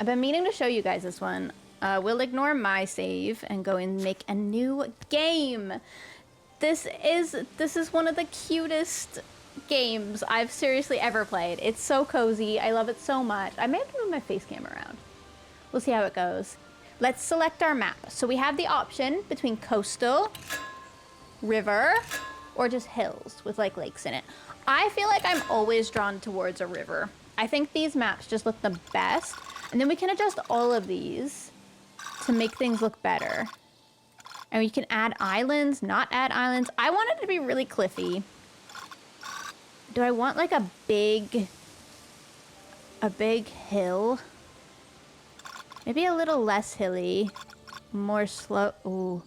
I've been meaning to show you guys this one. We'll ignore my save and go and make a new game. This is one of the cutest games I've seriously ever played. It's so cozy. I love it so much. I may have to move my face cam around. We'll see how it goes. Let's select our map. So we have the option between coastal, river, or just hills with like lakes in it. I feel like I'm always drawn towards a river. I think these maps just look the best. And then we can adjust all of these to make things look better. And you can add islands, not add islands. I want it to be really cliffy. Do I want like a big hill? Maybe a little less hilly, more slow. Ooh.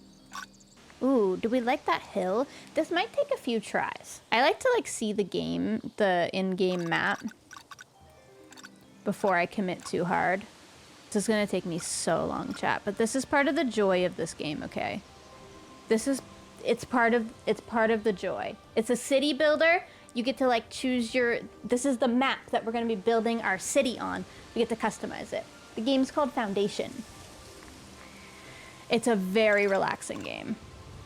Ooh, do we like that hill? This might take a few tries. I like to like see the in-game map before I commit too hard. This is gonna take me so long, chat, but this is part of the joy of this game, okay? It's part of the joy. It's a city builder. You get to like choose this is the map that we're gonna be building our city on. We get to customize it. The game's called Foundation. It's a very relaxing game.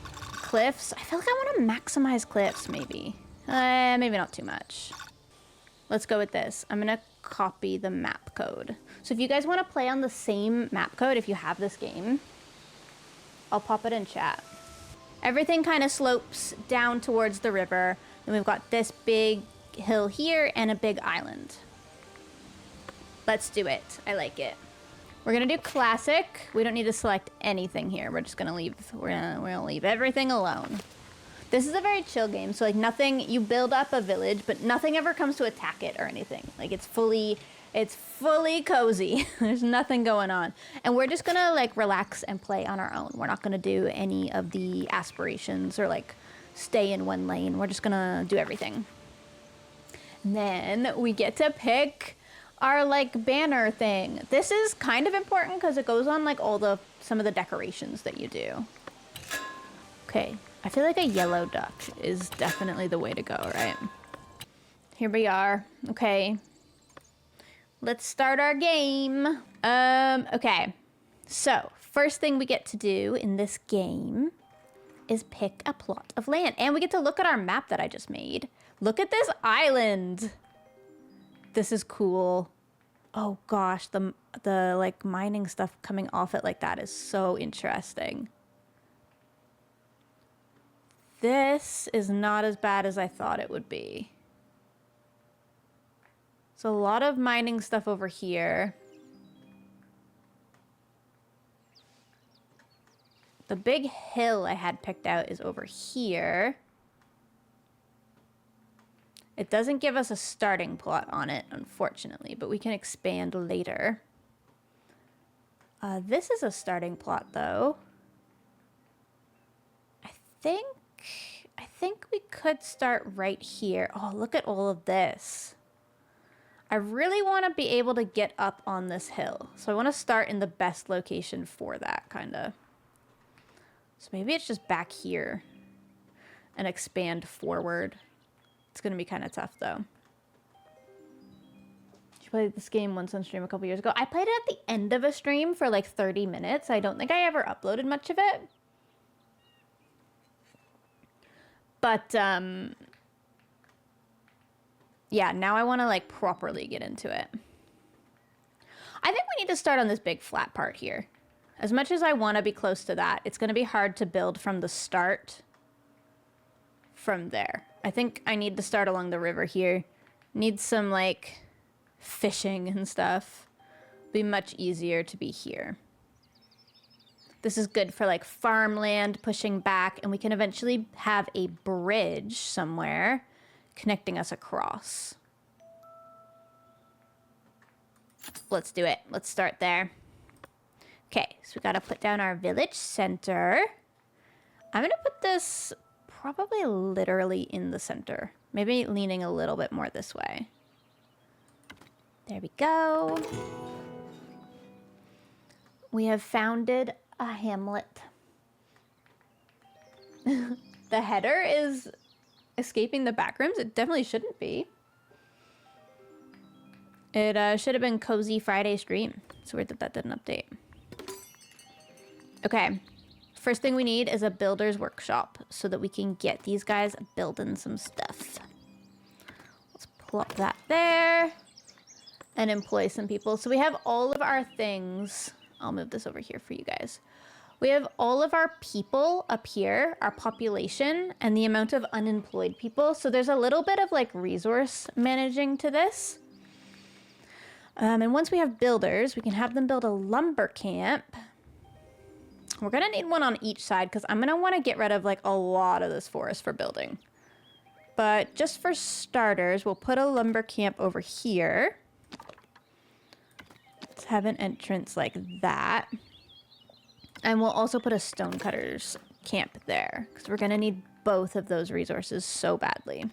Cliffs, I feel like I wanna maximize cliffs maybe. Maybe not too much. Let's go with this. I'm gonna copy the map code. So if you guys wanna play on the same map code, if you have this game, I'll pop it in chat. Everything kind of slopes down towards the river. Then we've got this big hill here and a big island. Let's do it. I like it. We're gonna do classic. We don't need to select anything here. We're just gonna leave, we're gonna leave everything alone. This is a very chill game. So like nothing, you build up a village, but nothing ever comes to attack it or anything. Like it's fully cozy. There's nothing going on. And we're just gonna like relax and play on our own. We're not gonna do any of the aspirations or like stay in one lane. We're just gonna do everything. And then we get to pick our like banner thing. This is kind of important because it goes on like some of the decorations that you do. Okay, I feel like a yellow duck is definitely the way to go, right? Here we are. Okay. Let's start our game. Okay. So, first thing we get to do in this game is pick a plot of land. And we get to look at our map that I just made. Look at this island. This is cool. Oh gosh, the like mining stuff coming off it like that is so interesting. This is not as bad as I thought it would be. So a lot of mining stuff over here. The big hill I had picked out is over here. It doesn't give us a starting plot on it, unfortunately, but we can expand later. This is a starting plot, though. I think we could start right here. Oh, look at all of this. I really want to be able to get up on this hill. So I want to start in the best location for that, kind of. So maybe it's just back here and expand forward. It's going to be kind of tough, though. She played this game once on stream a couple years ago. I played it at the end of a stream for like 30 minutes. I don't think I ever uploaded much of it. But, yeah, now I want to like properly get into it. I think we need to start on this big flat part here. As much as I want to be close to that, it's going to be hard to build from the start from there. I think I need to start along the river here. Need some like fishing and stuff. Be much easier to be here. This is good for like farmland pushing back, and we can eventually have a bridge somewhere connecting us across. Let's do it. Let's start there. Okay, so we gotta put down our village center. I'm gonna put this probably literally in the center. Maybe leaning a little bit more this way. There we go. We have founded a hamlet. The header is escaping the backrooms. It definitely shouldn't be. It should have been Cozy Friday stream. It's weird that that didn't update. Okay. First thing we need is a builder's workshop so that we can get these guys building some stuff. Let's plop that there and employ some people. So we have all of our things. I'll move this over here for you guys. We have all of our people up here, our population, and the amount of unemployed people. So there's a little bit of like resource managing to this. And once we have builders, we can have them build a lumber camp. We're gonna need one on each side because I'm gonna want to get rid of like a lot of this forest for building. But just for starters, we'll put a lumber camp over here. Let's have an entrance like that. And we'll also put a stonecutters camp there because we're going to need both of those resources so badly.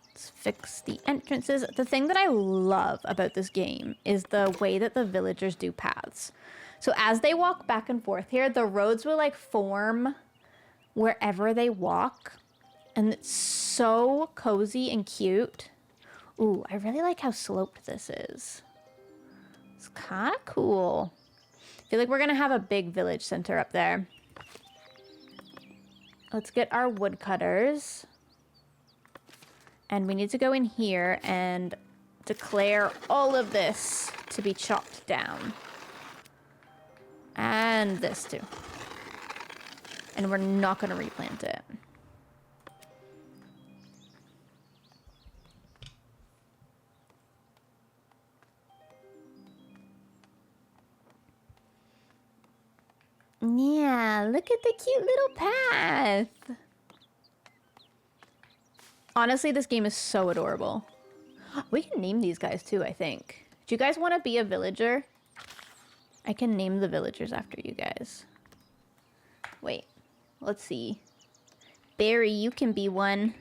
Let's fix the entrances. The thing that I love about this game is the way that the villagers do paths. So as they walk back and forth here, the roads will like form wherever they walk. And it's so cozy and cute. Ooh, I really like how sloped this is. It's kind of cool. I feel like we're gonna have a big village center up there. Let's get our woodcutters. And we need to go in here and declare all of this to be chopped down. And this too. And we're not gonna replant it. Yeah, look at the cute little path. Honestly, this game is so adorable. We can name these guys too, I think. Do you guys want to be a villager? I can name the villagers after you guys. Wait, let's see. Barry, you can be one.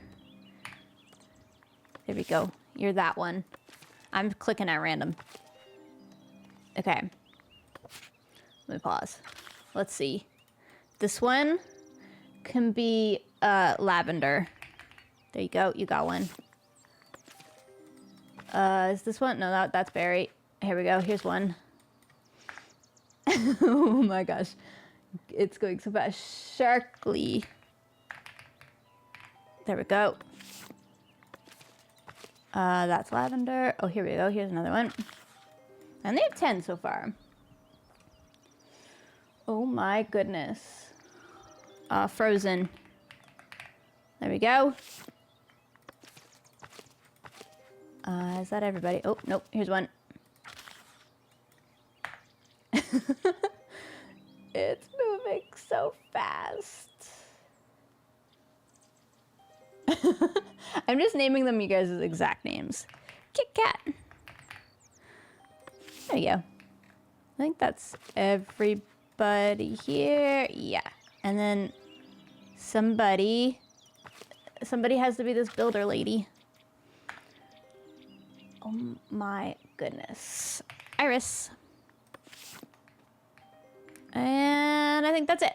There we go. You're that one. I'm clicking at random. Okay. Let me pause. Let's see. This one can be lavender. There you go. You got one. Is this one? No, that's berry. Here we go. Here's one. Oh my gosh. It's going so fast. Sharkly. There we go. That's lavender. Oh, here we go. Here's another one. And they have 10 so far. Oh my goodness. Frozen. There we go. Is that everybody? Oh, nope. Here's one. It's moving so fast. I'm just naming them you guys' exact names. Kit Kat. There you go. I think that's everybody here. Yeah. And then somebody has to be this builder lady. Oh my goodness. Iris. And I think that's it.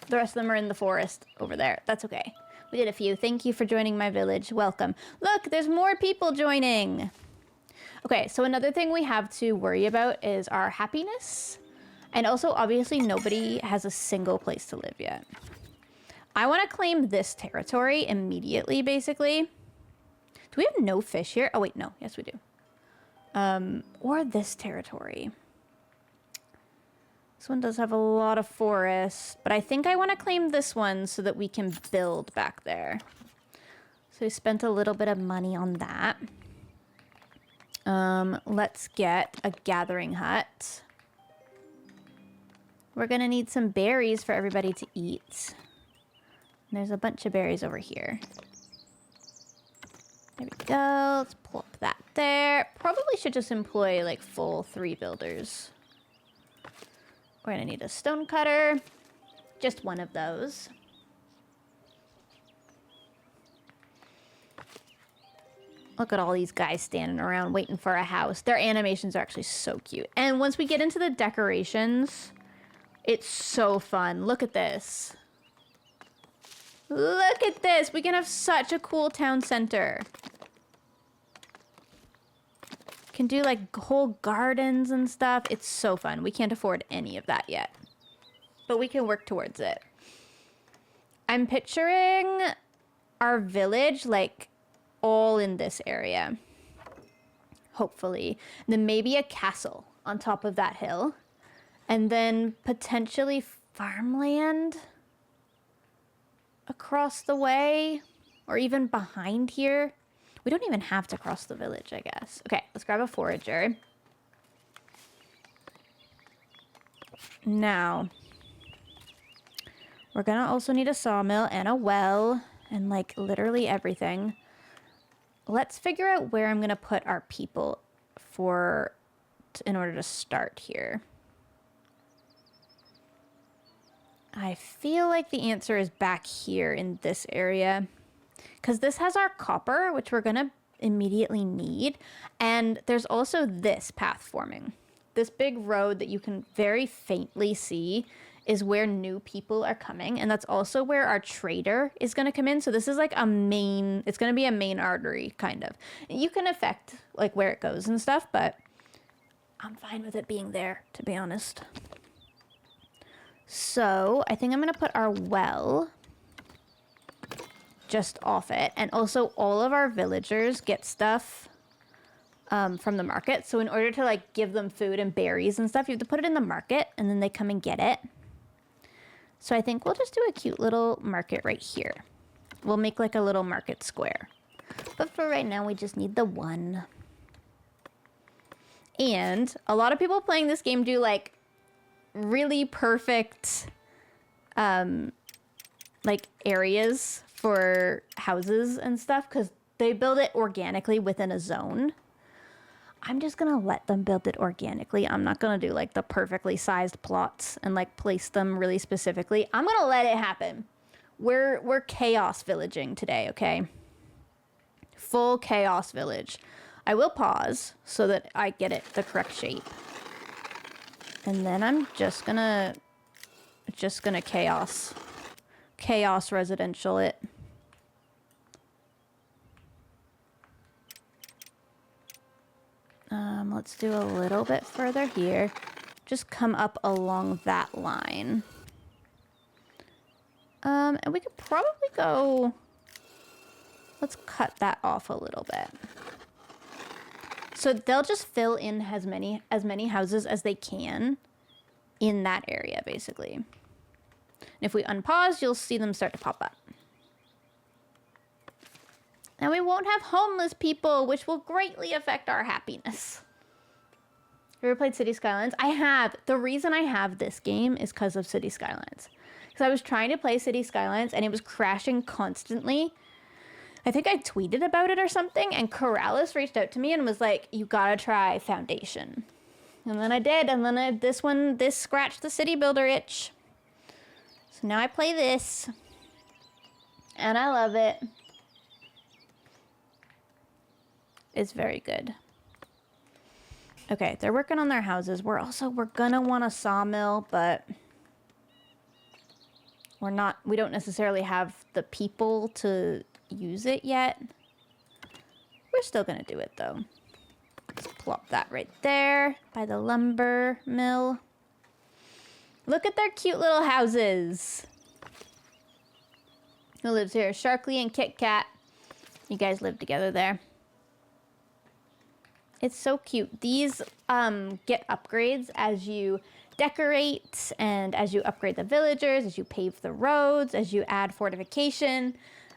The rest of them are in the forest over there. That's okay. We did a few. Thank you for joining my village. Welcome. Look, there's more people joining. Okay, so another thing we have to worry about is our happiness. And also, obviously, nobody has a single place to live yet. I want to claim this territory immediately, basically. Do we have no fish here? Oh, wait, no. Yes, we do. Or this territory. This one does have a lot of forest, but I think I want to claim this one so that we can build back there. So we spent a little bit of money on that. Let's get a gathering hut. We're gonna need some berries for everybody to eat. And there's a bunch of berries over here. There we go. Let's plop that there. Probably should just employ like full 3 builders. We're gonna need a stone cutter. Just one of those. Look at all these guys standing around waiting for a house. Their animations are actually so cute. And once we get into the decorations, it's so fun. Look at this. Look at this. We can have such a cool town center. can do like whole gardens and stuff. It's so fun. We can't afford any of that yet, but we can work towards it. I'm picturing our village like all in this area, hopefully. And then maybe a castle on top of that hill, and then potentially farmland across the way, or even behind here. We don't even have to cross the village, I guess. Okay, let's grab a forager. Now, we're gonna also need a sawmill and a well and like literally everything. Let's figure out where I'm gonna put our people in order to start here. I feel like the answer is back here in this area, because this has our copper, which we're gonna immediately need. And there's also this path forming. This big road that you can very faintly see is where new people are coming. And that's also where our trader is gonna come in. So this is like it's gonna be a main artery, kind of. You can affect like where it goes and stuff, but I'm fine with it being there, to be honest. So I think I'm gonna put our well just off it. And also all of our villagers get stuff from the market. So in order to like give them food and berries and stuff, you have to put it in the market and then they come and get it. So I think we'll just do a cute little market right here. We'll make like a little market square. But for right now, we just need the one. And a lot of people playing this game do like really perfect like areas for houses and stuff, because they build it organically within a zone. I'm just gonna let them build it organically. I'm not gonna do like the perfectly sized plots and like place them really specifically. I'm gonna let it happen. We're chaos villaging today, okay? Full chaos village. I will pause so that I get it the correct shape. And then I'm just gonna chaos residential it. Let's do a little bit further here. Just come up along that line. And we could probably go... Let's cut that off a little bit. So they'll just fill in as many houses as they can in that area, basically. And if we unpause, you'll see them start to pop up. And we won't have homeless people, which will greatly affect our happiness. Have you ever played City Skylines? I have. The reason I have this game is because of City Skylines. Because I was trying to play City Skylines and it was crashing constantly. I think I tweeted about it or something, and Corrales reached out to me and was like, you gotta try Foundation. And then I did, and then this scratched the city builder itch. So now I play this. And I love it. It's very good. Okay, they're working on their houses. We're gonna want a sawmill, but we don't necessarily have the people to use it yet. We're still gonna do it though. Let's plop that right there by the lumber mill. Look at their cute little houses. Who lives here? Sharkly and Kit Kat. You guys live together there. It's so cute. These get upgrades as you decorate and as you upgrade the villagers, as you pave the roads, as you add fortification.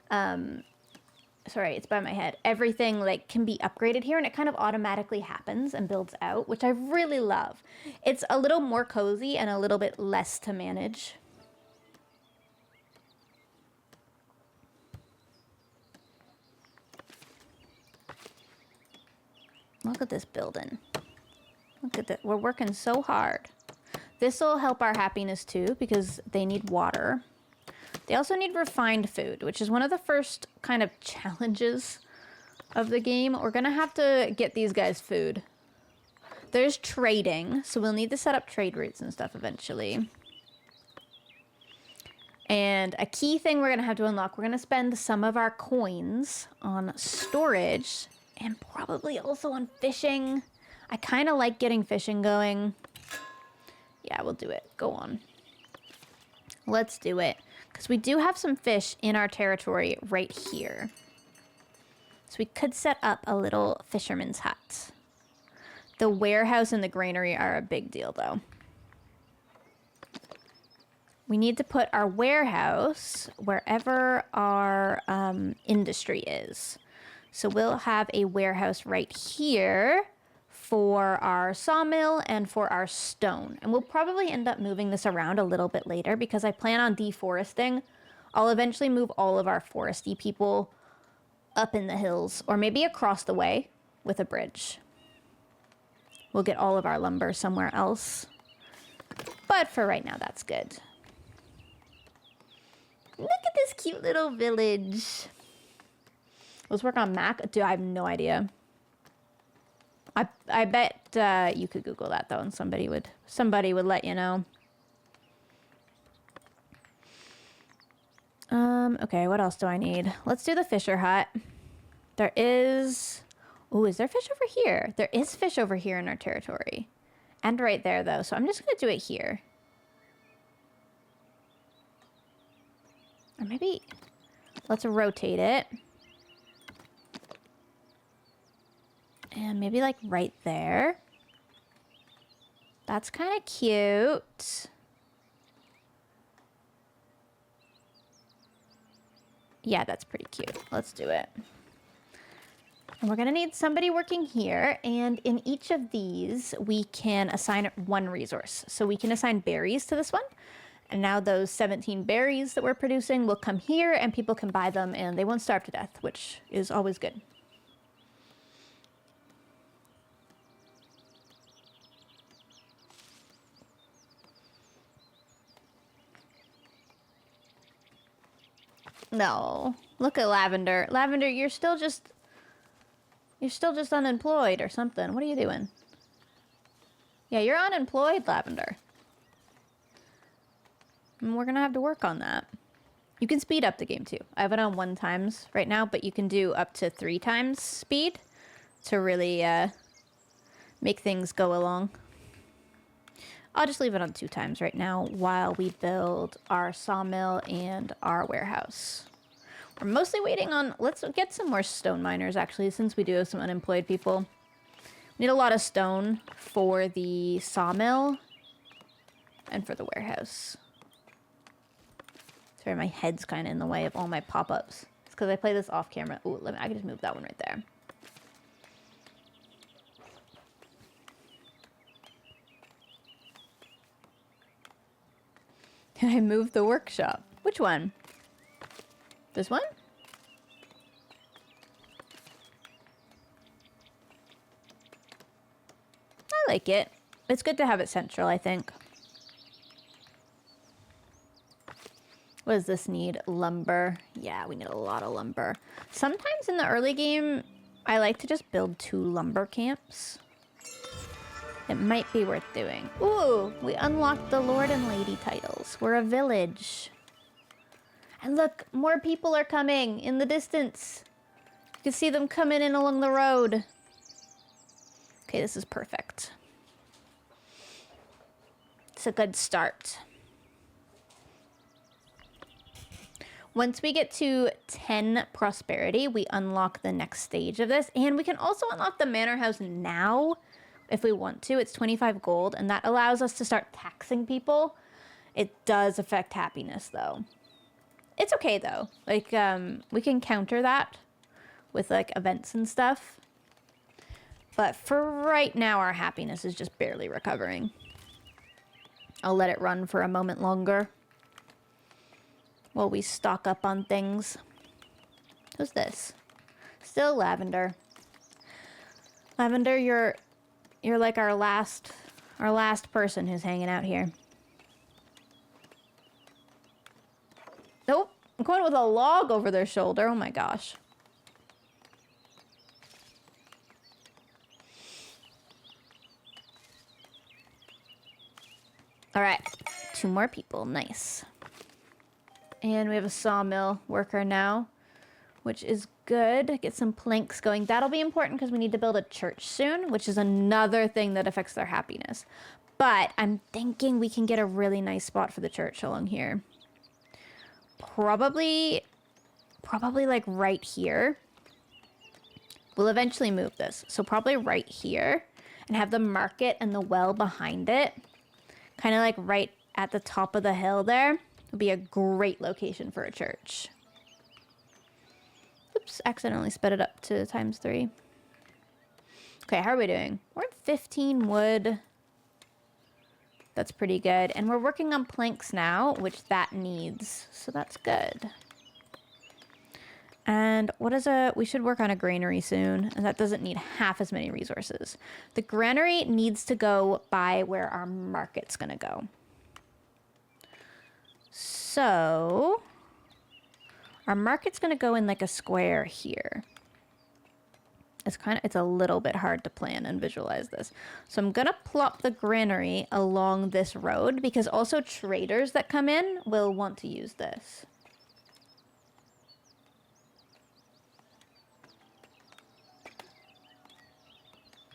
Sorry, it's by my head. Everything like can be upgraded here, and it kind of automatically happens and builds out, which I really love. It's a little more cozy and a little bit less to manage. Look at this building. Look at that. We're working so hard. This will help our happiness too, because they need water. They also need refined food, which is one of the first kind of challenges of the game. We're gonna have to get these guys food. There's trading, so we'll need to set up trade routes and stuff eventually. And a key thing we're gonna have to unlock, we're gonna spend some of our coins on storage and probably also on fishing I kind of like getting fishing going. Yeah, we'll do it. Go on. Let's do it. Because we do have some fish in our territory right here. So we could set up a little fisherman's hut. The warehouse and the granary are a big deal, though. We need to put our warehouse wherever our industry is. So we'll have a warehouse right here for our sawmill and for our stone. And we'll probably end up moving this around a little bit later because I plan on deforesting. I'll eventually move all of our foresty people up in the hills or maybe across the way with a bridge. We'll get all of our lumber somewhere else. But for right now, that's good. Look at this cute little village. Let's work on Mac. Dude, I have no idea. I bet you could Google that though, and somebody would let you know. Okay, what else do I need? Let's do the fisher hut. There is... Ooh, is there fish over here? There is fish over here in our territory. And right there, though. So I'm just going to do it here. Or maybe... Let's rotate it. And maybe, like, right there. That's kind of cute. Yeah, that's pretty cute. Let's do it. And we're going to need somebody working here. And in each of these, we can assign one resource. So we can assign berries to this one. And now those 17 berries that we're producing will come here and people can buy them and they won't starve to death, which is always good. No, look at Lavender. Lavender, you're still just unemployed or something. What are you doing? Yeah, you're unemployed, Lavender. And we're gonna have to work on that. You can speed up the game too. I have it on 1 times right now, but you can do up to 3 times speed to really make things go along. I'll just leave it on 2 times right now while we build our sawmill and our warehouse. We're mostly waiting on... Let's get some more stone miners, actually, since we do have some unemployed people. We need a lot of stone for the sawmill and for the warehouse. Sorry, my head's kind of in the way of all my pop-ups. It's because I play this off camera. Ooh, I can just move that one right there. Can I move the workshop? Which one? This one? I like it. It's good to have it central, I think. What does this need? Lumber. Yeah, we need a lot of lumber. Sometimes in the early game, I like to just build 2 lumber camps. It might be worth doing. Ooh, we unlocked the Lord and Lady titles. We're a village. And look, more people are coming in the distance. You can see them coming in along the road. Okay, this is perfect. It's a good start. Once we get to 10 prosperity, we unlock the next stage of this. And we can also unlock the manor house now if we want to. It's 25 gold, and that allows us to start taxing people. It does affect happiness, though. It's okay, though. Like, we can counter that with, like, events and stuff. But for right now, our happiness is just barely recovering. I'll let it run for a moment longer while we stock up on things. Who's this? Still Lavender. Lavender, you're like our last person who's hanging out here. Nope, I'm going with a log over their shoulder. Oh my gosh. All right, 2 more people. Nice. And we have a sawmill worker now, which is good. Get some planks going. That'll be important because we need to build a church soon, which is another thing that affects their happiness. But I'm thinking we can get a really nice spot for the church along here. Probably like right here. We'll eventually move this. So probably right here and have the market and the well behind it. Kind of like right at the top of the hill there. Would be a great location for a church. Oops, accidentally sped it up to ×3. Okay, how are we doing? We're at 15 wood. That's pretty good. And we're working on planks now, which that needs. So that's good. And we should work on a granary soon. And that doesn't need half as many resources. The granary needs to go by where our market's going to go. So our market's going to go in like a square here. It's a little bit hard to plan and visualize this. So I'm going to plop the granary along this road because also traders that come in will want to use this.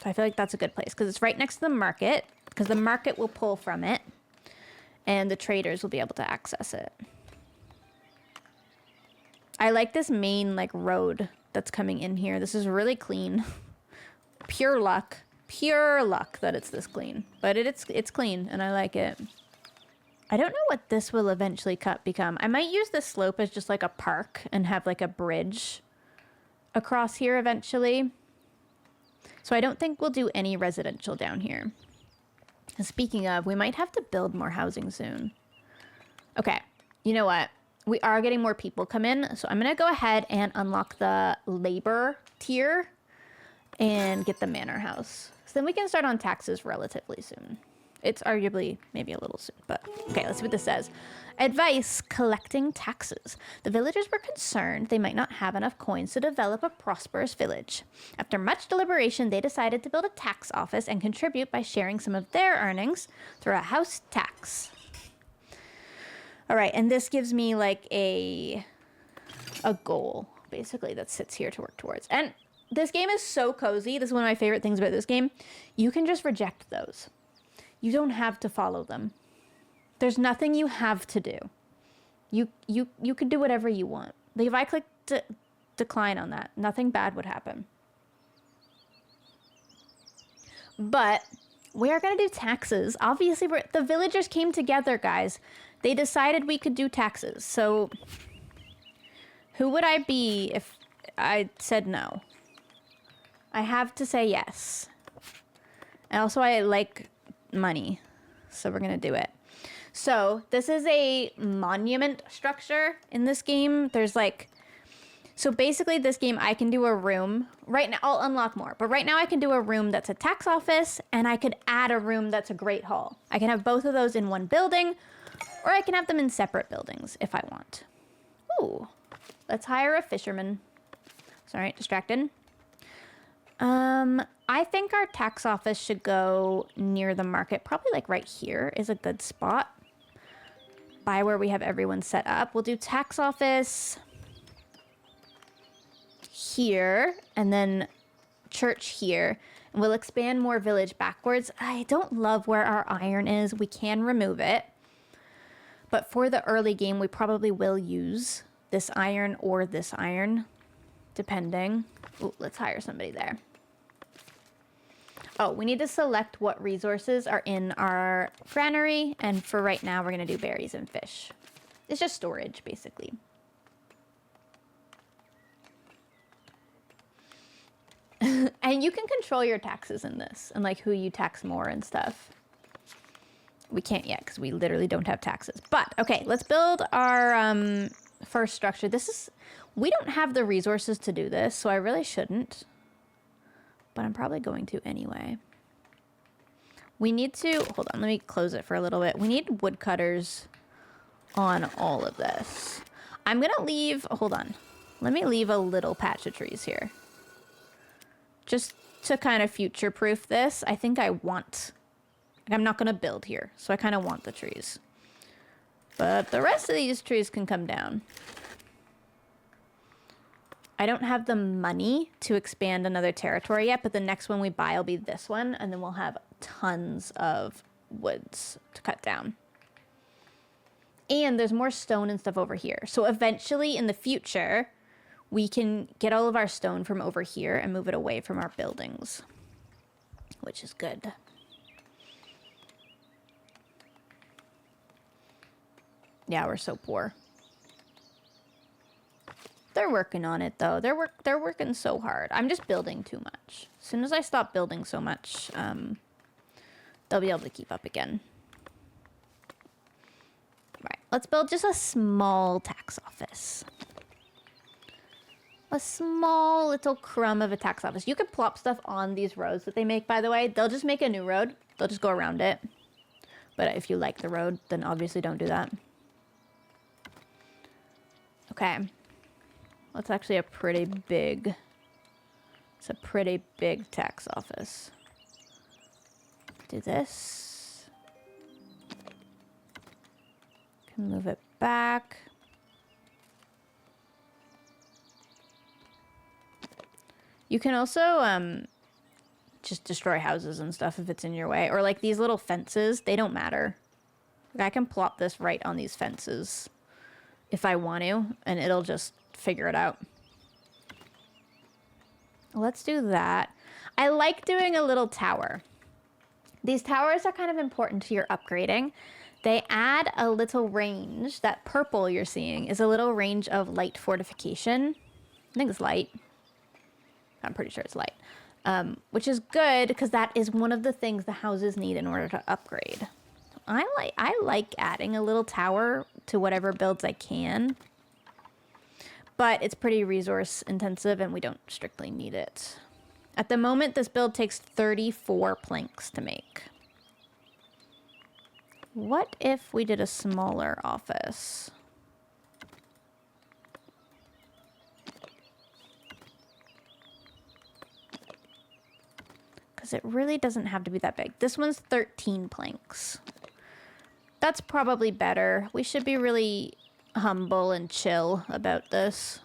So I feel like that's a good place because it's right next to the market because the market will pull from it and the traders will be able to access it. I like this main like road that's coming in here. This is really clean. Pure luck that it's this clean. But it's clean and I like it. I don't know what this will eventually become. I might use this slope as just like a park and have like a bridge across here eventually. So I don't think we'll do any residential down here. And speaking of, we might have to build more housing soon. Okay, you know what? We are getting more people come in, so I'm going to go ahead and unlock the labor tier and get the manor house. So then we can start on taxes relatively soon. It's arguably maybe a little soon, but okay, let's see what this says. Advice, collecting taxes. The villagers were concerned they might not have enough coins to develop a prosperous village. After much deliberation, they decided to build a tax office and contribute by sharing some of their earnings through a house tax. All right, and this gives me like a goal, basically, that sits here to work towards. And this game is so cozy. This is one of my favorite things about this game. You can just reject those. You don't have to follow them. There's nothing you have to do. You can do whatever you want. Like if I click decline on that, nothing bad would happen. But we are going to do taxes. Obviously, the villagers came together, guys. They decided we could do taxes. So who would I be if I said no? I have to say yes. And also I like money. So we're going to do it. So this is a monument structure in this game. There's like, so basically this game, I can do a room right now. I'll unlock more, but right now I can do a room that's a tax office and I could add a room that's a great hall. I can have both of those in one building or I can have them in separate buildings if I want. Ooh, let's hire a fisherman. Sorry, distracted. I think our tax office should go near the market. Probably like right here is a good spot. By where we have everyone set up. We'll do tax office here and then church here. And we'll expand more village backwards. I don't love where our iron is. We can remove it. But for the early game, we probably will use this iron or this iron, depending. Ooh, let's hire somebody there. Oh, we need to select what resources are in our granary. And for right now, we're going to do berries and fish. It's just storage, basically. And you can control your taxes in this and like who you tax more and stuff. We can't yet because we literally don't have taxes. But okay, let's build our first structure. We don't have the resources to do this, so I really shouldn't. But I'm probably going to anyway. We need to, hold on, let me close it for a little bit. We need woodcutters on all of this. I'm going to leave, hold on. Let me leave a little patch of trees here. Just to kind of future-proof this. I think I'm not going to build here, so I kind of want the trees. But the rest of these trees can come down. I don't have the money to expand another territory yet, but the next one we buy will be this one, and then we'll have tons of woods to cut down. And there's more stone and stuff over here. So eventually in the future, we can get all of our stone from over here and move it away from our buildings, which is good. Yeah, we're so poor. They're working on it though. They're working so hard. I'm just building too much. As soon as I stop building so much, they'll be able to keep up again. Right, let's build just a small tax office. A small little crumb of a tax office. You could plop stuff on these roads that they make, by the way. They'll just make a new road. They'll just go around it. But if you like the road, then obviously don't do that. Okay. That's actually a pretty big... It's a pretty big tax office. Do this. Can move it back. You can also just destroy houses and stuff if it's in your way. Or like these little fences, they don't matter. Like I can plop this right on these fences if I want to, and it'll just figure it out. Let's do that. I like doing a little tower. These towers are kind of important to your upgrading. They add a little range. That purple you're seeing is a little range of light fortification. I think it's light. I'm pretty sure it's light, which is good because that is one of the things the houses need in order to upgrade. I like adding a little tower to whatever builds I can, but it's pretty resource intensive and we don't strictly need it. At the moment, this build takes 34 planks to make. What if we did a smaller office? Because it really doesn't have to be that big. This one's 13 planks. That's probably better. We should be really humble and chill about this.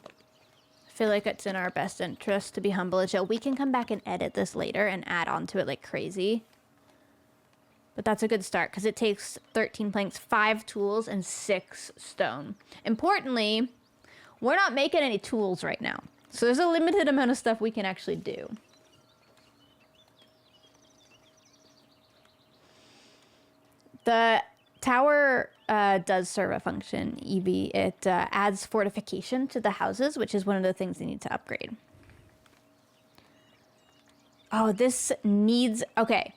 I feel like it's in our best interest to be humble and chill. We can come back and edit this later and add on to it like crazy. But that's a good start because it takes 13 planks, 5 tools, and 6 stone. Importantly, we're not making any tools right now. So there's a limited amount of stuff we can actually do. The tower does serve a function, Evie. It adds fortification to the houses, which is one of the things they need to upgrade. Oh, this needs... Okay.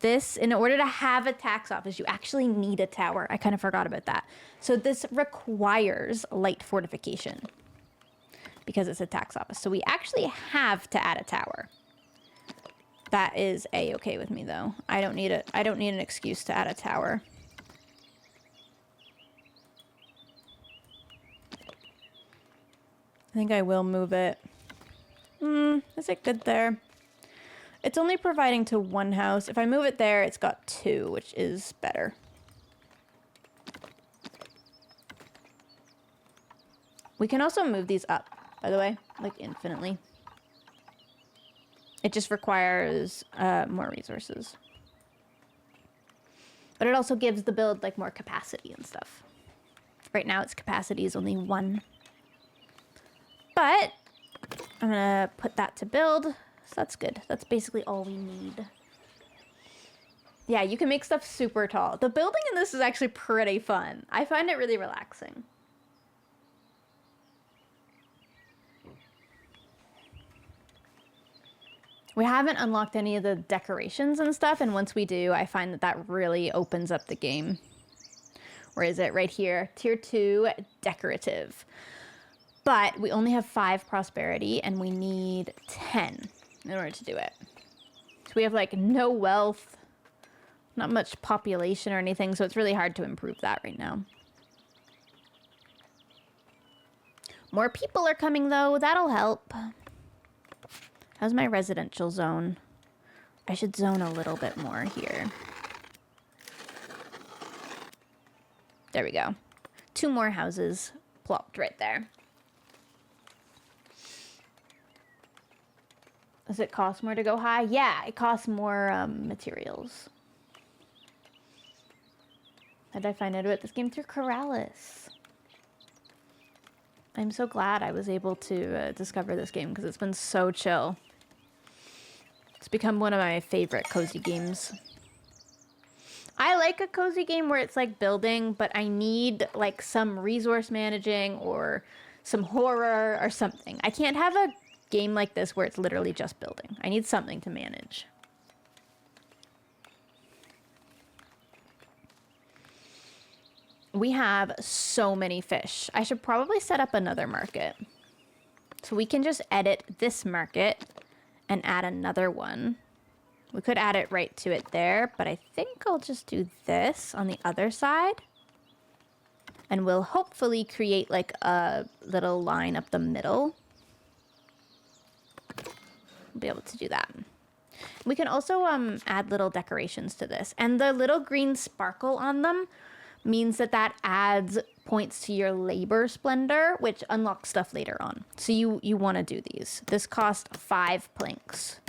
This, in order to have a tax office, you actually need a tower. I kind of forgot about that. So this requires light fortification because it's a tax office. So we actually have to add a tower. That is a-okay with me, though. I don't need an excuse to add a tower. I think I will move it. Is it good there? It's only providing to one house. If I move it there, it's got 2, which is better. We can also move these up, by the way, like infinitely. It just requires more resources. But it also gives the build like more capacity and stuff. Right now its capacity is only 1. But I'm gonna put that to build. So that's good. That's basically all we need. Yeah, you can make stuff super tall. The building in this is actually pretty fun. I find it really relaxing. We haven't unlocked any of the decorations and stuff, and once we do, I find that that really opens up the game. Where is it? Right here. Tier 2, decorative. But we only have 5 prosperity, and we need 10 in order to do it. So we have, like, no wealth, not much population or anything, so it's really hard to improve that right now. More people are coming, though. That'll help. How's my residential zone? I should zone a little bit more here. There we go. 2 more houses plopped right there. Does it cost more to go high? Yeah, it costs more materials. How did I find out about this game? Through Corrales. I'm so glad I was able to discover this game because it's been so chill. It's become one of my favorite cozy games. I like a cozy game where it's like building, but I need like some resource managing or some horror or something. I can't have a game like this where it's literally just building. I need something to manage. We have so many fish. I should probably set up another market. So we can just edit this market and add another one. We could add it right to it there, but I think I'll just do this on the other side. And we'll hopefully create like a little line up the middle. We'll be able to do that. We can also add little decorations to this. And the little green sparkle on them means that that adds points to your labor splendor, which unlocks stuff later on. So you want to do these. This cost 5 planks.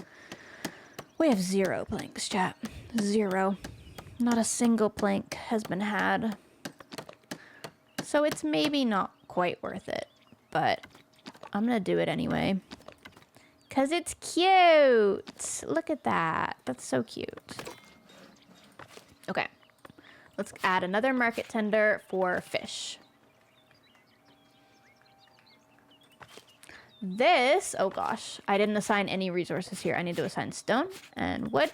We have 0 planks, chat. 0. Not a single plank has been had. So it's maybe not quite worth it, but I'm gonna do it anyway. Cause it's cute. Look at that. That's so cute. Okay. Let's add another market tender for fish. This, oh gosh, I didn't assign any resources here. I need to assign stone and wood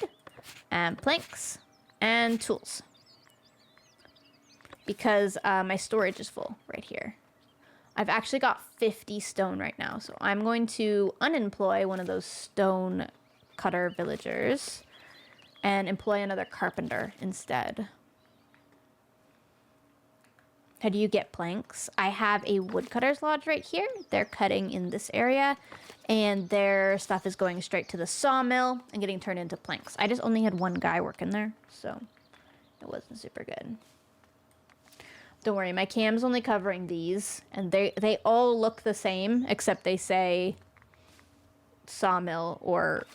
and planks and tools. Because my storage is full right here. I've actually got 50 stone right now. So I'm going to unemploy one of those stone cutter villagers and employ another carpenter instead. How do you get planks? I have a woodcutter's lodge right here. They're cutting in this area and their stuff is going straight to the sawmill and getting turned into planks. I just only had one guy working there, so it wasn't super good. Don't worry, my cam's only covering these and they all look the same except they say sawmill or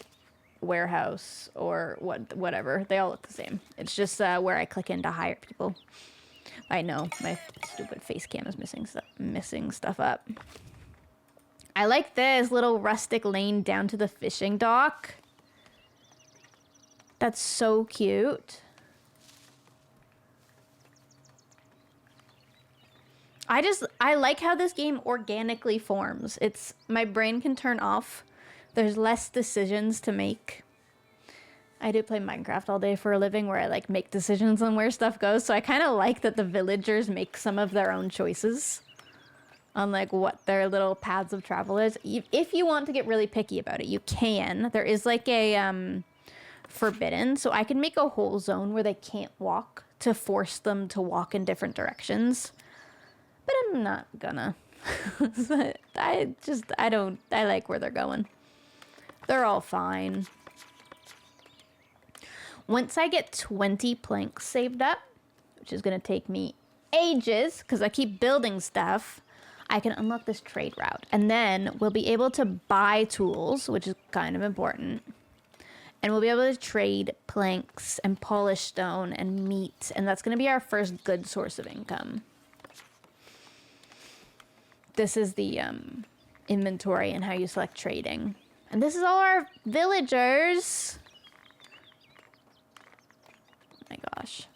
warehouse or whatever. They all look the same. It's just where I click in to hire people. I know, my stupid face cam is missing stuff up. I like this little rustic lane down to the fishing dock. That's so cute. I like how this game organically forms. My brain can turn off. There's less decisions to make. I do play Minecraft all day for a living where I like make decisions on where stuff goes. So I kind of like that the villagers make some of their own choices on like what their little paths of travel is. If you want to get really picky about it, you can. There is like a forbidden. So I can make a whole zone where they can't walk to force them to walk in different directions. But I'm not gonna. I like where they're going. They're all fine. Once I get 20 planks saved up, which is going to take me ages because I keep building stuff, I can unlock this trade route. And then we'll be able to buy tools, which is kind of important. And we'll be able to trade planks and polished stone and meat. And that's going to be our first good source of income. This is the inventory and how you select trading. And this is all our villagers. My gosh.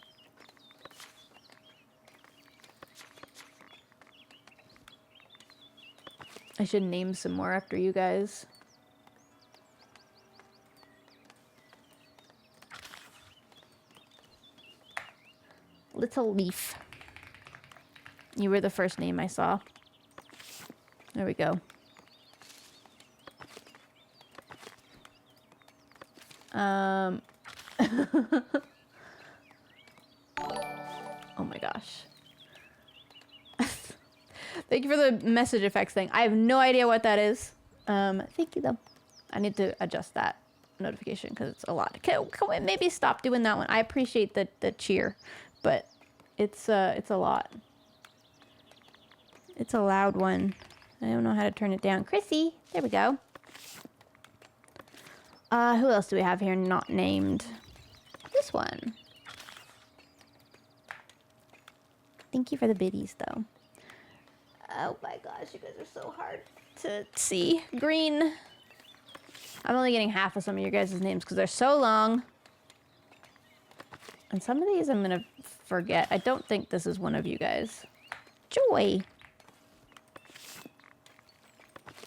I should name some more after you guys. Little Leaf. You were the first name I saw. There we go. Oh my gosh. Thank you for the message effects thing. I have no idea what that is. Thank you though. I need to adjust that notification because it's a lot. Can we maybe stop doing that one? I appreciate the cheer, but it's a lot. It's a loud one. I don't know how to turn it down. Chrissy, there we go. Who else do we have here not named? This one. Thank you for the biddies, though. Oh my gosh, you guys are so hard to see. Green. I'm only getting half of some of your guys' names because they're so long. And some of these I'm going to forget. I don't think this is one of you guys. Joy.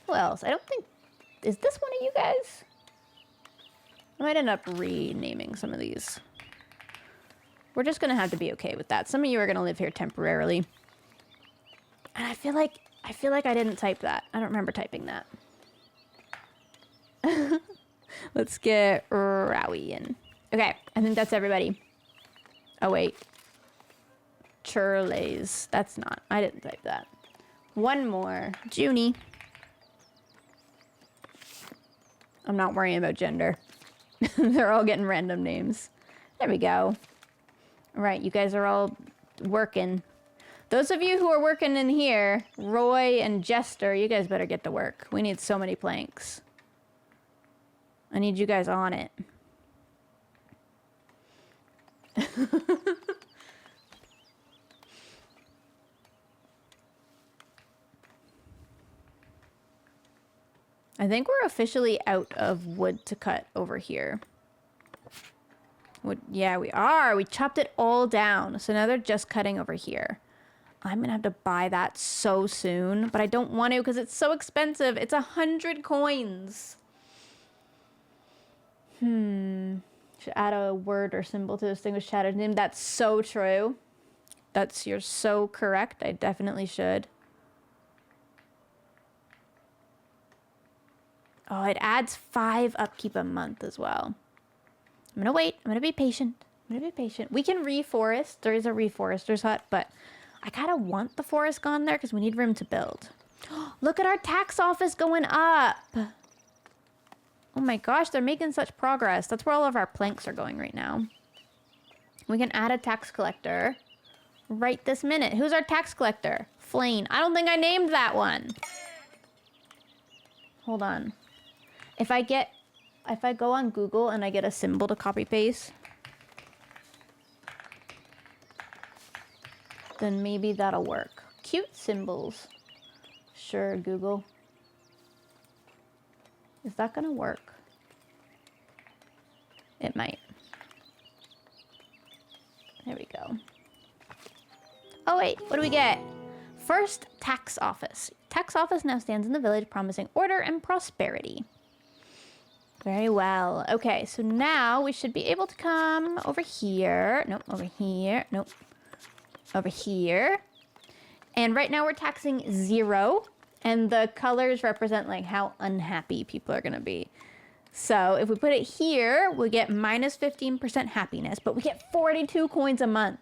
Who else? I don't think... Is this one of you guys? I might end up renaming some of these. We're just going to have to be okay with that. Some of you are going to live here temporarily. And I feel like I didn't type that. I don't remember typing that. Let's get Rowie in. Okay, I think that's everybody. Oh, wait. Churlays. That's not. I didn't type that. One more. Junie. I'm not worrying about gender. They're all getting random names. There we go. All right, you guys are all working. Those of you who are working in here, Roy and Jester, you guys better get to work. We need so many planks. I need you guys on it. I think we're officially out of wood to cut over here. Wood, yeah, we are. We chopped it all down. So now they're just cutting over here. I'm going to have to buy that so soon, but I don't want to because it's so expensive. It's 100 coins. Should add a word or symbol to distinguish Shadow's name. That's so true. You're so correct. I definitely should. Oh, it adds 5 upkeep a month as well. I'm gonna wait. I'm gonna be patient. We can reforest. There is a reforester's hut, but I kind of want the forest gone there because we need room to build. Look at our tax office going up. Oh my gosh, they're making such progress. That's where all of our planks are going right now. We can add a tax collector right this minute. Who's our tax collector? Flane. I don't think I named that one. Hold on. If I go on Google and I get a symbol to copy paste, then maybe that'll work. Cute symbols. Sure, Google. Is that gonna work? It might. There we go. Oh wait, what do we get? First tax office. Tax office now stands in the village promising order and prosperity. Very well. Okay, so now we should be able to come over here. Nope, over here. Nope. Over here. And right now we're taxing 0. And the colors represent like how unhappy people are going to be. So if we put it here, we get minus 15% happiness. But we get 42 coins a month.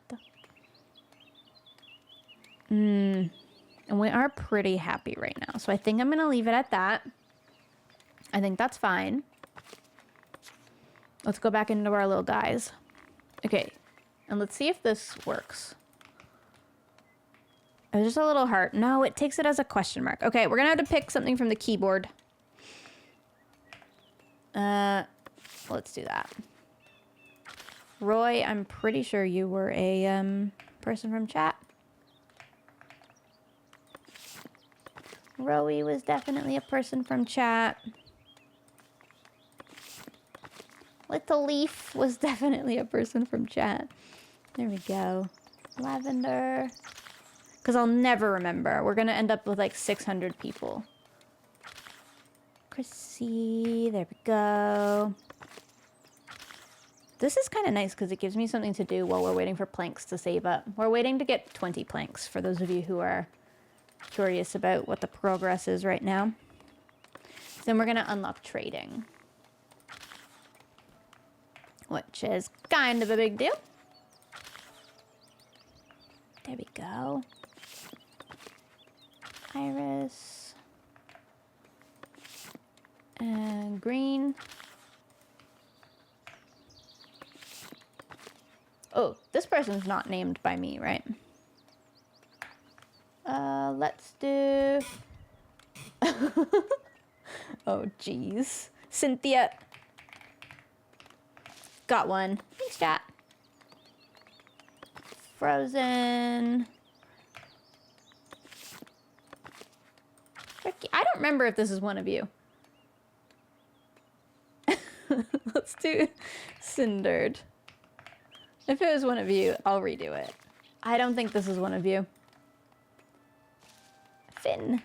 And we are pretty happy right now. So I think I'm going to leave it at that. I think that's fine. Let's go back into our little guys. Okay. And let's see if this works. It was just a little heart. No, it takes it as a question mark. Okay, we're going to have to pick something from the keyboard. Let's do that. Roy, I'm pretty sure you were a person from chat. Rowie was definitely a person from chat. Little Leaf was definitely a person from chat. There we go. Lavender. Because I'll never remember. We're going to end up with like 600 people. Chrissy. There we go. This is kind of nice because it gives me something to do while we're waiting for planks to save up. We're waiting to get 20 planks for those of you who are curious about what the progress is right now. Then we're going to unlock trading, which is kind of a big deal. There we go. Iris. And green. Oh, this person's not named by me, right? Let's do... Oh, geez. Cynthia. Got one. Thanks, chat. Frozen. Tricky. I don't remember if this is one of you. Let's do Cindered. If it was one of you, I'll redo it. I don't think this is one of you. Finn.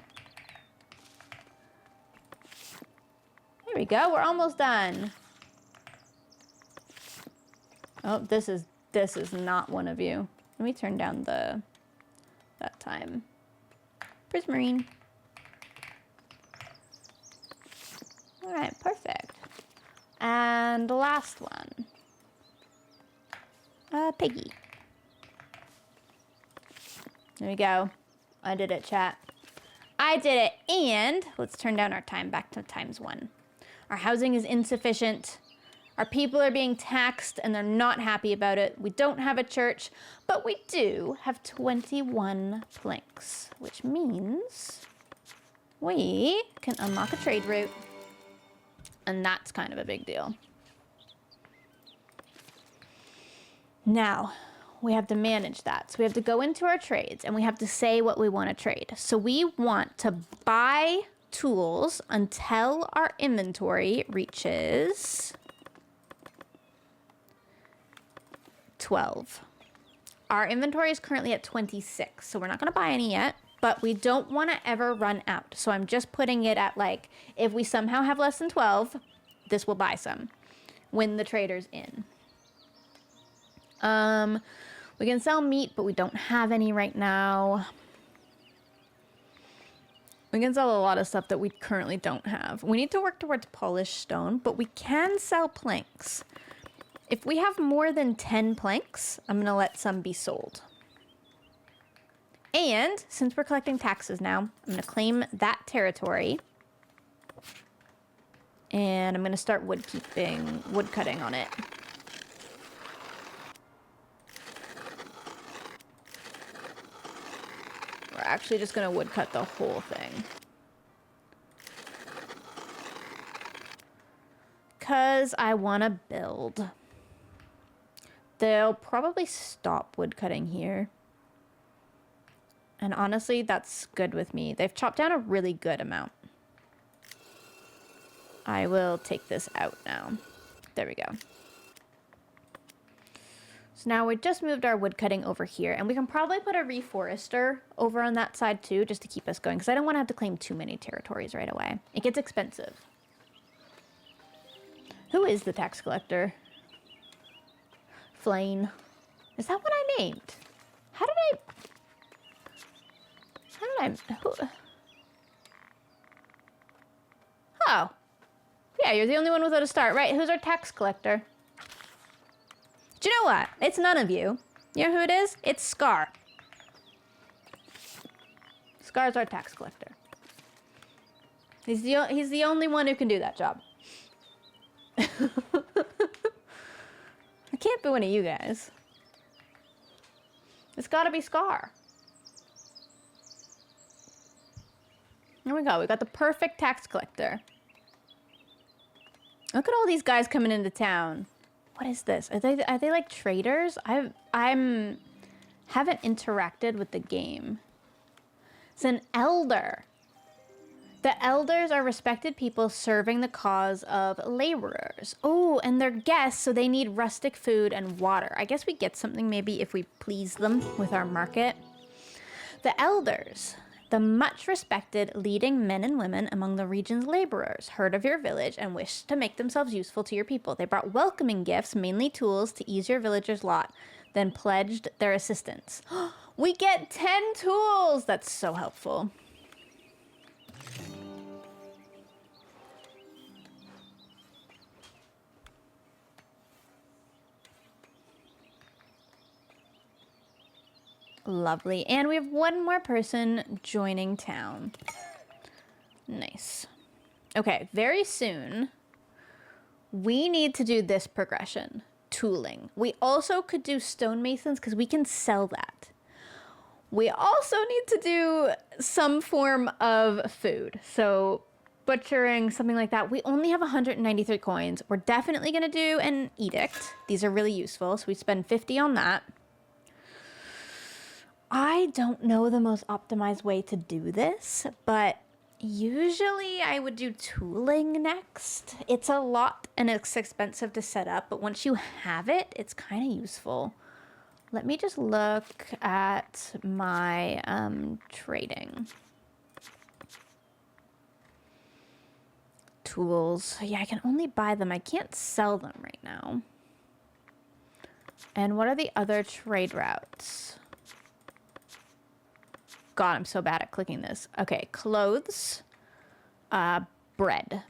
There we go. We're almost done. Oh, this is not one of you. Let me turn down that time. Prismarine. All right, perfect. And the last one. Piggy. There we go. I did it, chat. I did it. And let's turn down our time back to ×1. Our housing is insufficient. Our people are being taxed and they're not happy about it. We don't have a church, but we do have 21 planks, which means we can unlock a trade route. And that's kind of a big deal. Now, we have to manage that. So we have to go into our trades and we have to say what we want to trade. So we want to buy tools until our inventory reaches 12. Our inventory is currently at 26, so we're not going to buy any yet, but we don't want to ever run out. So I'm just putting it at like, if we somehow have less than 12, this will buy some when the trader's in. We can sell meat, but we don't have any right now. We can sell a lot of stuff that we currently don't have. We need to work towards polished stone, but we can sell planks. If we have more than 10 planks, I'm going to let some be sold. And since we're collecting taxes now, I'm going to claim that territory. And I'm going to start wood cutting on it. We're actually just going to wood cut the whole thing. Because I want to build. They'll probably stop wood cutting here. And honestly, that's good with me. They've chopped down a really good amount. I will take this out now. There we go. So now we just moved our wood cutting over here, and we can probably put a reforester over on that side too, just to keep us going, because I don't want to have to claim too many territories right away. It gets expensive. Who is the tax collector? Flane. Is that what I named? Oh. Yeah, you're the only one without a start. Right, who's our tax collector? Do you know what? It's none of you. You know who it is? It's Scar. Scar's our tax collector. He's the only one who can do that job. It can't be one of you guys. It's gotta be Scar. There we go. We got the perfect tax collector. Look at all these guys coming into town. What is this? Are they like traders? haven't interacted with the game. It's an elder. The elders are respected people serving the cause of laborers. Oh, and they're guests, so they need rustic food and water. I guess we get something maybe if we please them with our market. The elders, the much respected leading men and women among the region's laborers, heard of your village and wished to make themselves useful to your people. They brought welcoming gifts, mainly tools, to ease your villagers' lot, then pledged their assistance. We get 10 tools! That's so helpful. Lovely. And we have one more person joining town. Nice. Okay, very soon, we need to do this progression. Tooling. We also could do stonemasons because we can sell that. We also need to do some form of food. So butchering, something like that. We only have 193 coins. We're definitely going to do an edict. These are really useful. So we spend 50 on that. I don't know the most optimized way to do this, but usually I would do tooling next. It's a lot and it's expensive to set up, but once you have it, it's kind of useful. Let me just look at my trading. Tools. Yeah, I can only buy them. I can't sell them right now. And what are the other trade routes? God, I'm so bad at clicking this. Okay, clothes. Bread.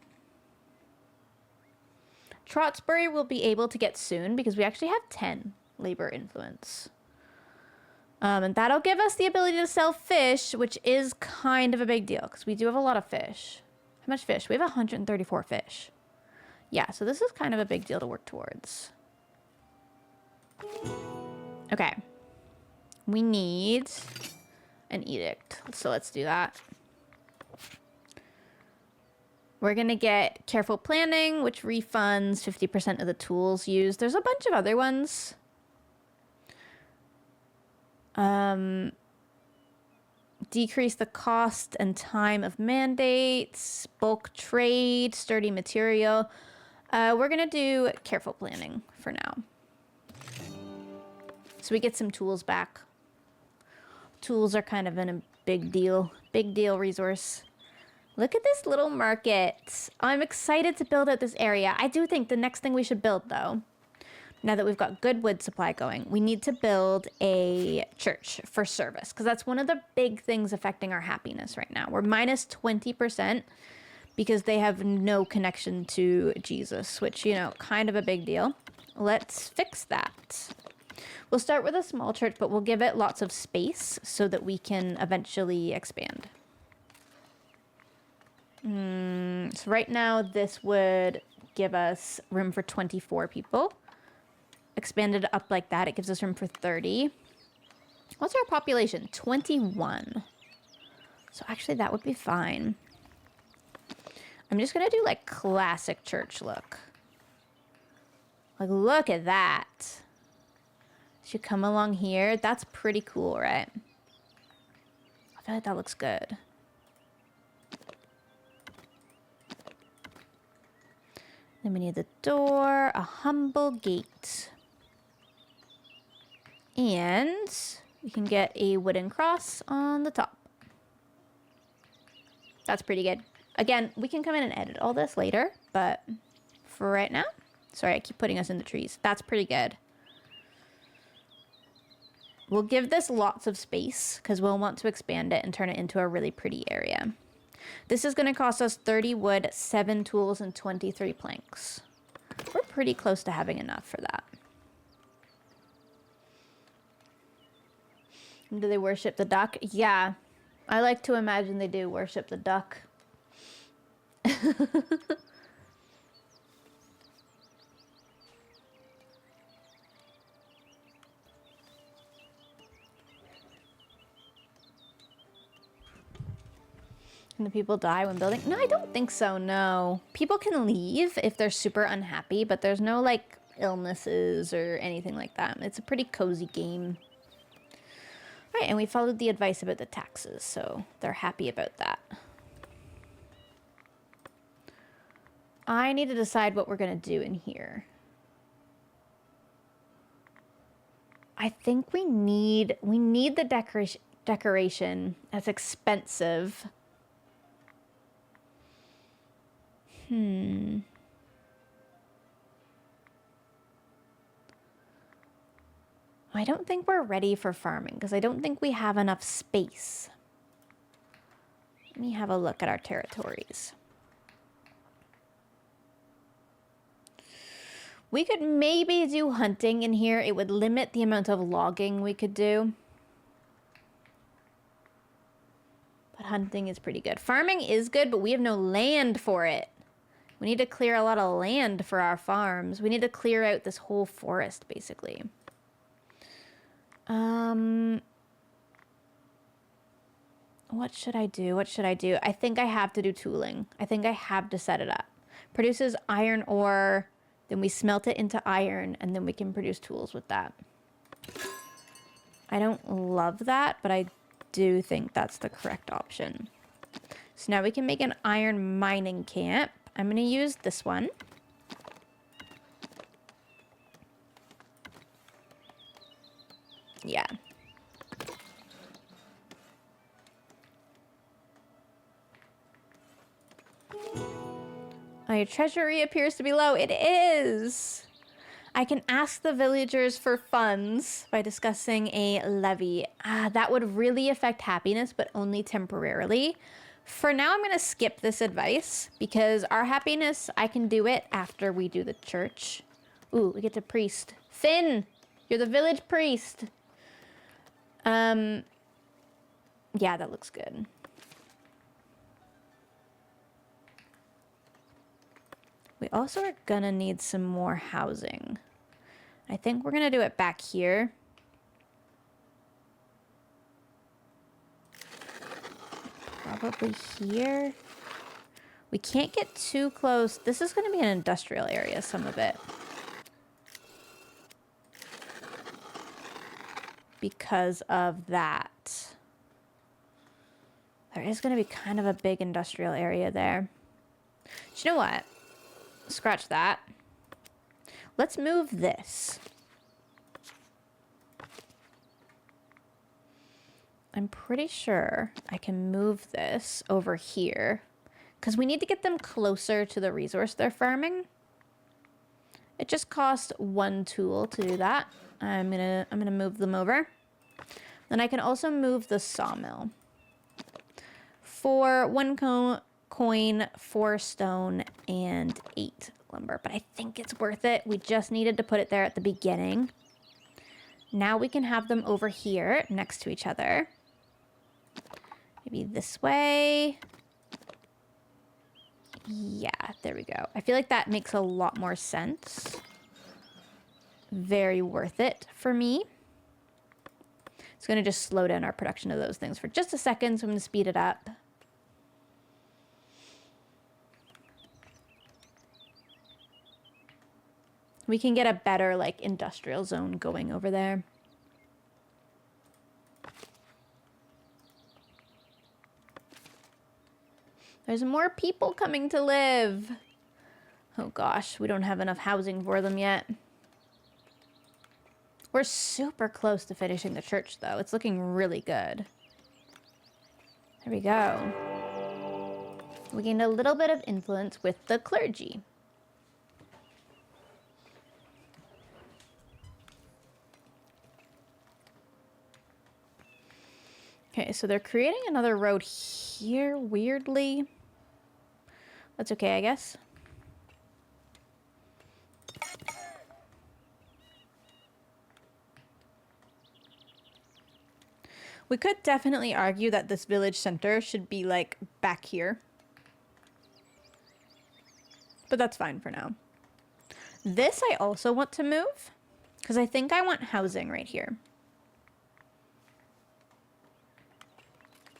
Trotsbury will be able to get soon because we actually have 10 labor influence. And that'll give us the ability to sell fish, which is kind of a big deal because we do have a lot of fish. How much fish? We have 134 fish. Yeah, so this is kind of a big deal to work towards. Okay. We need an edict. So let's do that. We're going to get careful planning, which refunds 50% of the tools used. There's a bunch of other ones. Decrease the cost and time of mandates, bulk trade, sturdy material. We're going to do careful planning for now. So we get some tools back. Tools are kind of a big deal resource. Look at this little market. I'm excited to build out this area. I do think the next thing we should build, though, now that we've got good wood supply going, we need to build a church for service, because that's one of the big things affecting our happiness right now. We're minus 20% because they have no connection to Jesus, which, you know, kind of a big deal. Let's fix that. We'll start with a small church, but we'll give it lots of space so that we can eventually expand. So right now, this would give us room for 24 people. Expanded up like that, it gives us room for 30. What's our population? 21. So actually, that would be fine. I'm just going to do, like, classic church look. Like, look at that. Should come along here. That's pretty cool, right? I feel like that looks good. Then we need the door, a humble gate. And we can get a wooden cross on the top. That's pretty good. Again, we can come in and edit all this later, but for right now, sorry, I keep putting us in the trees. That's pretty good. We'll give this lots of space because we'll want to expand it and turn it into a really pretty area. This is going to cost us 30 wood, 7 tools, and 23 planks. We're pretty close to having enough for that. Do they worship the duck? Yeah, I like to imagine they do worship the duck. Can the people die when building? No, I don't think so, no. People can leave if they're super unhappy, but there's no, like, illnesses or anything like that. It's a pretty cozy game. All right, and we followed the advice about the taxes, so they're happy about that. I need to decide what we're going to do in here. I think we need the decoration. That's expensive. I don't think we're ready for farming because I don't think we have enough space. Let me have a look at our territories. We could maybe do hunting in here. It would limit the amount of logging we could do. But hunting is pretty good. Farming is good, but we have no land for it. We need to clear a lot of land for our farms. We need to clear out this whole forest, basically. What should I do? What should I do? I think I have to do tooling. I think I have to set it up. Produces iron ore, then we smelt it into iron, and then we can produce tools with that. I don't love that, but I do think that's the correct option. So now we can make an iron mining camp. I'm going to use this one. Yeah. Oh, your treasury appears to be low. It is. I can ask the villagers for funds by discussing a levy. That would really affect happiness, but only temporarily. For now, I'm going to skip this advice because our happiness, I can do it after we do the church. Ooh, we get to priest. Finn, you're the village priest. Yeah, that looks good. We also are gonna need some more housing. I think we're gonna do it back here. Probably here. We can't get too close. This is gonna be an industrial area, some of it. Because of that. There is gonna be kind of a big industrial area there. Do you know what? Scratch that. Let's move this. I'm pretty sure I can move this over here because we need to get them closer to the resource they're farming. It just costs 1 tool to do that. I'm gonna move them over. Then I can also move the sawmill for 1 coin, 4 stone, and 8 lumber. But I think it's worth it. We just needed to put it there at the beginning. Now we can have them over here next to each other. Maybe this way. Yeah, there we go. I feel like that makes a lot more sense. Very worth it for me. It's going to just slow down our production of those things for just a second, so I'm going to speed it up. We can get a better, like, industrial zone going over there. There's more people coming to live. Oh gosh, we don't have enough housing for them yet. We're super close to finishing the church, though. It's looking really good. There we go. We gained a little bit of influence with the clergy. Okay, so they're creating another road here, weirdly. That's okay, I guess. We could definitely argue that this village center should be, like, back here. But that's fine for now. This I also want to move, because I think I want housing right here.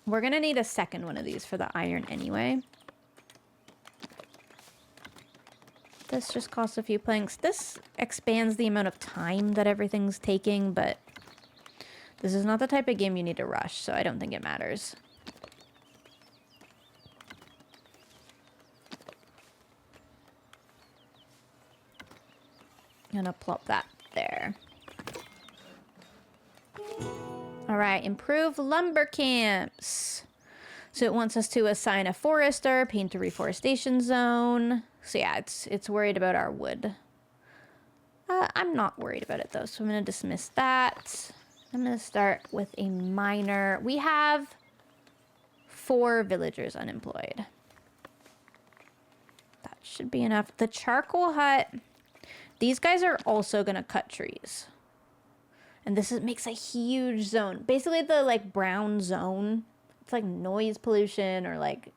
We're going to need a second one of these for the iron anyway. This just costs a few planks. This expands the amount of time that everything's taking, but this is not the type of game you need to rush, so I don't think it matters. I'm going to plop that there. All right, improve lumber camps. So it wants us to assign a forester, paint a reforestation zone. So yeah, it's worried about our wood. I'm not worried about it though, so I'm going to dismiss that. I'm going to start with a miner. We have 4 villagers unemployed. That should be enough. The charcoal hut. These guys are also going to cut trees. And this makes a huge zone. Basically the like brown zone. It's like noise pollution or like,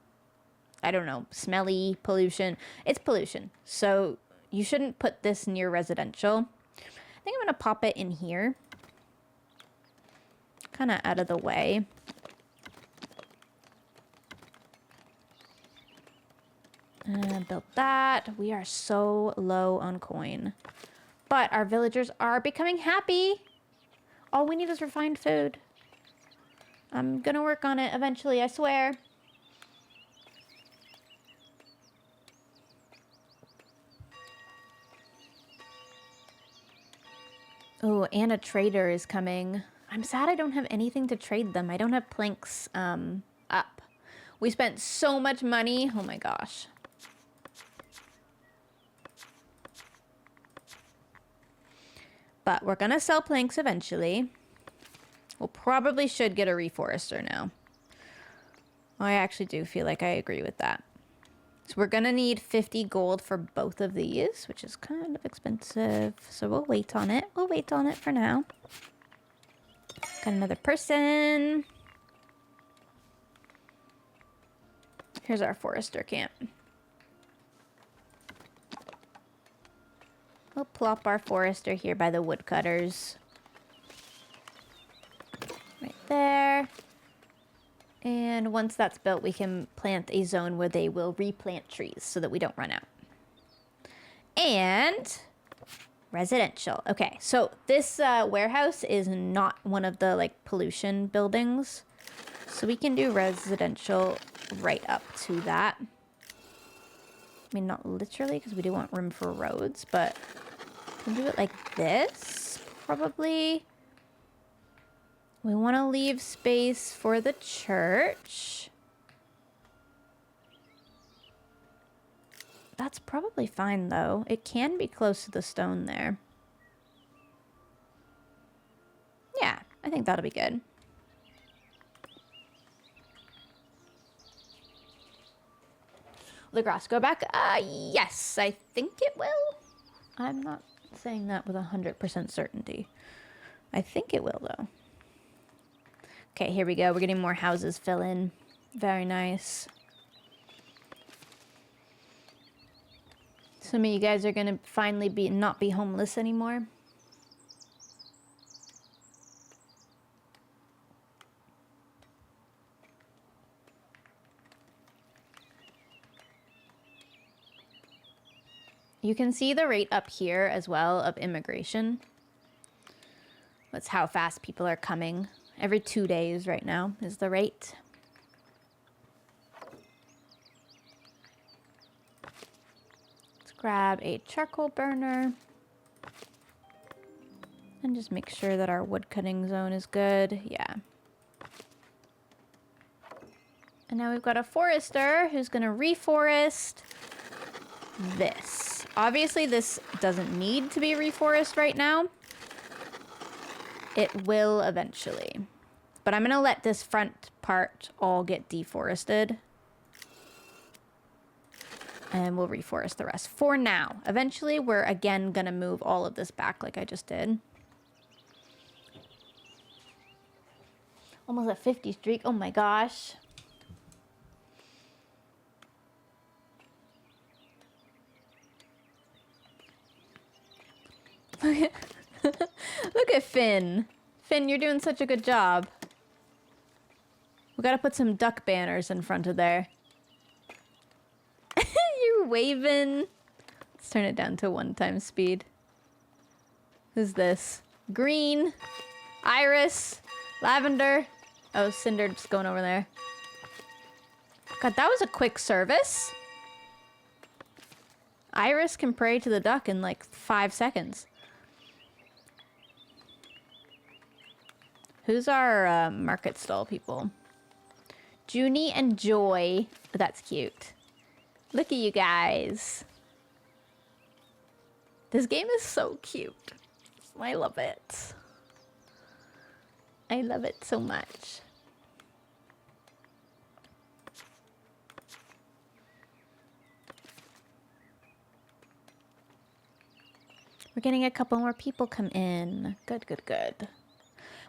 I don't know, smelly pollution. It's pollution. So you shouldn't put this near residential. I think I'm going to pop it in here. Kind of out of the way. Built that. We are so low on coin. But our villagers are becoming happy. All we need is refined food. I'm gonna work on it eventually, I swear. Oh, and a trader is coming. I'm sad I don't have anything to trade them. I don't have planks up. We spent so much money. Oh my gosh. But we're gonna sell planks eventually. We'll probably should get a reforester now. I actually do feel like I agree with that. So we're gonna need 50 gold for both of these, which is kind of expensive. So we'll wait on it. We'll wait on it for now. Got another person. Here's our forester camp. We'll plop our forester here by the woodcutters. Right there. And once that's built, we can plant a zone where they will replant trees so that we don't run out. And residential. Okay, so this warehouse is not one of the like pollution buildings. So we can do residential right up to that. I mean, not literally because we do want room for roads, but we can do it like this, probably. We want to leave space for the church. That's probably fine, though. It can be close to the stone there. Yeah, I think that'll be good. Will the grass go back? Yes, I think it will. I'm not saying that with 100% certainty. I think it will, though. Okay, here we go. We're getting more houses fill in. Very nice. Some of you guys are going to finally not be homeless anymore. You can see the rate up here as well of immigration. That's how fast people are coming. Every 2 days right now is the rate. Let's grab a charcoal burner. And just make sure that our wood cutting zone is good. Yeah. And now we've got a forester who's going to reforest this. Obviously, this doesn't need to be reforested right now. It will eventually. But I'm going to let this front part all get deforested. And we'll reforest the rest for now. Eventually, we're again going to move all of this back like I just did. Almost a 50 streak. Oh my gosh. Look at Finn. Finn, you're doing such a good job. We gotta put some duck banners in front of there. You're waving. Let's turn it down to 1x speed. Who's this? Green. Iris. Lavender. Oh, Cinder just going over there. God, that was a quick service. Iris can pray to the duck in like 5 seconds. Who's our market stall people? Junie and Joy. Oh, that's cute. Look at you guys. This game is so cute. I love it. I love it so much. We're getting a couple more people come in. Good, good, good.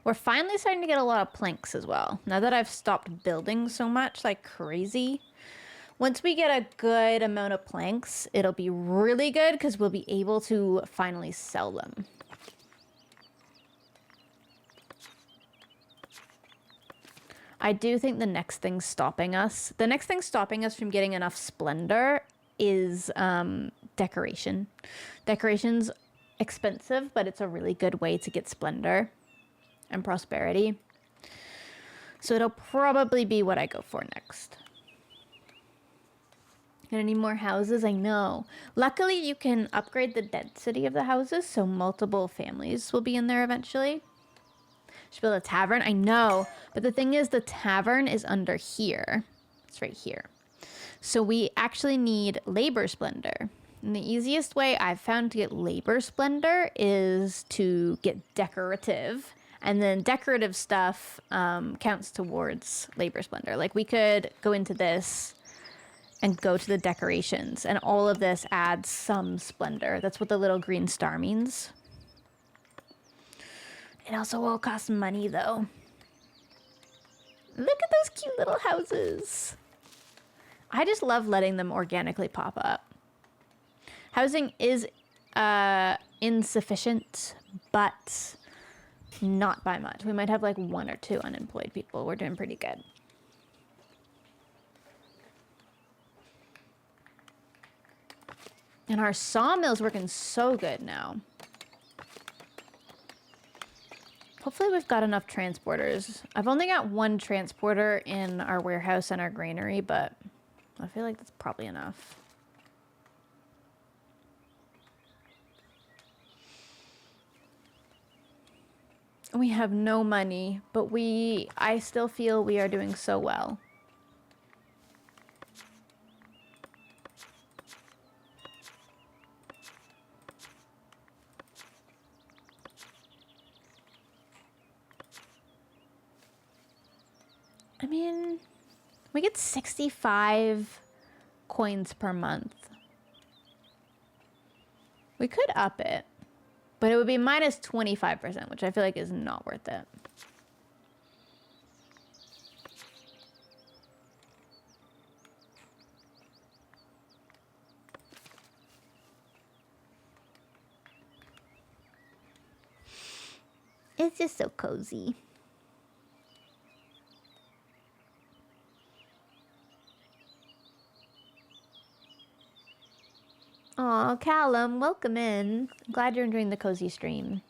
We're finally starting to get a lot of planks as well. Now that I've stopped building so much like crazy. Once we get a good amount of planks, it'll be really good because we'll be able to finally sell them. I do think the next thing stopping us from getting enough splendor is decoration. Decoration's expensive, but it's a really good way to get splendor and prosperity. So it'll probably be what I go for next. Gonna need more houses, I know. Luckily, you can upgrade the density of the houses, so multiple families will be in there eventually. Should build a tavern, I know. But the thing is, the tavern is under here. It's right here. So we actually need labor splendor. And the easiest way I've found to get labor splendor is to get decorative. And then decorative stuff counts towards labor splendor. Like we could go into this and go to the decorations, and all of this adds some splendor. That's what the little green star means. It also will cost money, though. Look at those cute little houses. I just love letting them organically pop up. Housing is insufficient, but not by much. We might have like 1 or 2 unemployed people. We're doing pretty good. And our sawmill's working so good now. Hopefully we've got enough transporters. I've only got 1 transporter in our warehouse and our granary, but I feel like that's probably enough. We have no money, but I still feel we are doing so well. I mean, we get 65 coins per month. We could up it, but it would be minus 25%, which I feel like is not worth it. It's just so cozy. Aw, Callum, welcome in. I'm glad you're enjoying the cozy stream.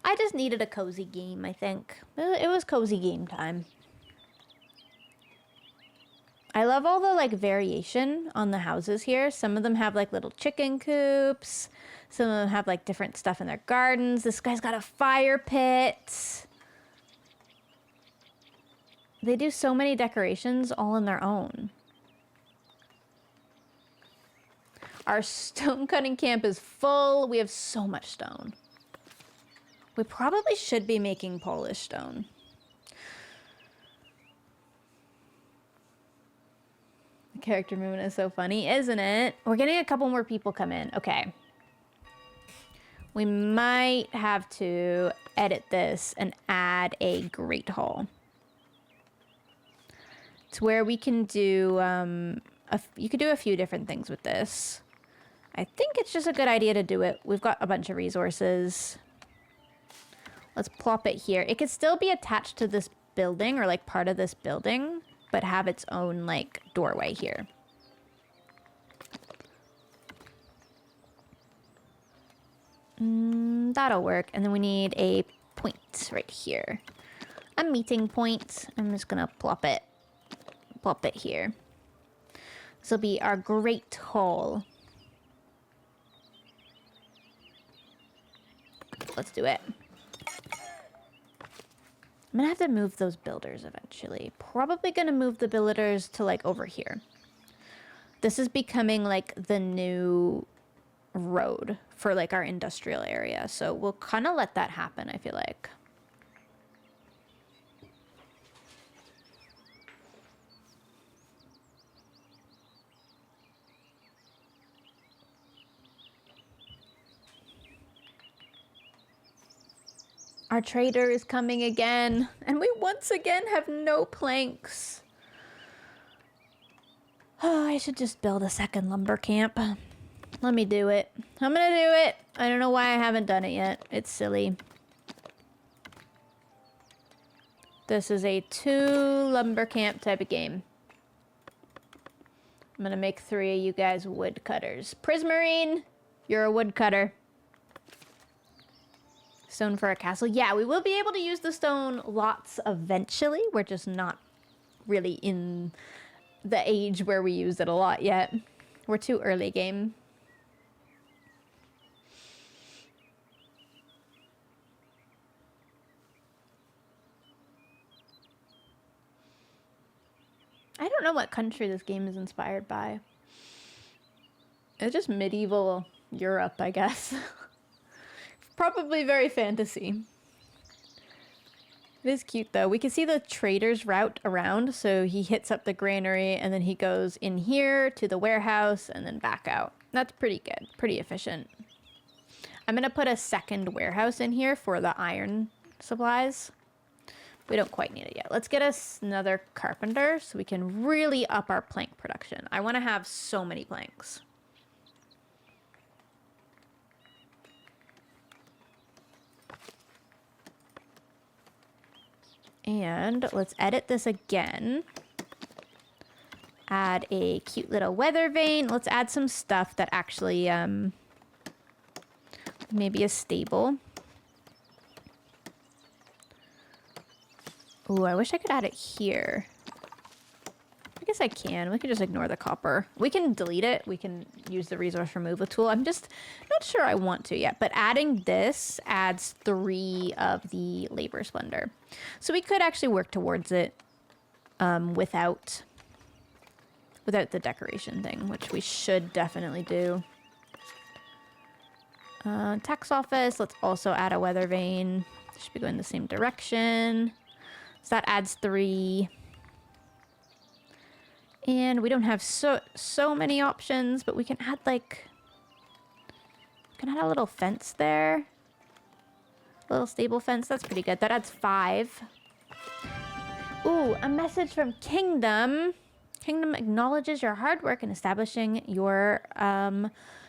I just needed a cozy game, I think. It was cozy game time. I love all the, like, variation on the houses here. Some of them have, like, little chicken coops. Some of them have, like, different stuff in their gardens. This guy's got a fire pit. They do so many decorations all on their own. Our stone cutting camp is full. We have so much stone. We probably should be making Polish stone. The character movement is so funny, isn't it? We're getting a couple more people come in. Okay. We might have to edit this and add a great hall. It's where we can do, you could do a few different things with this. I think it's just a good idea to do it. We've got a bunch of resources. Let's plop it here. It could still be attached to this building or like part of this building, but have its own like doorway here. That'll work. And then we need a point right here. A meeting point. I'm just gonna plop it here. This will be our great hall. Let's do it. I'm gonna have to move those builders eventually. Probably gonna move the builders to like over here. This is becoming like the new road for like our industrial area. So we'll kind of let that happen, I feel like. Our trader is coming again, and we once again have no planks. Oh, I should just build a second lumber camp. Let me do it. I'm gonna do it. I don't know why I haven't done it yet. It's silly. This is a 2 lumber camp type of game. I'm gonna make 3 of you guys woodcutters. Prismarine, you're a woodcutter. Stone for a castle. Yeah, we will be able to use the stone lots eventually. We're just not really in the age where we use it a lot yet. We're too early game. I don't know what country this game is inspired by. It's just medieval Europe, I guess. Probably very fantasy. It is cute though. We can see the trader's route around. So he hits up the granary and then he goes in here to the warehouse and then back out. That's pretty good. Pretty efficient. I'm going to put a second warehouse in here for the iron supplies. We don't quite need it yet. Let's get us another carpenter so we can really up our plank production. I want to have so many planks. And let's edit this again. Add a cute little weather vane. Let's add some stuff that actually maybe a stable. Ooh, I wish I could add it here. I guess I can. We can just ignore the copper. We can delete it. We can use the resource removal tool. I'm just not sure I want to yet. But adding this adds 3 of the labor splendor. So we could actually work towards it without the decoration thing, which we should definitely do. Tax office. Let's also add a weather vane. Should be going the same direction. So that adds 3. And we don't have so many options, but we can add like, a little fence there. A little stable fence. That's pretty good. That adds 5. Ooh, a message from Kingdom. Kingdom acknowledges your hard work in establishing your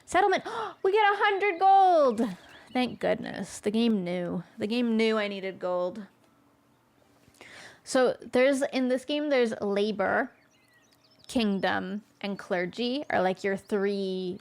settlement. We get 100 gold. Thank goodness. The game knew. The game knew I needed gold. So in this game, there's labor, kingdom, and clergy are like your 3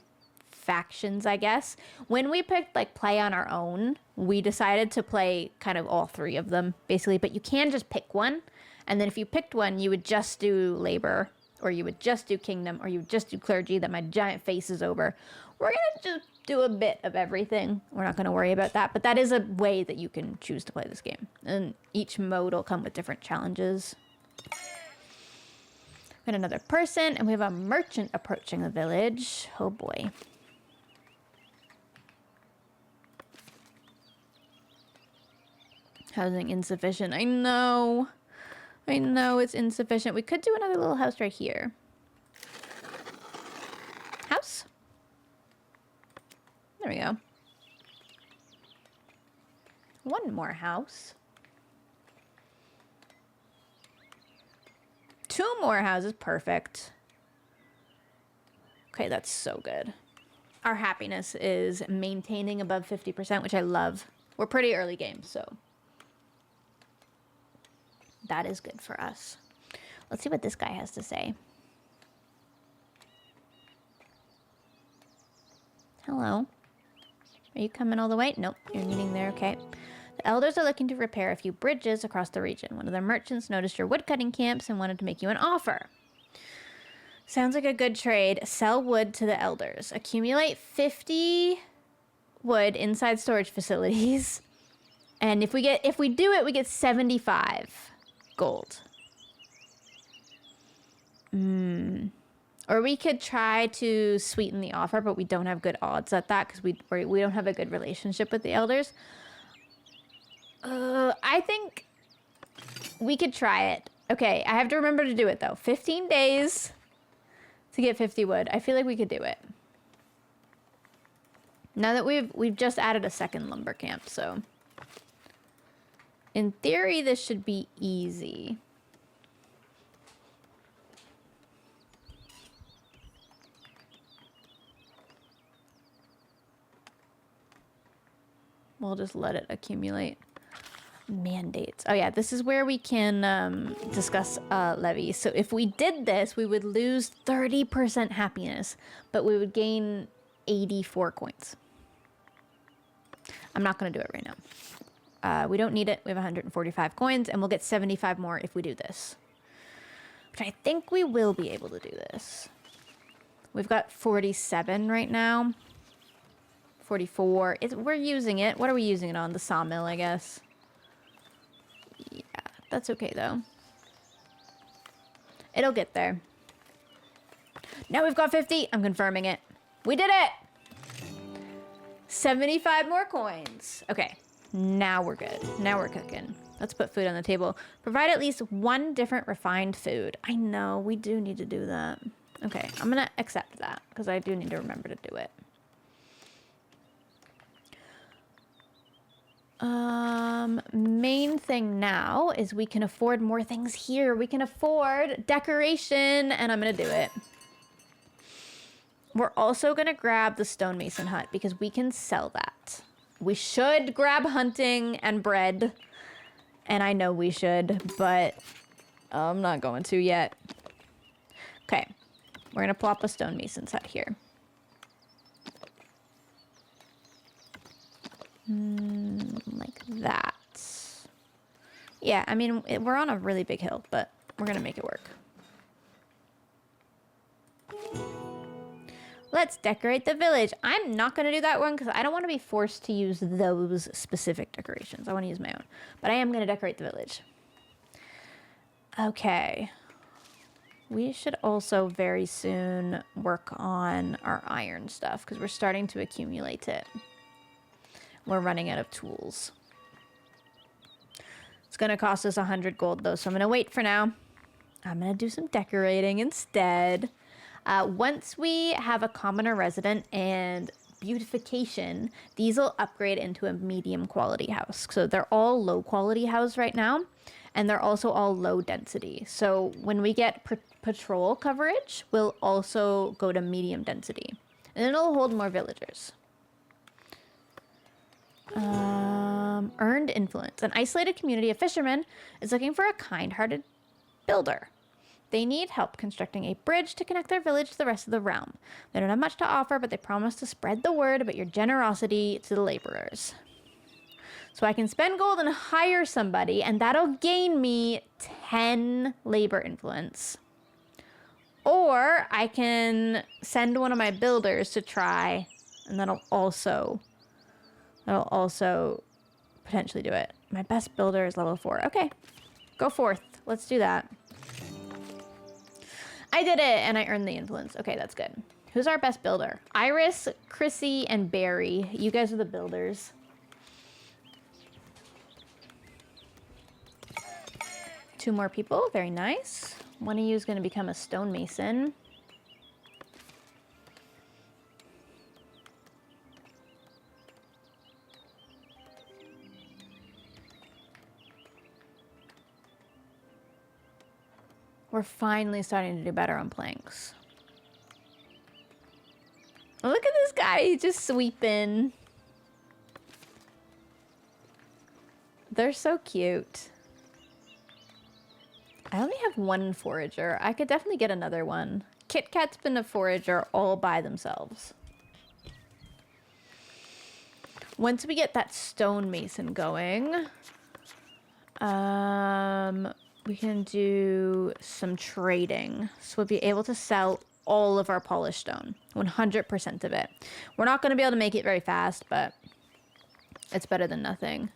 factions, I guess. When we picked like play on our own, we decided to play kind of all 3 of them basically, but you can just pick one. And then if you picked one, you would just do labor, or you would just do kingdom, or you would just do clergy that my giant face is over. We're going to just do a bit of everything. We're not going to worry about that, but that is a way that you can choose to play this game. And each mode will come with different challenges. We got another person, and we have a merchant approaching the village. Oh boy. Housing insufficient. I know it's insufficient. We could do another little house right here. House? There we go. One more house. 2 more houses. Perfect. Okay, that's so good. Our happiness is maintaining above 50%, which I love. We're pretty early game, so that is good for us. Let's see what this guy has to say. Hello. Are you coming all the way? Nope, you're meeting there, okay. The elders are looking to repair a few bridges across the region. One of the merchants noticed your woodcutting camps and wanted to make you an offer. Sounds like a good trade. Sell wood to the elders. Accumulate 50 wood inside storage facilities. And if we do it, we get 75 gold. Or we could try to sweeten the offer, but we don't have good odds at that because we don't have a good relationship with the elders. I think we could try it. Okay, I have to remember to do it though. 15 days to get 50 wood. I feel like we could do it. Now that we've just added a second lumber camp, so in theory this should be easy. We'll just let it accumulate. Mandates. Oh yeah, this is where we can discuss levies. So if we did this, we would lose 30% happiness, but we would gain 84 coins. I'm not going to do it right now. We don't need it. We have 145 coins, and we'll get 75 more if we do this. Which I think we will be able to do this. We've got 47 right now. 44. We're using it. What are we using it on? The sawmill, I guess. Yeah, that's okay, though. It'll get there. Now we've got 50. I'm confirming it. We did it! 75 more coins. Okay, now we're good. Now we're cooking. Let's put food on the table. Provide at least one different refined food. I know, we do need to do that. Okay, I'm gonna accept that because I do need to remember to do it. Main thing now is we can afford more things here. We can afford decoration, and I'm gonna do it. We're also gonna grab the stonemason hut because we can sell that. We should grab hunting and bread, and I know we should, but I'm not going to yet. Okay, we're gonna plop a stonemason's hut here. Like that. Yeah, I mean, we're on a really big hill, but we're gonna make it work. Let's decorate the village. I'm not gonna do that one because I don't want to be forced to use those specific decorations. I want to use my own, but I am gonna decorate the village. Okay. We should also very soon work on our iron stuff because we're starting to accumulate it. We're running out of tools. It's gonna cost us 100 gold though, so I'm gonna wait for now. I'm gonna do some decorating instead. Once we have a commoner resident and beautification, these will upgrade into a medium quality house. So they're all low quality house right now, and they're also all low density. So when we get patrol coverage, we'll also go to medium density, and it'll hold more villagers. Earned influence. An isolated community of fishermen is looking for a kind-hearted builder. They need help constructing a bridge to connect their village to the rest of the realm. They don't have much to offer, but they promise to spread the word about your generosity to the laborers. So I can spend gold and hire somebody, and that'll gain me 10 labor influence. Or I can send one of my builders to try, and that'll also potentially do it. My best builder is level 4. Okay, go forth. Let's do that. I did it, and I earned the influence. Okay, that's good. Who's our best builder? Iris, Chrissy, and Barry. You guys are the builders. Two more people. Very nice. One of you is going to become a stonemason. We're finally starting to do better on planks. Oh, look at this guy. He's just sweeping. They're so cute. I only have one forager. I could definitely get another one. Kit Kat's been a forager all by themselves. Once we get that stonemason going, we can do some trading. So we'll be able to sell all of our polished stone, 100% of it. We're not going to be able to make it very fast, but it's better than nothing.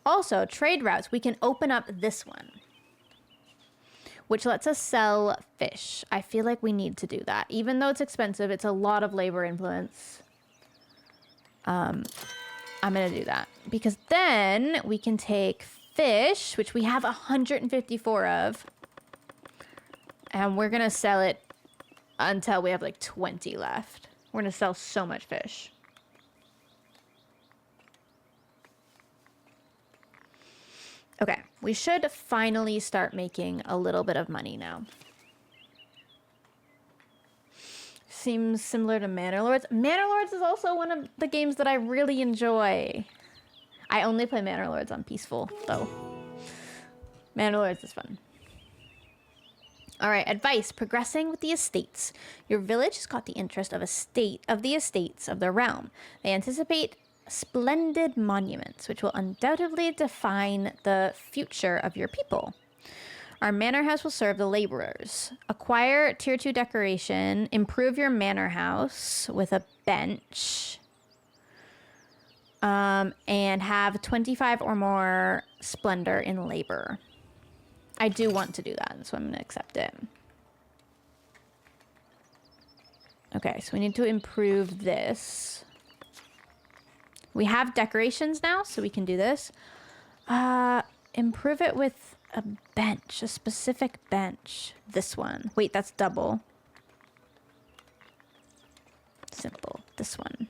Also, trade routes. We can open up this one, which lets us sell fish. I feel like we need to do that. Even though it's expensive, it's a lot of labor influence. I'm going to do that because then we can take fish, which we have 154 of, and we're gonna sell it until we have like 20 left. We're gonna sell so much fish. Okay, we should finally start making a little bit of money now. Seems similar to Manor Lords. Manor Lords is also one of the games that I really enjoy. I only play Manor Lords on peaceful, though. Manor Lords is fun. All right, advice. Progressing with the estates. Your village has caught the interest of the estates of the realm. They anticipate splendid monuments, which will undoubtedly define the future of your people. Our manor house will serve the laborers. Acquire tier 2 decoration. Improve your manor house with a bench. And have 25 or more splendor in labor. I do want to do that, so I'm going to accept it. Okay, so we need to improve this. We have decorations now, so we can do this. Improve it with a bench, a specific bench. This one. Wait, that's double. Simple. This one.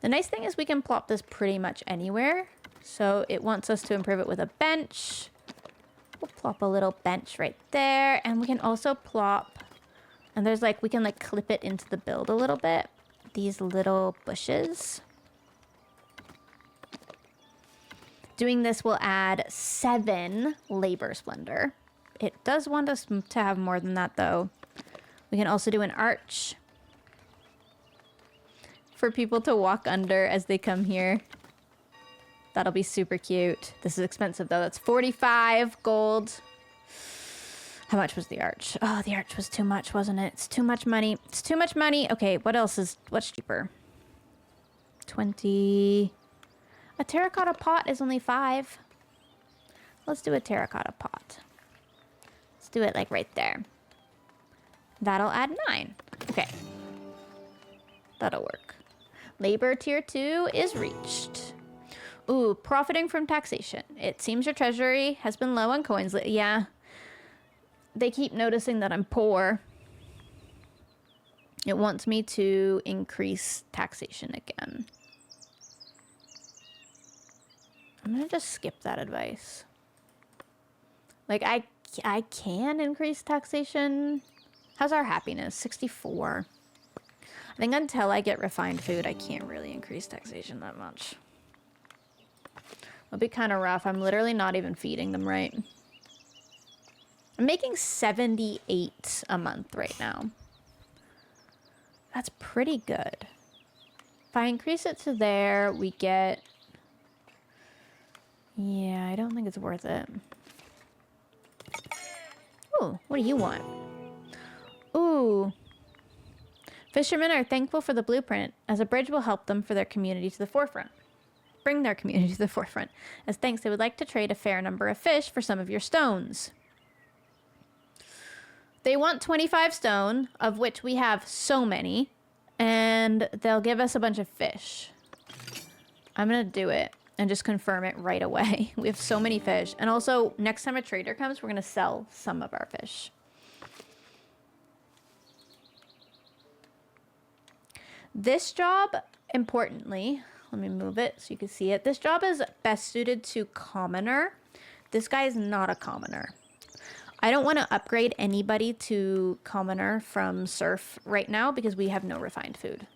The nice thing is we can plop this pretty much anywhere. So it wants us to improve it with a bench. We'll plop a little bench right there. And we can also plop, and there's like, we can like clip it into the build a little bit. These little bushes. Doing this will add 7 labor splendor. It does want us to have more than that though. We can also do an arch for people to walk under as they come here. That'll be super cute. This is expensive though. That's 45 gold. How much was the arch? Oh, the arch was too much, wasn't it? It's too much money. It's too much money. Okay, what's cheaper? 20. A terracotta pot is only 5. Let's do a terracotta pot. Let's do it like right there. That'll add 9. Okay. That'll work. Labor tier 2 is reached. Ooh, profiting from taxation. It seems your treasury has been low on coins. Yeah. They keep noticing that I'm poor. It wants me to increase taxation again. I'm gonna just skip that advice. Like, I can increase taxation. How's our happiness? 64. I think until I get refined food, I can't really increase taxation that much. It'll be kind of rough. I'm literally not even feeding them right. I'm making 78 a month right now. That's pretty good. If I increase it to there, we get... Yeah, I don't think it's worth it. Ooh, what do you want? Ooh. Fishermen are thankful for the blueprint, as a bridge will help them for their community to the forefront. Bring their community to the forefront. As thanks, they would like to trade a fair number of fish for some of your stones. They want 25 stone, of which we have so many, and they'll give us a bunch of fish. I'm gonna do it and just confirm it right away. We have so many fish. And also, next time a trader comes, we're gonna sell some of our fish. This job, importantly, let me move it so you can see it. This job is best suited to commoner. This guy is not a commoner. I don't want to upgrade anybody to commoner from serf right now because we have no refined food,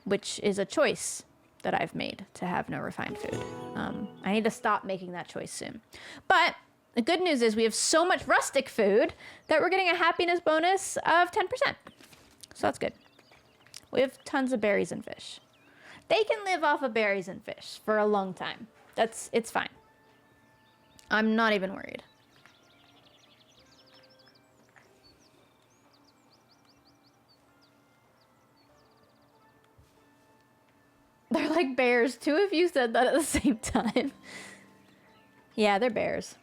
which is a choice that I've made to have no refined food. I need to stop making that choice soon. But the good news is we have so much rustic food that we're getting a happiness bonus of 10%. So that's good. We have tons of berries and fish. They can live off of berries and fish for a long time. It's fine. I'm not even worried. They're like bears. 2 of you said that at the same time. Yeah, they're bears.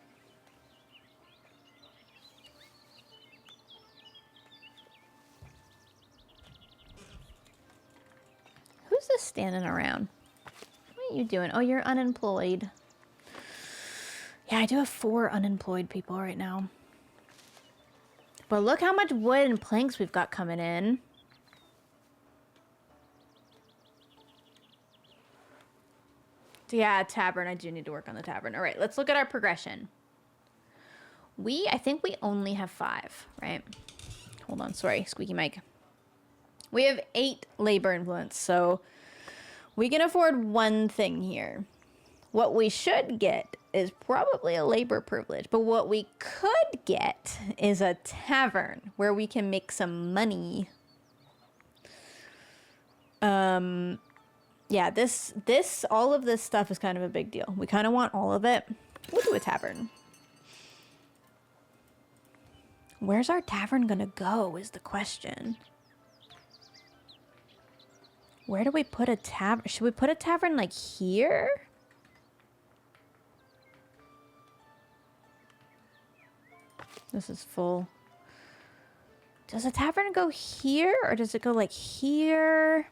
Who's this standing around? What are you doing? Oh, you're unemployed. Yeah, I do have 4 unemployed people right now. But look how much wood and planks we've got coming in. Yeah, tavern. I do need to work on the tavern. All right, let's look at our progression. I think we only have 5, right? Hold on, sorry, squeaky mic. We have 8 labor influence, so we can afford one thing here. What we should get is probably a labor privilege, but what we could get is a tavern where we can make some money. Yeah, all of this stuff is kind of a big deal. We kind of want all of it. We'll do a tavern. Where's our tavern gonna go is the question. Where do we put a tavern? Should we put a tavern like here? This is full. Does a tavern go here or does it go like here?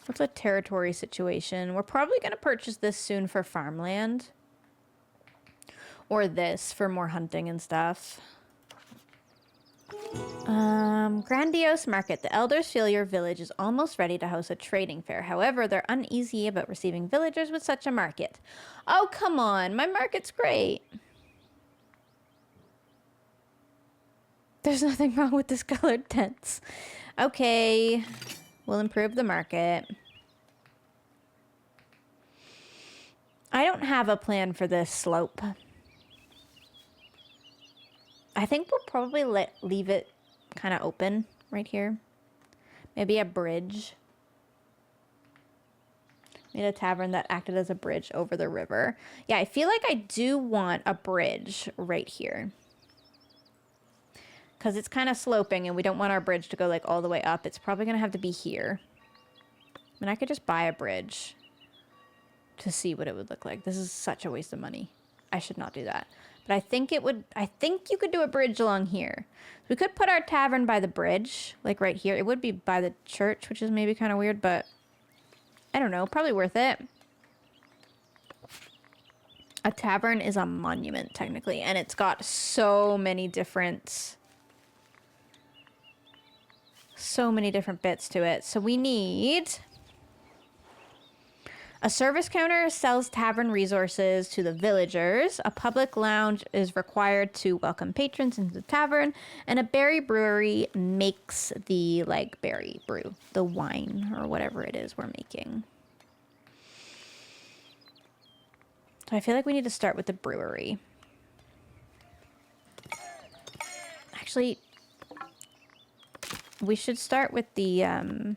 What's a territory situation? We're probably going to purchase this soon for farmland. Or this for more hunting and stuff. Grandiose market. The elders feel your village is almost ready to host a trading fair. However, they're uneasy about receiving villagers with such a market. Oh, come on. My market's great. There's nothing wrong with this colored tents. Okay. We'll improve the market. I don't have a plan for this slope. I think we'll probably leave it kind of open right here. Maybe a bridge. Made a tavern that acted as a bridge over the river. Yeah, I feel like I do want a bridge right here. Because it's kind of sloping and we don't want our bridge to go like all the way up. It's probably going to have to be here. And I could just buy a bridge to see what it would look like. This is such a waste of money. I should not do that. But I think it would, I think you could do a bridge along here. We could put our tavern by the bridge, like right here. It would be by the church, which is maybe kind of weird, but I don't know, probably worth it. A tavern is a monument technically, and it's got so many different bits to it. So we need a service counter sells tavern resources to the villagers. A public lounge is required to welcome patrons into the tavern, and a berry brewery makes the like berry brew, the wine or whatever it is we're making. So I feel like we need to start with the brewery. Actually, we should start with the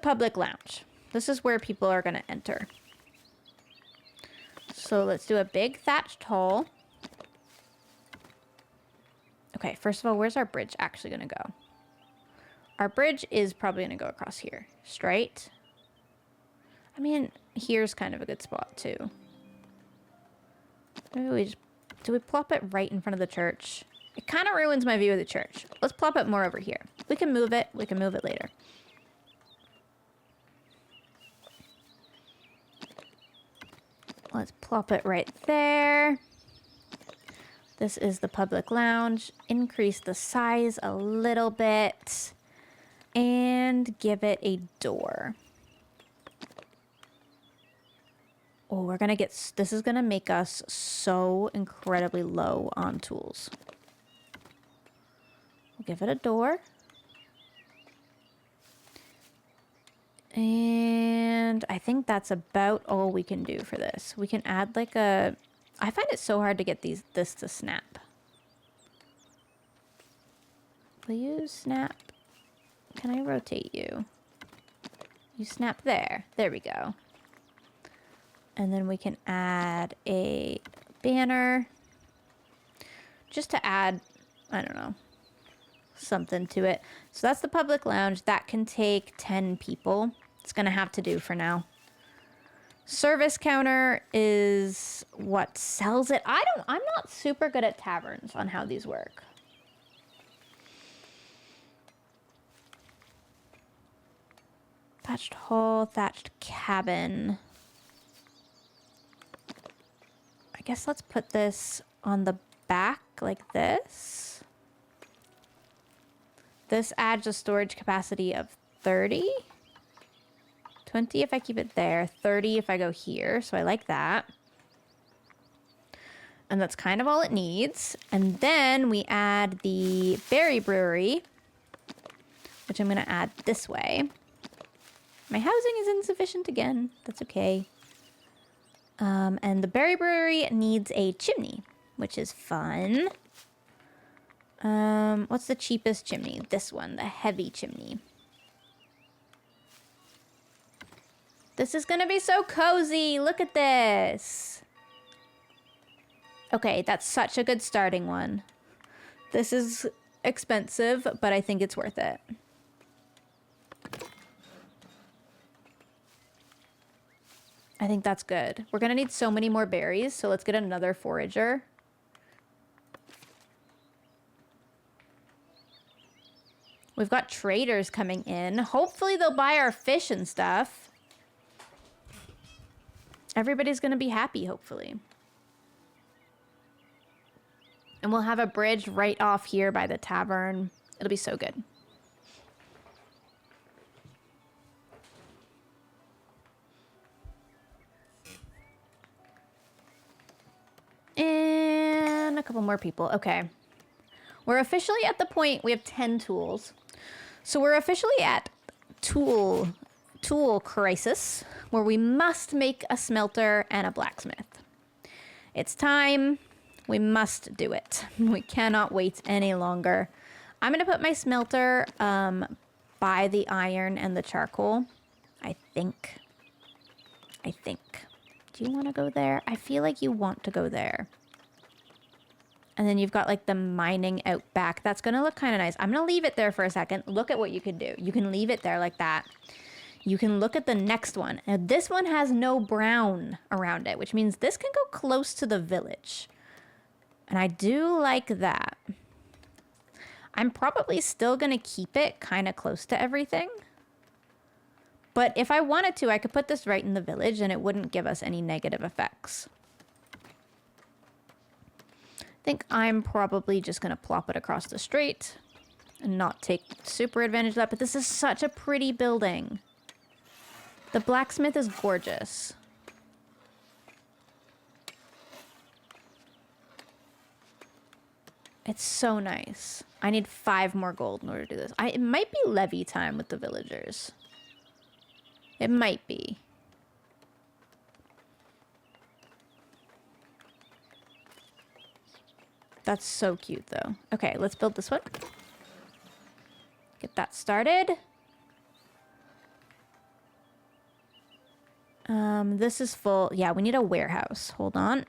public lounge. This is where people are going to enter. So let's do a big thatched hall. Okay, first of all, where's our bridge actually going to go? Our bridge is probably going to go across here. Straight. I mean, here's kind of a good spot too. Maybe we just... Do we plop it right in front of the church? It kind of ruins my view of the church. Let's plop it more over here. We can move it. We can move it later. Let's plop it right there. This is the public lounge. Increase the size a little bit. And give it a door. Oh, we're going to get... This is going to make us so incredibly low on tools. We'll give it a door. And I think that's about all we can do for this. We can add like a... I find it so hard to get this to snap. Will you snap? Can I rotate you? You snap there. There we go. And then we can add a banner. Just to add, I don't know, something to it. So that's the public lounge. That can take 10 people. It's going to have to do for now. Service counter is what sells it. I'm not super good at taverns on how these work. Thatched hall, thatched cabin. I guess let's put this on the back like this. This adds a storage capacity of 30. 20 if I keep it there. 30 if I go here. So I like that. And that's kind of all it needs. And then we add the berry brewery, which I'm going to add this way. My housing is insufficient again. That's okay. And the berry brewery needs a chimney, which is fun. What's the cheapest chimney? This one, the heavy chimney. This is gonna be so cozy. Look at this. Okay, that's such a good starting one. This is expensive, but I think it's worth it. I think that's good. We're gonna need so many more berries, so let's get another forager. We've got traders coming in. Hopefully they'll buy our fish and stuff. Everybody's gonna be happy, hopefully. And we'll have a bridge right off here by the tavern. It'll be so good. And a couple more people. Okay. We're officially at the point, we have 10 tools. So we're officially at tool crisis, where we must make a smelter and a blacksmith. It's time. We must do it. We cannot wait any longer. I'm going to put my smelter by the iron and the charcoal. I think. Do you want to go there? I feel like you want to go there. And then you've got like the mining out back. That's going to look kind of nice. I'm going to leave it there for a second. Look at what you can do. You can leave it there like that. You can look at the next one. Now this one has no brown around it, which means this can go close to the village. And I do like that. I'm probably still going to keep it kind of close to everything. But if I wanted to, I could put this right in the village and it wouldn't give us any negative effects. I think I'm probably just going to plop it across the street and not take super advantage of that. But this is such a pretty building. The blacksmith is gorgeous. It's so nice. I need 5 more gold in order to do this. It might be levy time with the villagers. It might be. That's so cute, though. Okay, let's build this one. Get that started. This is full. Yeah, we need a warehouse. Hold on.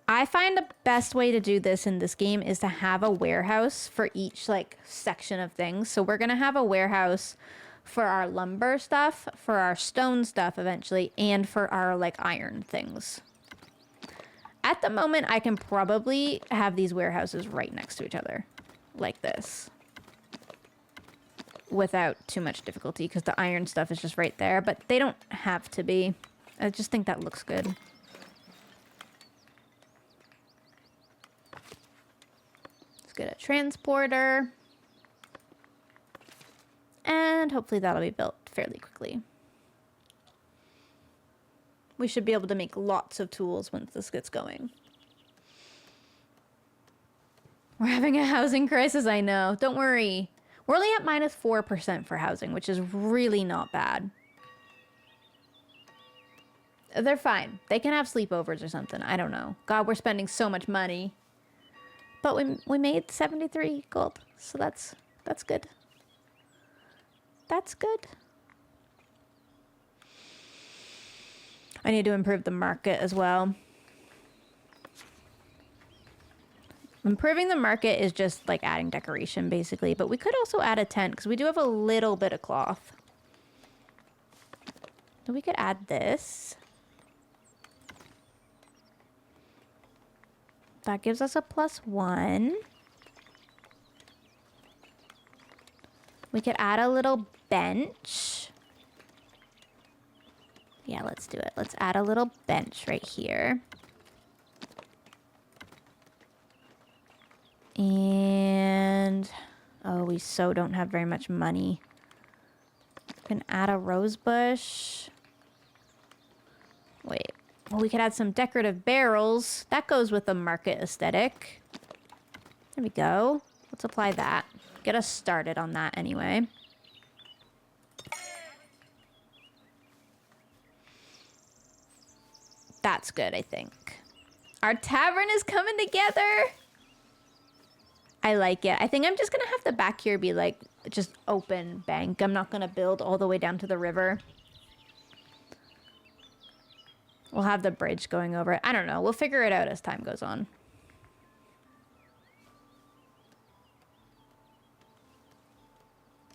I find the best way to do this in this game is to have a warehouse for each like section of things. So we're going to have a warehouse for our lumber stuff, for our stone stuff eventually, and for our like iron things. At the moment, I can probably have these warehouses right next to each other like this without too much difficulty because the iron stuff is just right there, but they don't have to be. I just think that looks good. Get a transporter, and hopefully that'll be built fairly quickly. We should be able to make lots of tools once this gets going. We're having a housing crisis, I know. Don't worry. We're only at -4% for housing, which is really not bad. They're fine. They can have sleepovers or something. I don't know. God, we're spending so much money. But we made 73 gold, so that's good. That's good. I need to improve the market as well. Improving the market is just like adding decoration, basically. But we could also add a tent, because we do have a little bit of cloth. So we could add this. That gives us a +1. We could add a little bench. Yeah, let's do it. Let's add a little bench right here. And, oh, we so don't have very much money. We can add a rose bush. Wait. Well, we could add some decorative barrels. That goes with the market aesthetic. There we go. Let's apply that. Get us started on that anyway. That's good, I think. Our tavern is coming together. I like it. I think I'm just gonna have the back here be like just open bank. I'm not gonna build all the way down to the river. We'll have the bridge going over it. I don't know. We'll figure it out as time goes on.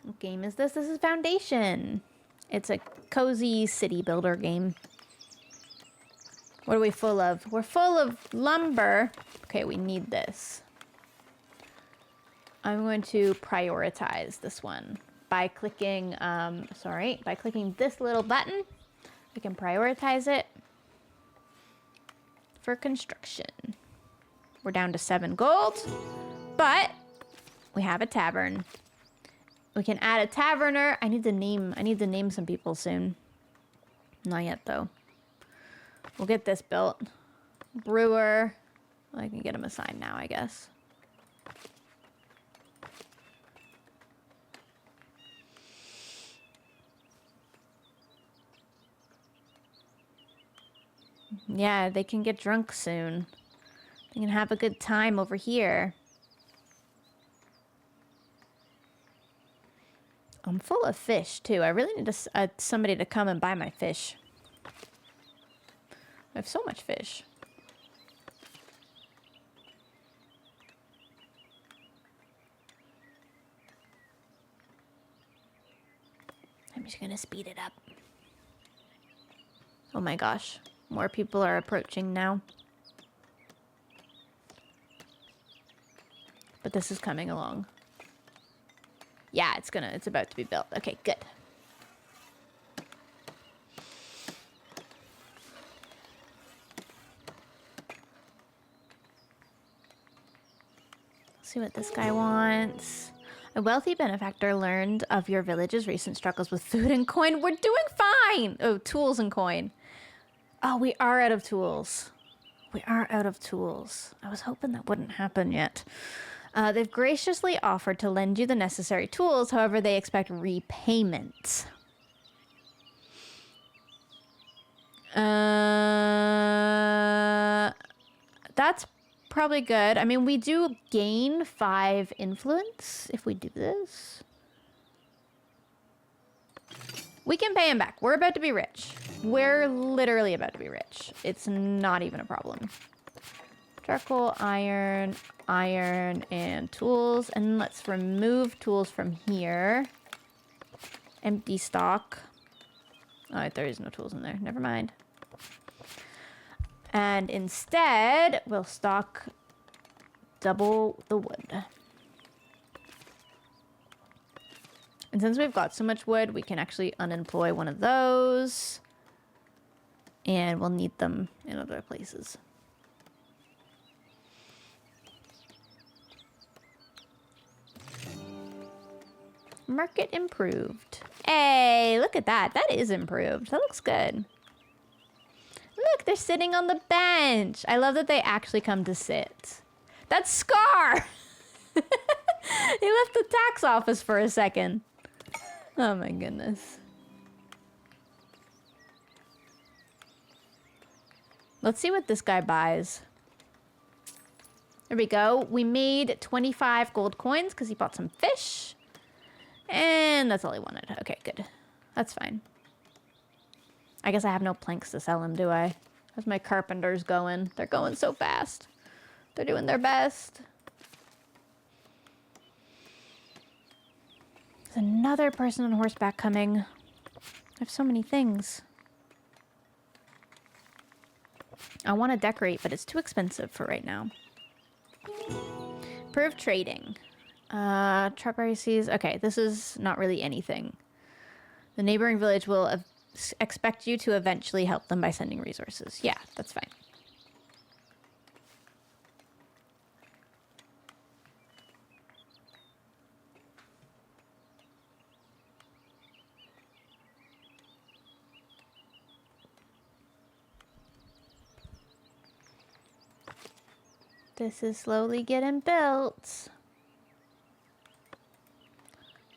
What game is this? This is Foundation. It's a cozy city builder game. What are we full of? We're full of lumber. Okay, we need this. I'm going to prioritize this one by clicking, by clicking this little button. We can prioritize it for construction. We're down to 7 gold, but we have a tavern. We can add a taverner. I need to name some people soon. Not yet though. We'll get this built. Brewer. I can get him assigned now, I guess. Yeah, they can get drunk soon. They can have a good time over here. I'm full of fish, too. I really need somebody to come and buy my fish. I have so much fish. I'm just gonna speed it up. Oh my gosh. More people are approaching now. But this is coming along. Yeah, it's about to be built. Okay, good. See what this guy wants. A wealthy benefactor learned of your village's recent struggles with food and coin. We're doing fine! Oh, tools and coin. Oh, we are out of tools. We are out of tools. I was hoping that wouldn't happen yet. They've graciously offered to lend you the necessary tools. However, they expect repayment. That's probably good. I mean, we do gain 5 influence if we do this. We can pay him back. We're about to be rich. We're literally about to be rich. It's not even a problem. Charcoal, iron, and tools. And let's remove tools from here. Empty stock. Oh, there is no tools in there. Never mind. And instead, we'll stock double the wood. And since we've got so much wood, we can actually unemploy one of those. And we'll need them in other places. Market improved. Hey, look at that. That is improved. That looks good. Look, they're sitting on the bench. I love that they actually come to sit. That's Scar! He left the tax office for a second. Oh my goodness. Let's see what this guy buys. There we go. We made 25 gold coins because he bought some fish. And that's all he wanted. Okay, good. That's fine. I guess I have no planks to sell him, do I? How's my carpenters going? They're going so fast. They're doing their best. There's another person on horseback coming. I have so many things. I want to decorate, but it's too expensive for right now. Improve trading. Strawberry seeds. Okay, this is not really anything. The neighboring village will expect you to eventually help them by sending resources. Yeah, that's fine. This is slowly getting built.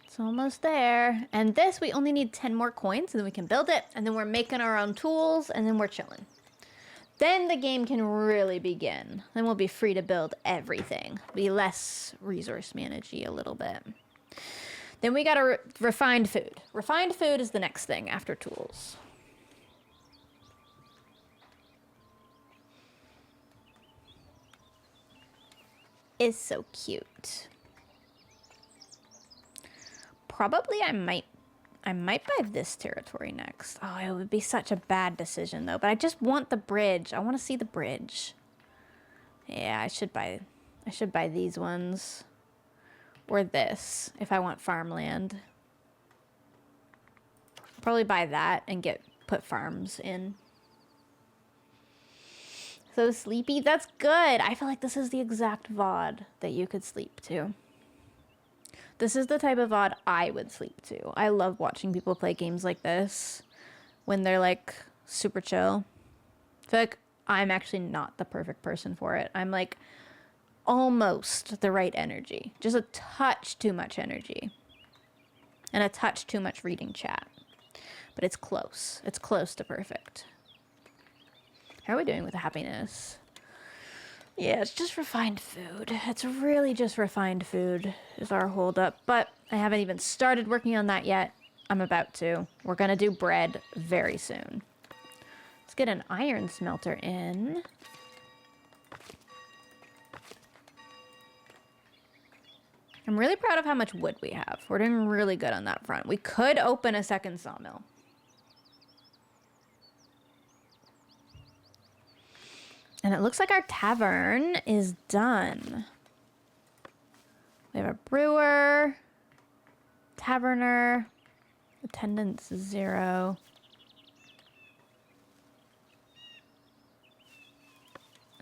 It's almost there. And this, we only need 10 more coins, and then we can build it. And then we're making our own tools, and then we're chilling. Then the game can really begin. Then we'll be free to build everything. Be less resource managey a little bit. Then we got a refined food. Refined food is the next thing after tools. Is so cute. Probably I might buy this territory next. Oh, it would be such a bad decision though, but I just want the bridge. I want to see the bridge. Yeah, I should buy these ones. Or this, if I want farmland. Probably buy that and put farms in. So sleepy, that's good. I feel like this is the exact VOD that you could sleep to. This is the type of VOD I would sleep to. I love watching people play games like this when they're like super chill. I feel like I'm actually not the perfect person for it. I'm like almost the right energy. Just a touch too much energy. And a touch too much reading chat. But it's close. It's close to perfect. How are we doing with the happiness? Yeah, it's just refined food. It's really just refined food is our holdup. But I haven't even started working on that yet. I'm about to. We're going to do bread very soon. Let's get an iron smelter in. I'm really proud of how much wood we have. We're doing really good on that front. We could open a second sawmill. And it looks like our tavern is done. We have a brewer, taverner, attendance 0.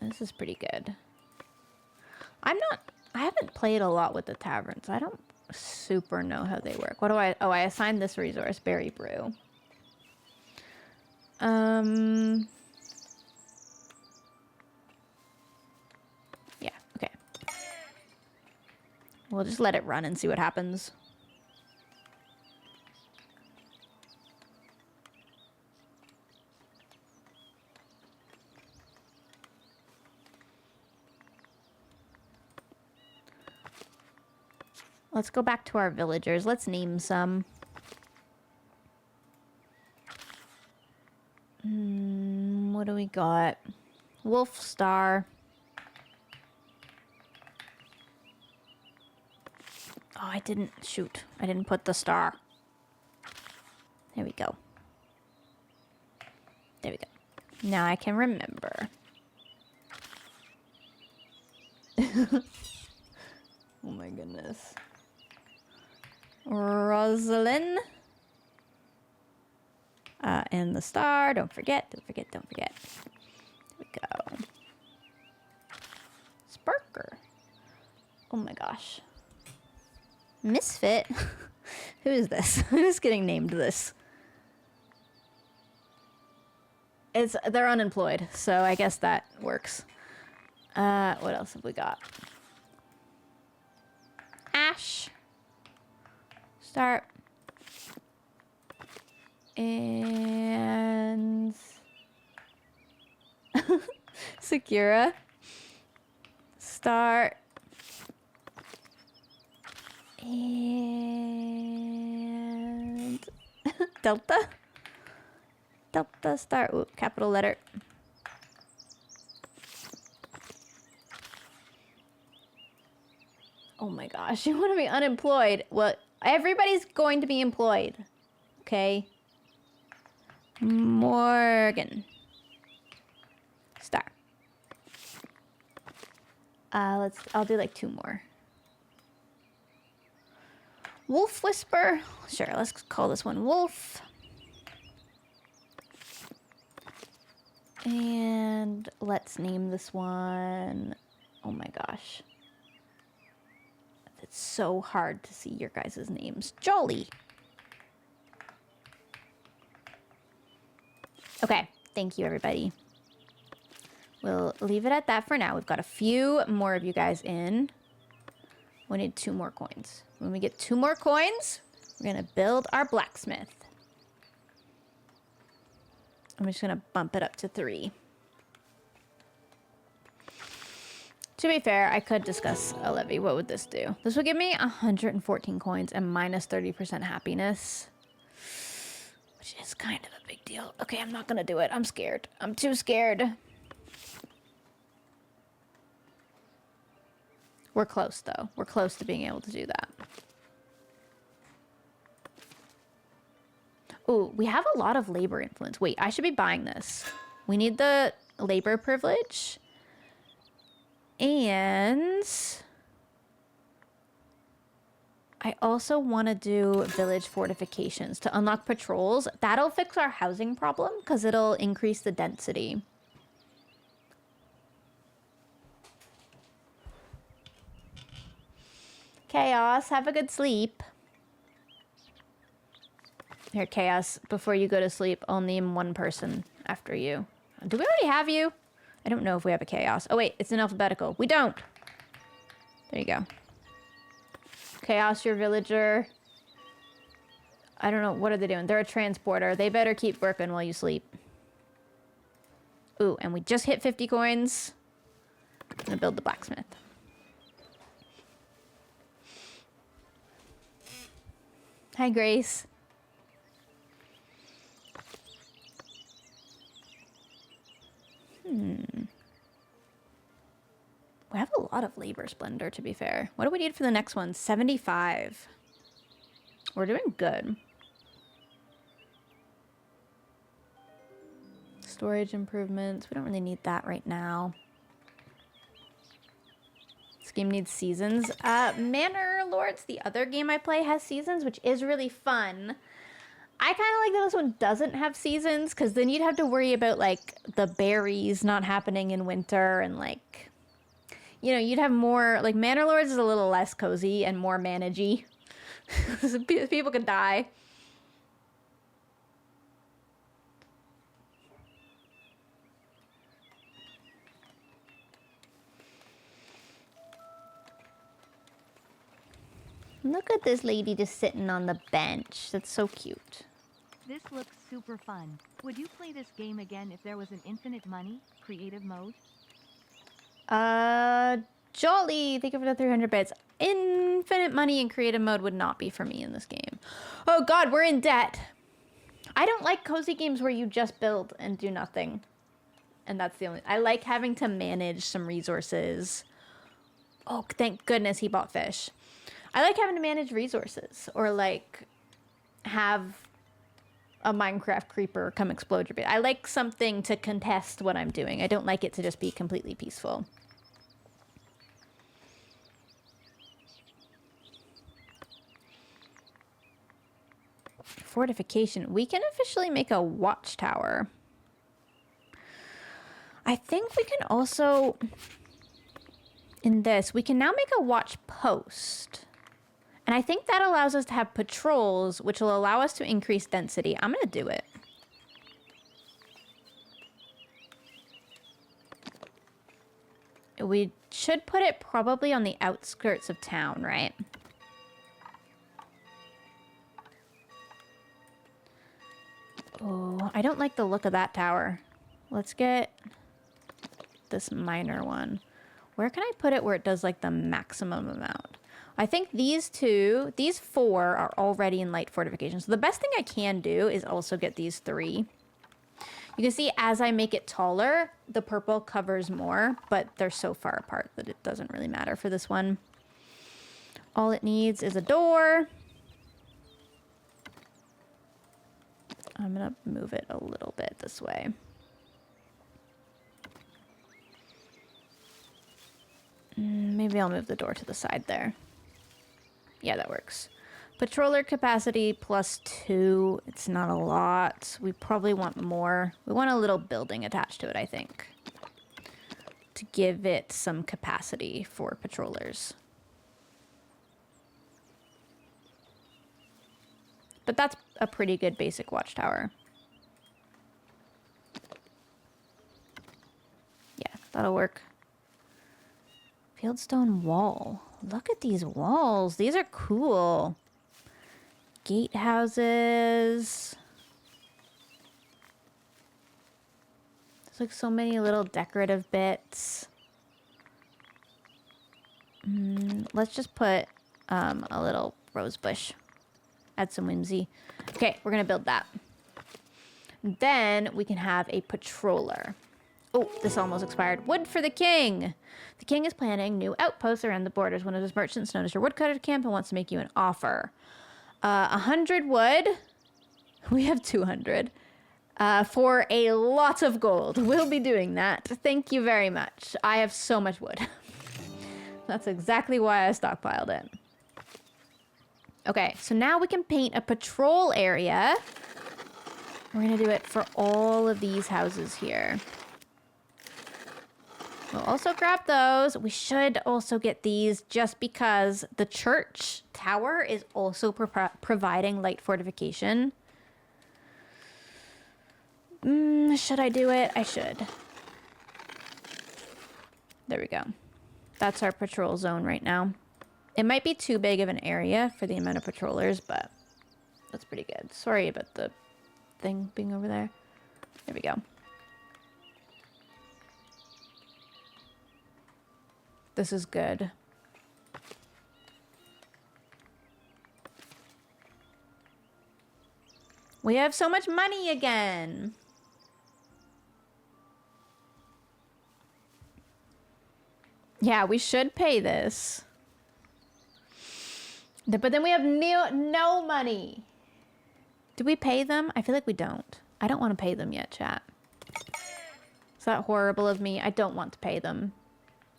This is pretty good. I haven't played a lot with the taverns. I don't super know how they work. I assigned this resource, berry brew. Yeah, okay. We'll just let it run and see what happens. Let's go back to our villagers. Let's name some. What do we got? Wolf Star. Oh, I didn't put the star. There we go. There we go. Now I can remember. Oh my goodness. Rosalind. And the star. Don't forget. There we go. Sparker. Oh my gosh. Misfit? Who is this? Who's getting named this? They're unemployed, so I guess that works. What else have we got? Ash. Start. And Sakura. Start. And Delta. Delta start. Ooh, capital letter. Oh my gosh, you want to be unemployed? Well, everybody's going to be employed. Okay. Morgan. Star. I'll do like 2 more. Wolf Whisper. Sure, let's call this one Wolf. And let's name this one. Oh my gosh. It's so hard to see your guys' names. Jolly. Okay, thank you everybody. We'll leave it at that for now. We've got a few more of you guys in. We need 2 more coins. When we get 2 more coins, we're gonna build our blacksmith. I'm just gonna bump it up to 3. To be fair, I could discuss a levy. What would this do? This would give me 114 coins and minus 30% happiness. Which is kind of a big deal. Okay, I'm not gonna do it. I'm scared. I'm too scared. We're close, though. We're close to being able to do that. Ooh, we have a lot of labor influence. Wait, I should be buying this. We need the labor privilege. And I also want to do village fortifications to unlock patrols. That'll fix our housing problem because it'll increase the density. Chaos, have a good sleep. Here, Chaos, before you go to sleep, I'll name one person after you. Do we already have you? I don't know if we have a Chaos. Oh, wait, it's in alphabetical. We don't. There you go. Chaos, your villager. I don't know. What are they doing? They're a transporter. They better keep working while you sleep. Ooh, and we just hit 50 coins. I'm gonna build the blacksmith. Hi, Grace. We have a lot of labor splendor, to be fair. What do we need for the next one? 75. We're doing good. Storage improvements. We don't really need that right now. This game needs seasons. Manor Lords, the other game I play, has seasons, which is really fun. I kind of like that this one doesn't have seasons, because then you'd have to worry about, like, the berries not happening in winter, and, like, you know, you'd have more, like, Manor Lords is a little less cozy and more managey. People could die. Look at this lady just sitting on the bench. That's so cute. This looks super fun. Would you play this game again if there was an infinite money, creative mode? Jolly, thank you for the 300 bits. Infinite money in creative mode would not be for me in this game. Oh god, we're in debt. I don't like cozy games where you just build and do nothing. And that's the only... I like having to manage some resources. Oh, thank goodness he bought fish. I like having to manage resources. Or, like, have a Minecraft creeper come explode your base. I like something to contest what I'm doing. I don't like it to just be completely peaceful. Fortification. We can officially make a watchtower. I think we can also, in this, we can now make a watch post. And I think that allows us to have patrols, which will allow us to increase density. I'm going to do it. We should put it probably on the outskirts of town, right? Oh, I don't like the look of that tower. Let's get this minor one. Where can I put it where it does like the maximum amount? I think these four are already in light fortification. So the best thing I can do is also get these 3. You can see as I make it taller, the purple covers more, but they're so far apart that it doesn't really matter for this one. All it needs is a door. I'm gonna move it a little bit this way. Maybe I'll move the door to the side there. Yeah, that works. Patroller capacity +2. It's not a lot. We probably want more. We want a little building attached to it, I think, to give it some capacity for patrollers. But that's a pretty good basic watchtower. Yeah, that'll work. Fieldstone wall. Look at these walls. These are cool. Gatehouses. There's like so many little decorative bits. Let's just put a little rose bush. Add some whimsy. Okay, we're gonna build that. Then we can have a patroller. Oh, this almost expired. Wood for the king. The king is planning new outposts around the borders. One of his merchants noticed your woodcutter camp and wants to make you an offer. 100 wood. We have 200. For a lot of gold. We'll be doing that. Thank you very much. I have so much wood. That's exactly why I stockpiled it. Okay, so now we can paint a patrol area. We're gonna do it for all of these houses here. We'll also grab those. We should also get these just because the church tower is also providing light fortification. Should I do it? I should. There we go. That's our patrol zone right now. It might be too big of an area for the amount of patrollers, but that's pretty good. Sorry about the thing being over there. There we go. This is good. We have so much money again. Yeah, we should pay this. But then we have no money. Do we pay them? I feel like we don't. I don't want to pay them yet, chat. Is that horrible of me? I don't want to pay them.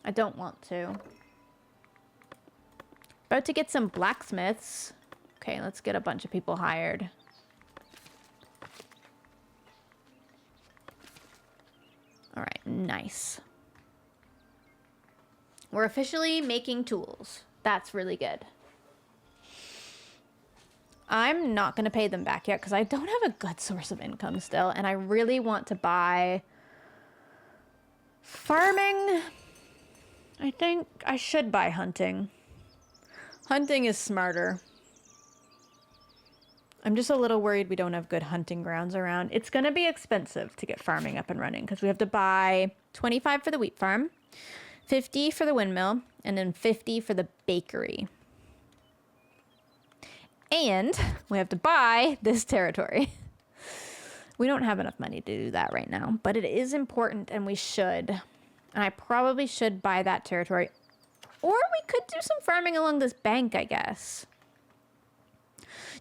I don't want to. About to get some blacksmiths. Okay, let's get a bunch of people hired. All right, nice. We're officially making tools. That's really good. I'm not going to pay them back yet because I don't have a good source of income still. And I really want to buy farming. I think I should buy hunting. Hunting is smarter. I'm just a little worried we don't have good hunting grounds around. It's going to be expensive to get farming up and running because we have to buy 25 for the wheat farm, 50 for the windmill, and then 50 for the bakery. And we have to buy this territory. We don't have enough money to do that right now, but it is important and we should. And I probably should buy that territory. Or we could do some farming along this bank, I guess.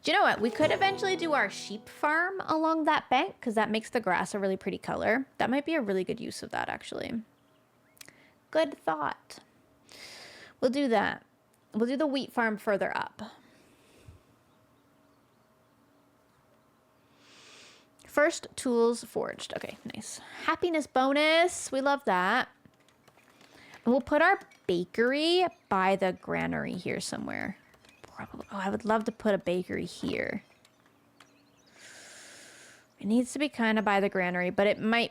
Do you know what? We could eventually do our sheep farm along that bank because that makes the grass a really pretty color. That might be a really good use of that, actually. Good thought. We'll do that. We'll do the wheat farm further up. First tools forged. Okay, nice. Happiness bonus. We love that. And we'll put our bakery by the granary here somewhere. Probably. Oh, I would love to put a bakery here. It needs to be kind of by the granary, but it might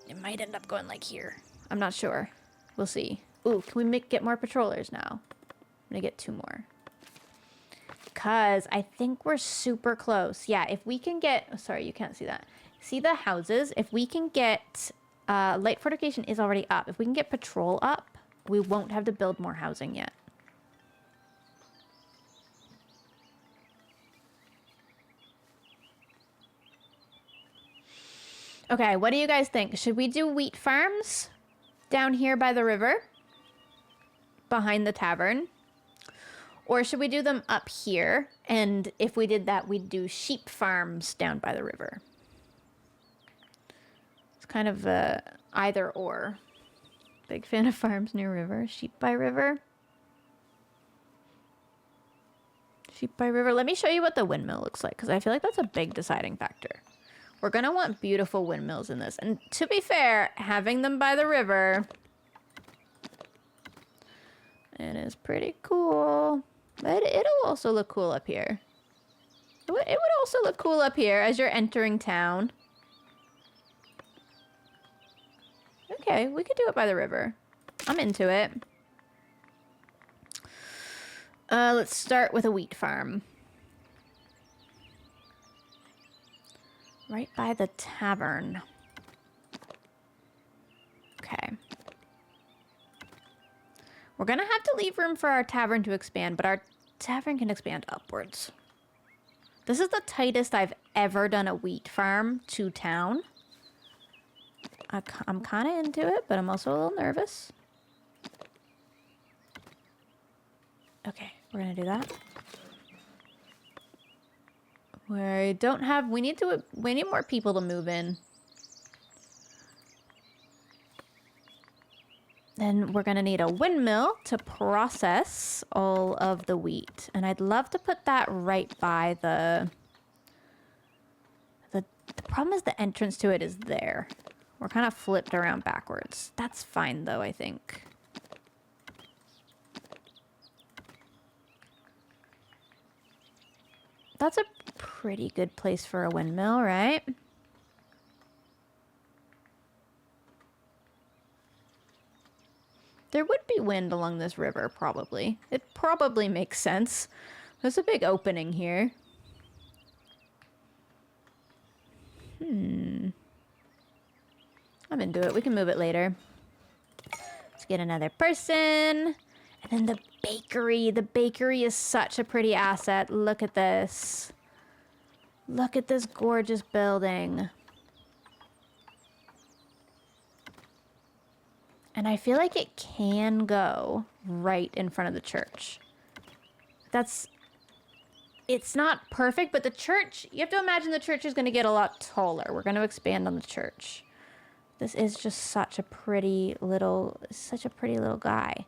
end up going like here. I'm not sure. We'll see. Ooh, can we get more patrollers now? I'm gonna get 2 more. Because I think we're super close. Yeah, if we can get... Oh, sorry, you can't see that. See the houses? If we can get... light fortification is already up. If we can get patrol up, we won't have to build more housing yet. Okay, what do you guys think? Should we do wheat farms down here by the river? Behind the tavern? Or should we do them up here? And if we did that, we'd do sheep farms down by the river. It's kind of either or. Big fan of farms near river. Sheep by river. Sheep by river. Let me show you what the windmill looks like, because I feel like that's a big deciding factor. We're going to want beautiful windmills in this. And to be fair, having them by the river... It is pretty cool. But it'll also look cool up here. It would also look cool up here as you're entering town. Okay, we could do it by the river. I'm into it. Let's start with a wheat farm. Right by the tavern. Okay. We're gonna have to leave room for our tavern to expand, but our tavern can expand upwards. This is the tightest I've ever done a wheat farm to town. I'm kind of into it, but I'm also a little nervous. Okay, we're gonna do that. We need more people to move in. Then we're gonna need a windmill to process all of the wheat. And I'd love to put that right by the problem is the entrance to it is there. We're kind of flipped around backwards. That's fine though, I think. That's a pretty good place for a windmill, right? There would be wind along this river, probably. It probably makes sense. There's a big opening here. I'm into it. We can move it later. Let's get another person. And then the bakery. The bakery is such a pretty asset. Look at this. Look at this gorgeous building. And I feel like it can go right in front of the church. It's not perfect, but the church, you have to imagine the church is going to get a lot taller. We're going to expand on the church. This is just such a pretty little guy.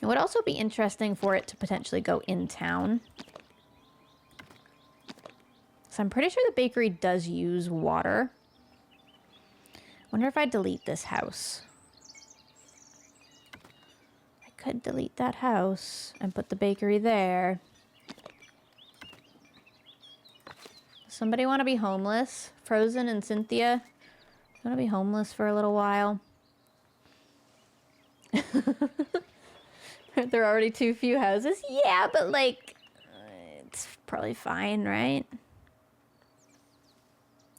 It would also be interesting for it to potentially go in town. So I'm pretty sure the bakery does use water. Wonder if I delete this house. I could delete that house and put the bakery there. Somebody want to be homeless? Frozen and Cynthia? Want to be homeless for a little while? There are already too few houses? Yeah, but like, it's probably fine, right?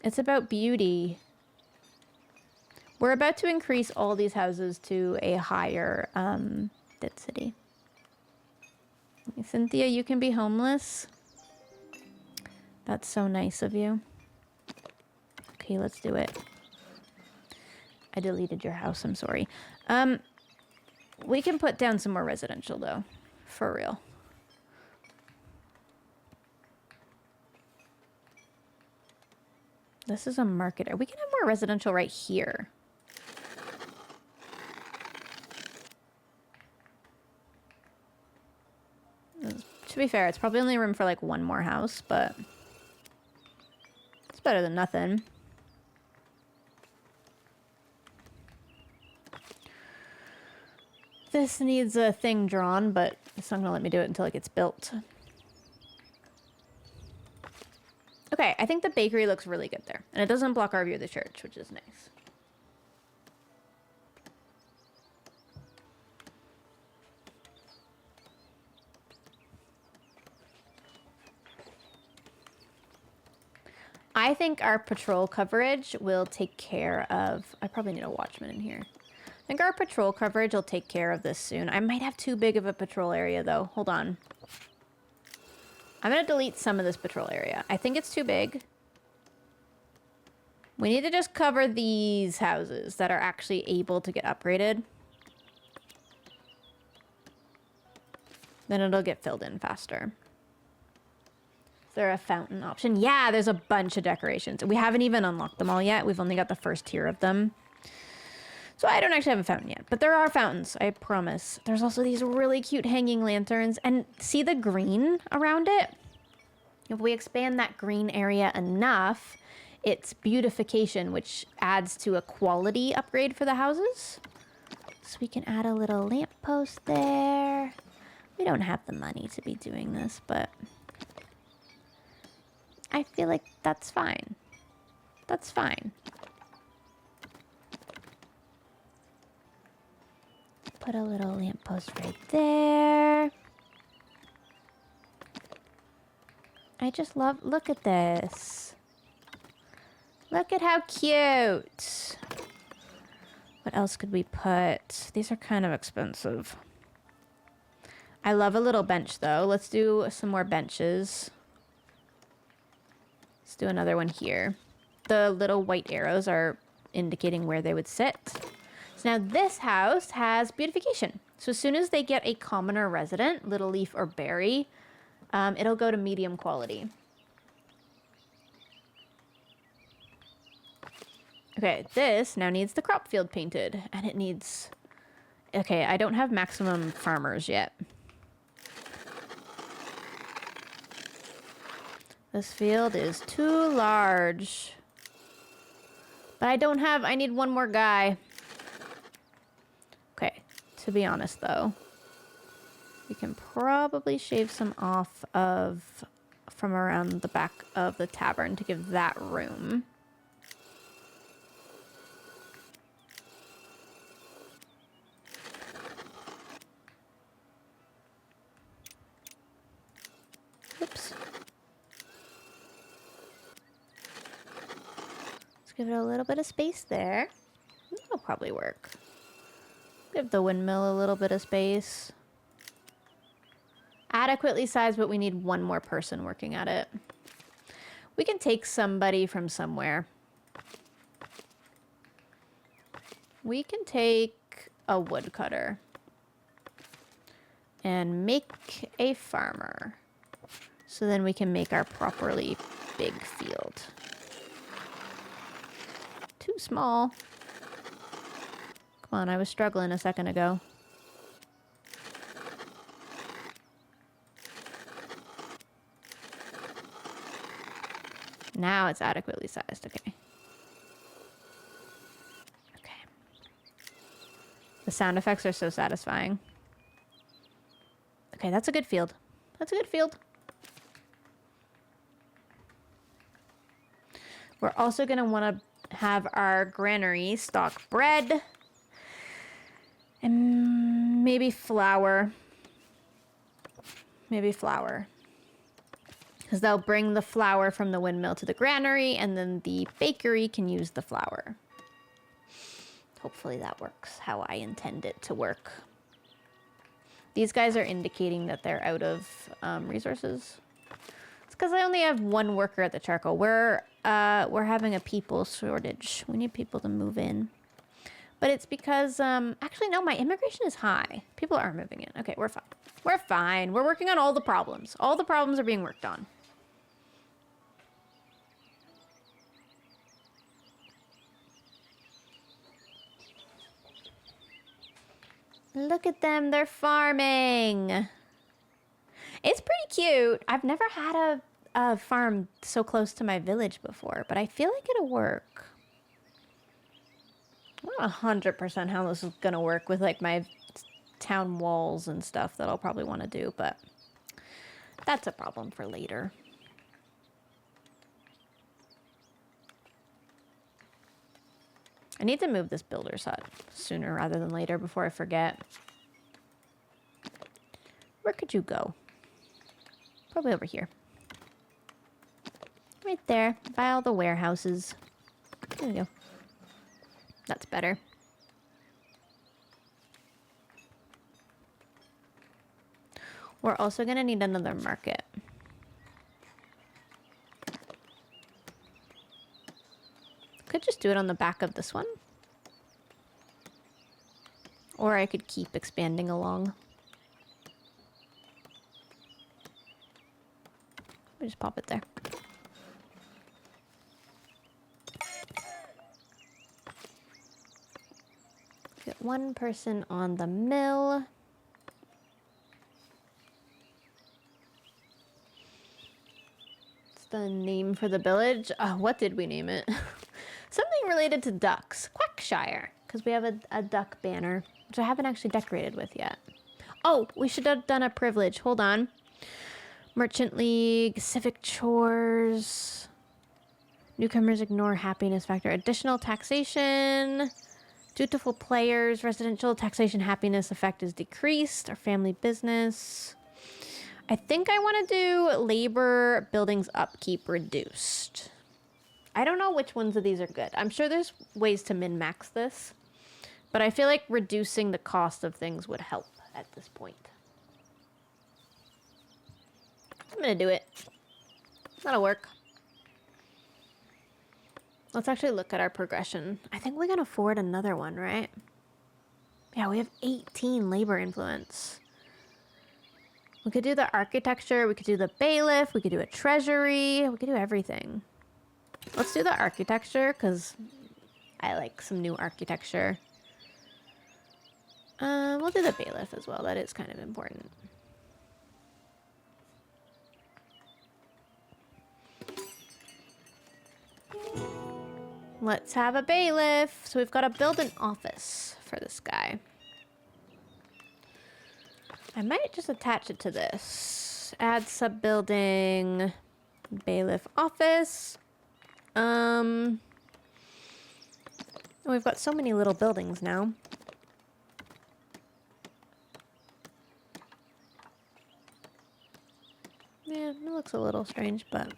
It's about beauty. We're about to increase all these houses to a higher density. Cynthia, you can be homeless. That's so nice of you. Okay, let's do it. I deleted your house, I'm sorry. We can put down some more residential though, for real. This is a market. We can have more residential right here. To be fair, it's probably only room for like one more house, but it's better than nothing. This needs a thing drawn, but it's not gonna let me do it until it gets built. Okay, I think the bakery looks really good there. And it doesn't block our view of the church, which is nice. I think our patrol coverage will take care of... I probably need a watchman in here. I think our patrol coverage will take care of this soon. I might have too big of a patrol area, though. Hold on. I'm going to delete some of this patrol area. I think it's too big. We need to just cover these houses that are actually able to get upgraded. Then it'll get filled in faster. Is there a fountain option? Yeah, there's a bunch of decorations. We haven't even unlocked them all yet. We've only got the first tier of them. So I don't actually have a fountain yet, but there are fountains, I promise. There's also these really cute hanging lanterns. And see the green around it? If we expand that green area enough, it's beautification, which adds to a quality upgrade for the houses. So we can add a little lamppost there. We don't have the money to be doing this, but I feel like that's fine. That's fine. Put a little lamppost right there. I just love, look at this. Look at how cute. What else could we put? These are kind of expensive. I love a little bench, though. Let's do some more benches. Let's do another one here. The little white arrows are indicating where they would sit. So now this house has beautification. So as soon as they get a commoner resident, little leaf or berry, it'll go to medium quality. Okay, this now needs the crop field painted, and it needs... Okay, I don't have maximum farmers yet. This field is too large. But I don't have... I need one more guy. Okay, to be honest, though, we can probably shave some off of... from around the back of the tavern to give that room. Oops. Give it a little bit of space there. That'll probably work. Give the windmill a little bit of space. Adequately sized, but we need one more person working at it. We can take somebody from somewhere. We can take a woodcutter and make a farmer. So then we can make our properly big field. Too small. Come on, I was struggling a second ago. Now it's adequately sized, okay. Okay. The sound effects are so satisfying. Okay, that's a good field. That's a good field. We're also going to want to have our granary stock bread and maybe flour. Maybe flour. Because they'll bring the flour from the windmill to the granary, and then the bakery can use the flour. Hopefully that works how I intend it to work. These guys are indicating that they're out of resources. It's because I only have one worker at the charcoal. We're having a people shortage. We need people to move in. But it's because, actually, no, my immigration is high. People are moving in. Okay, we're fine. We're fine. We're working on all the problems. All the problems are being worked on. Look at them. They're farming. It's pretty cute. I've never had a farm so close to my village before, but I feel like it'll work. I'm not 100% how this is going to work with, like, my town walls and stuff that I'll probably want to do, but that's a problem for later. I need to move this builder's hut sooner rather than later before I forget. Where could you go? Probably over here. Right there, by all the warehouses. There we go. That's better. We're also going to need another market. Could just do it on the back of this one. Or I could keep expanding along. We just pop it there. Get one person on the mill. It's the name for the village. What did we name it? Something related to ducks. Quackshire. Because we have a duck banner, which I haven't actually decorated with yet. Oh, we should have done a privilege. Hold on. Merchant League, civic chores. Newcomers ignore happiness factor. Additional taxation. Dutiful players, residential taxation happiness effect is decreased. Our family business. I think I want to do labor buildings upkeep reduced. I don't know which ones of these are good. I'm sure there's ways to min-max this. But I feel like reducing the cost of things would help at this point. I'm gonna do it. That'll work. Let's actually look at our progression. I think we can afford another one, right? Yeah, we have 18 labor influence. We could do the architecture, we could do the bailiff, we could do a treasury, we could do everything. Let's do the architecture, because I like some new architecture. We'll do the bailiff as well, that is kind of important. Let's have a bailiff. So we've got to build an office for this guy. I might just attach it to this. Add sub-building, bailiff office. We've got so many little buildings now. Yeah, it looks a little strange, but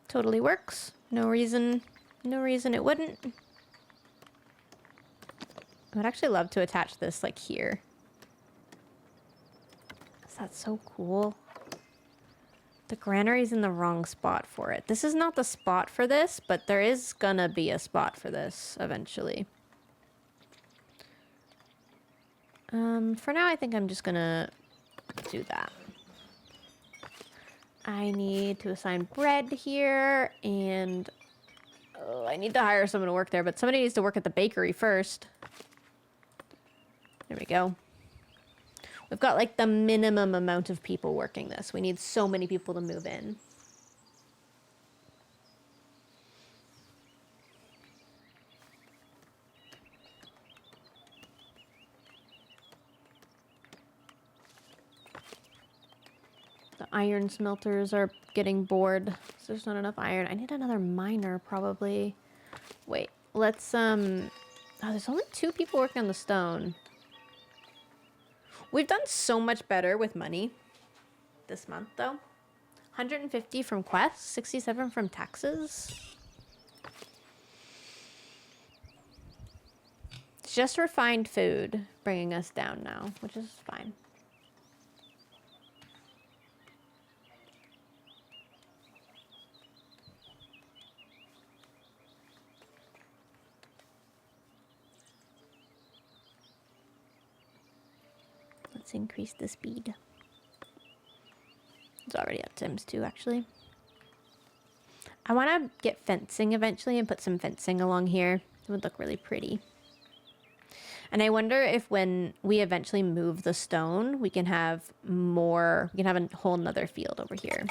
totally works. No reason it wouldn't. I would actually love to attach this like here. That's so cool. The granary's in the wrong spot for it. This is not the spot for this, but there is gonna be a spot for this eventually. For now, I think I'm just gonna do that. I need to assign bread here, and I need to hire someone to work there, but somebody needs to work at the bakery first. There we go. We've got like the minimum amount of people working this. We need so many people to move in. The iron smelters are getting bored. So there's not enough iron. I need another miner probably. Wait, let's oh, there's only 2 people working on the stone. We've done so much better with money this month, though. 150 from quests, 67 from taxes. It's just refined food bringing us down now, which is fine. Let's increase the speed. It's already at ×2, actually. I want to get fencing eventually and put some fencing along here. It would look really pretty. And I wonder if when we eventually move the stone, we can have more, we can have a whole nother field over here.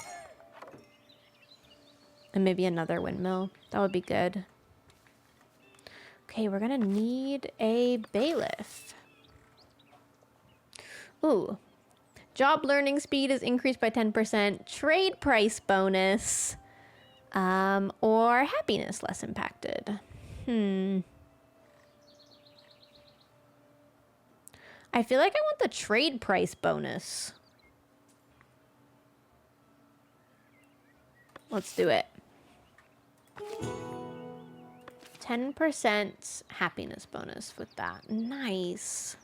And maybe another windmill. That would be good. Okay, we're gonna need a bailiff. Ooh. Job learning speed is increased by 10%. Trade price bonus. Or happiness less impacted. I feel like I want the trade price bonus. Let's do it. 10% happiness bonus with that. Nice.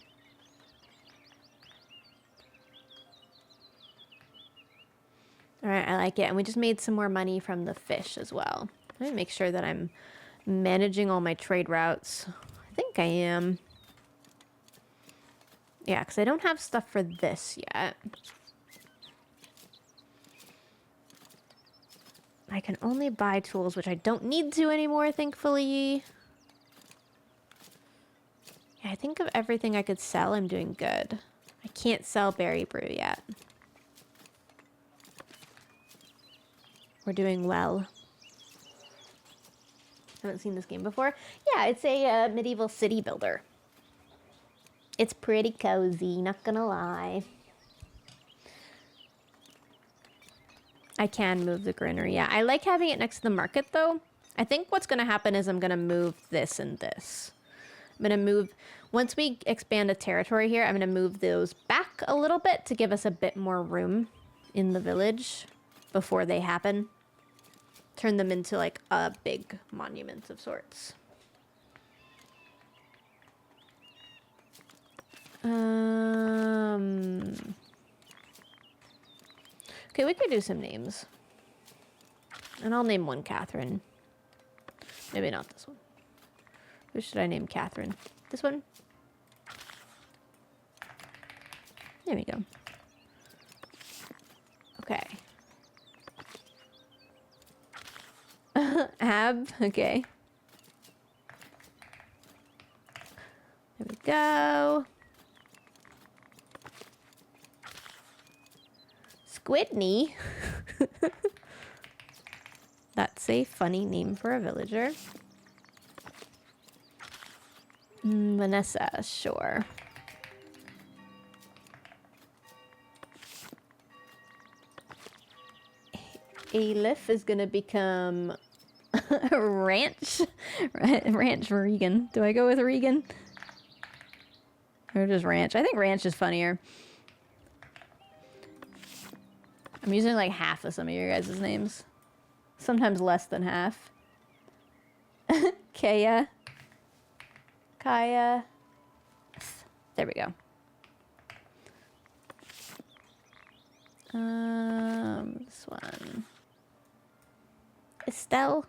All right, I like it. And we just made some more money from the fish as well. Let me make sure that I'm managing all my trade routes. I think I am. Yeah, because I don't have stuff for this yet. I can only buy tools, which I don't need to anymore, thankfully. Yeah, I think of everything I could sell, I'm doing good. I can't sell berry brew yet. We're doing well. Haven't seen this game before. Yeah, it's a medieval city builder. It's pretty cozy, not gonna lie. I can move the granary. Yeah, I like having it next to the market, though. I think what's gonna happen is I'm gonna move this and this. I'm gonna move, once we expand a territory here, I'm gonna move those back a little bit to give us a bit more room in the village before they happen. turn them into like a big monument of sorts. Okay, we could do some names. And I'll name one Catherine. Maybe not this one. Who should I name Catherine? This one? There we go. Okay. Ab, okay. There we go. Squidney. That's a funny name for a villager. Vanessa, sure. Aleph is gonna become Ranch. Ranch Regan. Do I go with Regan? Or just Ranch? I think Ranch is funnier. I'm using like half of some of your guys' names. Sometimes less than half. Kaya. Kaya. There we go. This one. Estelle.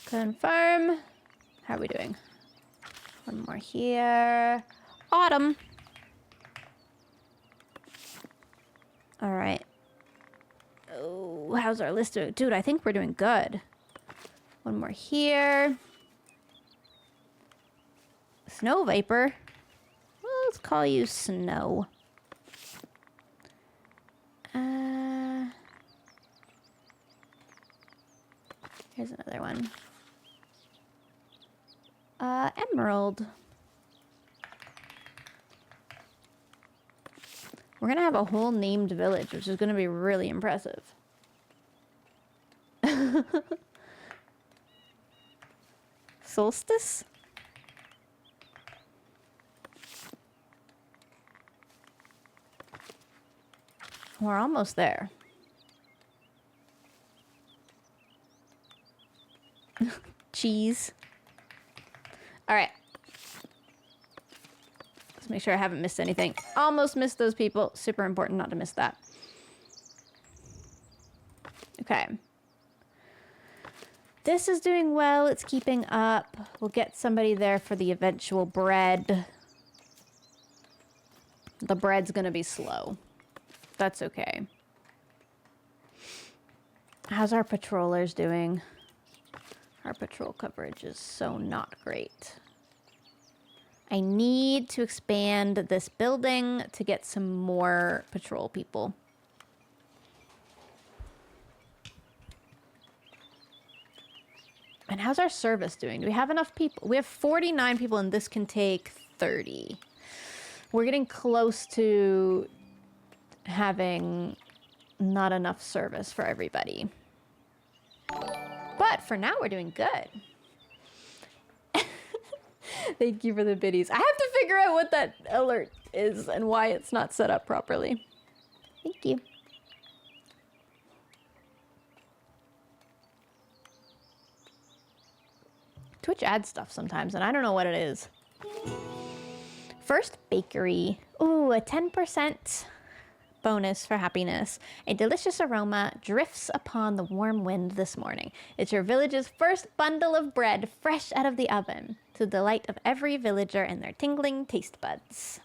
Confirm. How are we doing? One more here. Autumn. All right. Oh, how's our list doing? Dude, I think we're doing good. One more here. Snow Vapor. Well, let's call you Snow. Here's another one. Emerald. We're gonna have a whole named village, which is gonna be really impressive. Solstice? We're almost there. Cheese. All right. Let's make sure I haven't missed anything. Almost missed those people. Super important not to miss that. Okay. This is doing well. It's keeping up. We'll get somebody there for the eventual bread. The bread's gonna be slow. That's okay. How's our patrollers doing? Our patrol coverage is so not great. I need to expand this building to get some more patrol people. And how's our service doing? Do we have enough people? We have 49 people and this can take 30. We're getting close to having not enough service for everybody. But for now, we're doing good. Thank you for the biddies. I have to figure out what that alert is and why it's not set up properly. Thank you. Twitch adds stuff sometimes, and I don't know what it is. First bakery. Ooh, a 10% bonus for happiness. A delicious aroma drifts upon the warm wind this morning. It's your village's first bundle of bread fresh out of the oven, to the delight of every villager and their tingling taste buds.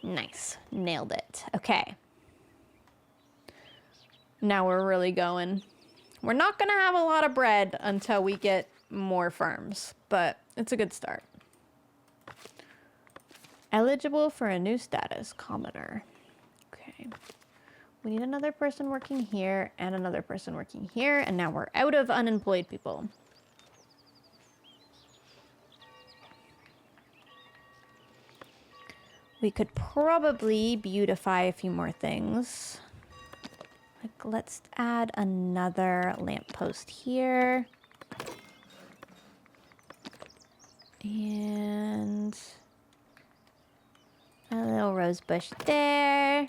Nice. Nailed it. Okay. Now we're really going. We're not going to have a lot of bread until we get more farms, but it's a good start. Eligible for a new status, commoner. Okay. We need another person working here and another person working here, and now we're out of unemployed people. We could probably beautify a few more things. Like, let's add another lamppost here. And a little rose bush there.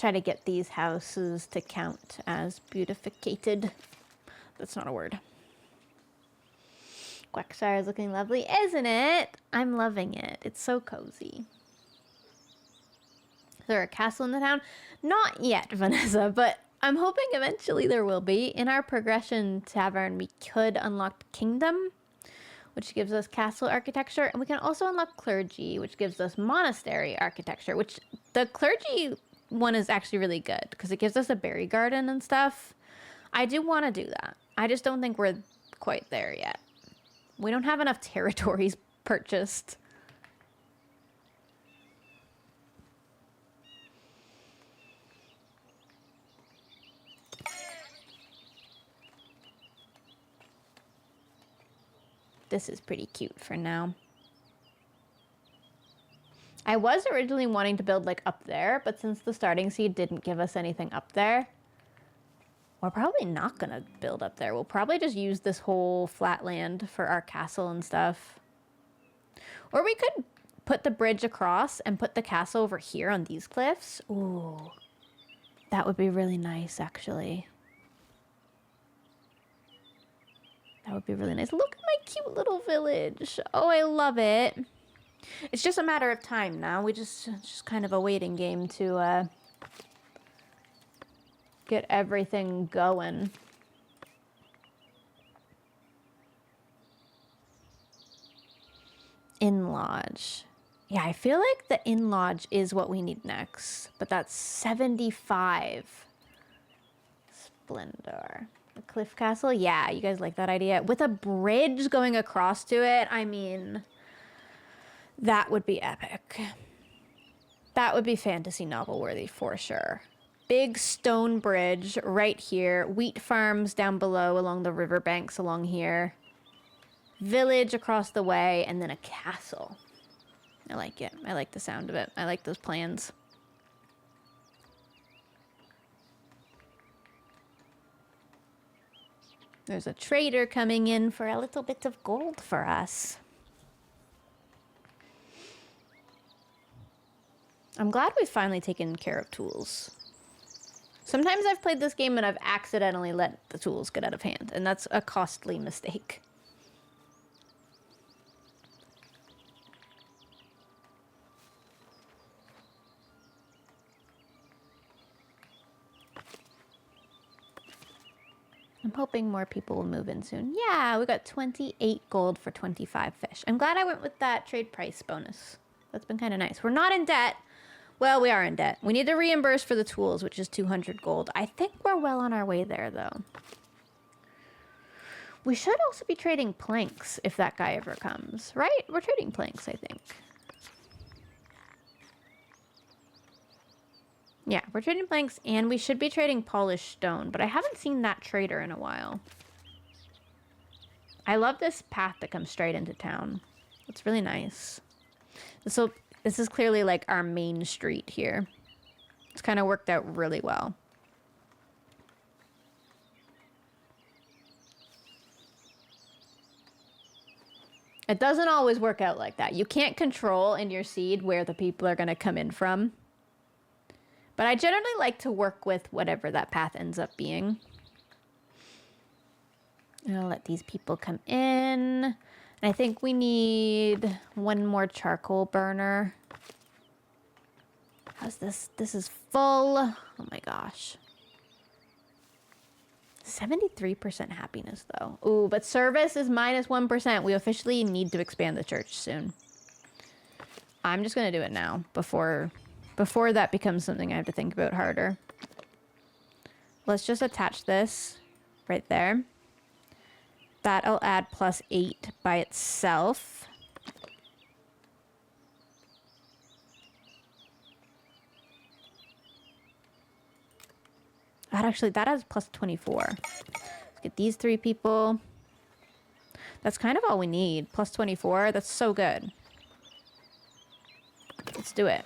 try to get these houses to count as beautificated. That's not a word. Quackshire is looking lovely, isn't it? I'm loving it. It's so cozy. Is there a castle in the town? Not yet, Vanessa, but I'm hoping eventually there will be. In our progression tavern, we could unlock Kingdom, which gives us castle architecture, and we can also unlock Clergy, which gives us monastery architecture, which the Clergy one is actually really good because it gives us a berry garden and stuff. I do want to do that. I just don't think we're quite there yet. We don't have enough territories purchased. This is pretty cute for now. I was originally wanting to build like up there, but since the starting seed didn't give us anything up there, we're probably not gonna build up there. We'll probably just use this whole flat land for our castle and stuff. Or we could put the bridge across and put the castle over here on these cliffs. Ooh, that would be really nice, actually. That would be really nice. Look at my cute little village. Oh, I love it. It's just a matter of time now. We just kind of a waiting game to get everything going. Inn Lodge. Yeah, I feel like the Inn Lodge is what we need next. But that's 75. Splendor. The Cliff Castle? Yeah, you guys like that idea? With a bridge going across to it, I mean, that would be epic. That would be fantasy novel worthy for sure. Big stone bridge right here. Wheat farms down below along the riverbanks along here. Village across the way, and then a castle. I like it. I like the sound of it. I like those plans. There's a trader coming in for a little bit of gold for us. I'm glad we've finally taken care of tools. Sometimes I've played this game and I've accidentally let the tools get out of hand, and that's a costly mistake. I'm hoping more people will move in soon. Yeah, we got 28 gold for 25 fish. I'm glad I went with that trade price bonus. That's been kind of nice. We're not in debt. Well, we are in debt. We need to reimburse for the tools, which is 200 gold. I think we're well on our way there, though. We should also be trading planks if that guy ever comes, right? We're trading planks, I think. Yeah, we're trading planks, and we should be trading polished stone, but I haven't seen that trader in a while. I love this path that comes straight into town. It's really nice. This is clearly like our main street here. It's kind of worked out really well. It doesn't always work out like that. You can't control in your seed where the people are going to come in from. But I generally like to work with whatever that path ends up being. I'll let these people come in. And I think we need one more charcoal burner. How's this? This is full. Oh my gosh. 73% happiness though. Ooh, but service is minus 1%. We officially need to expand the church soon. I'm just going to do it now before that becomes something I have to think about harder. Let's just attach this right there. That'll add +8 by itself. That has +24. Let's get these 3 people. That's kind of all we need. +24. That's so good. Let's do it.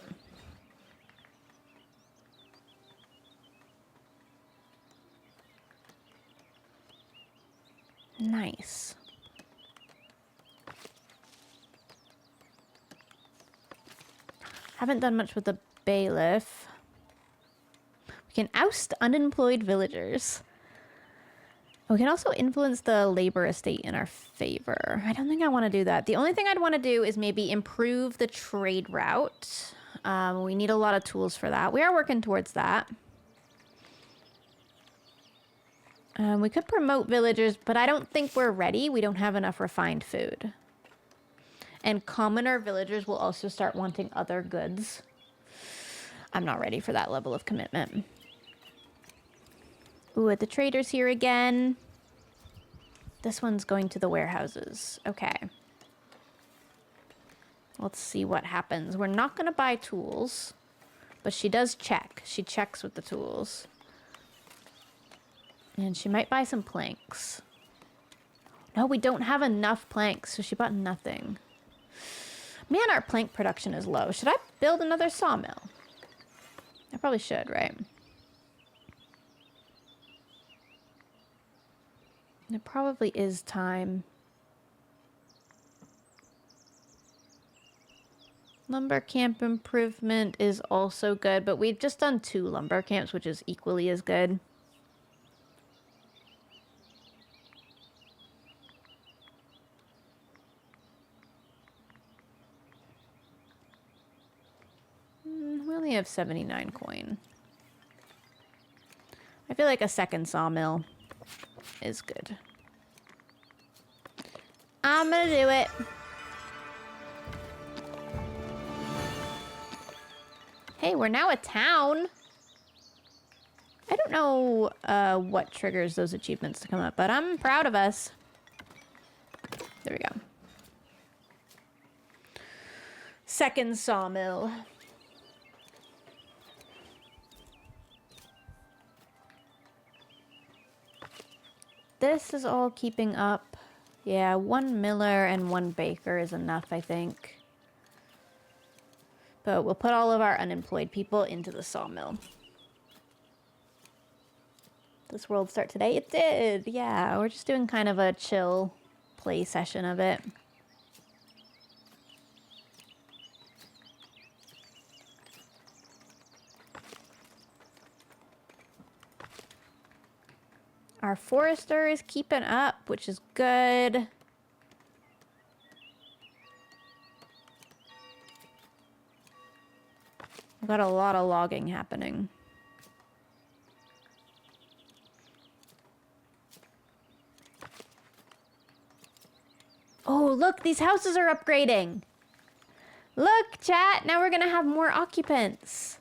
Nice. Haven't done much with the bailiff. can oust unemployed villagers. We can also influence the labor estate in our favor. I don't think I want to do that. The only thing I'd want to do is maybe improve the trade route. We need a lot of tools for that. We are working towards that. We could promote villagers, but I don't think we're ready. We don't have enough refined food. And commoner villagers will also start wanting other goods. I'm not ready for that level of commitment. Ooh, the trader's here again. This one's going to the warehouses. Okay. Let's see what happens. We're not going to buy tools, but she does check. She checks with the tools. And she might buy some planks. No, we don't have enough planks, so she bought nothing. Man, our plank production is low. Should I build another sawmill? I probably should, right? It probably is time. Lumber camp improvement is also good, but we've just done 2 lumber camps, which is equally as good. We only have 79 coin. I feel like a second sawmill is good. I'm gonna do it. Hey, we're now a town. I don't know what triggers those achievements to come up, but I'm proud of us. There we go. Second sawmill. This is all keeping up. Yeah, 1 miller and 1 baker is enough, I think. But we'll put all of our unemployed people into the sawmill. This world start today? It did, yeah. We're just doing kind of a chill play session of it. Our forester is keeping up, which is good. We've got a lot of logging happening. Oh, look, these houses are upgrading. Look, chat, now we're gonna have more occupants.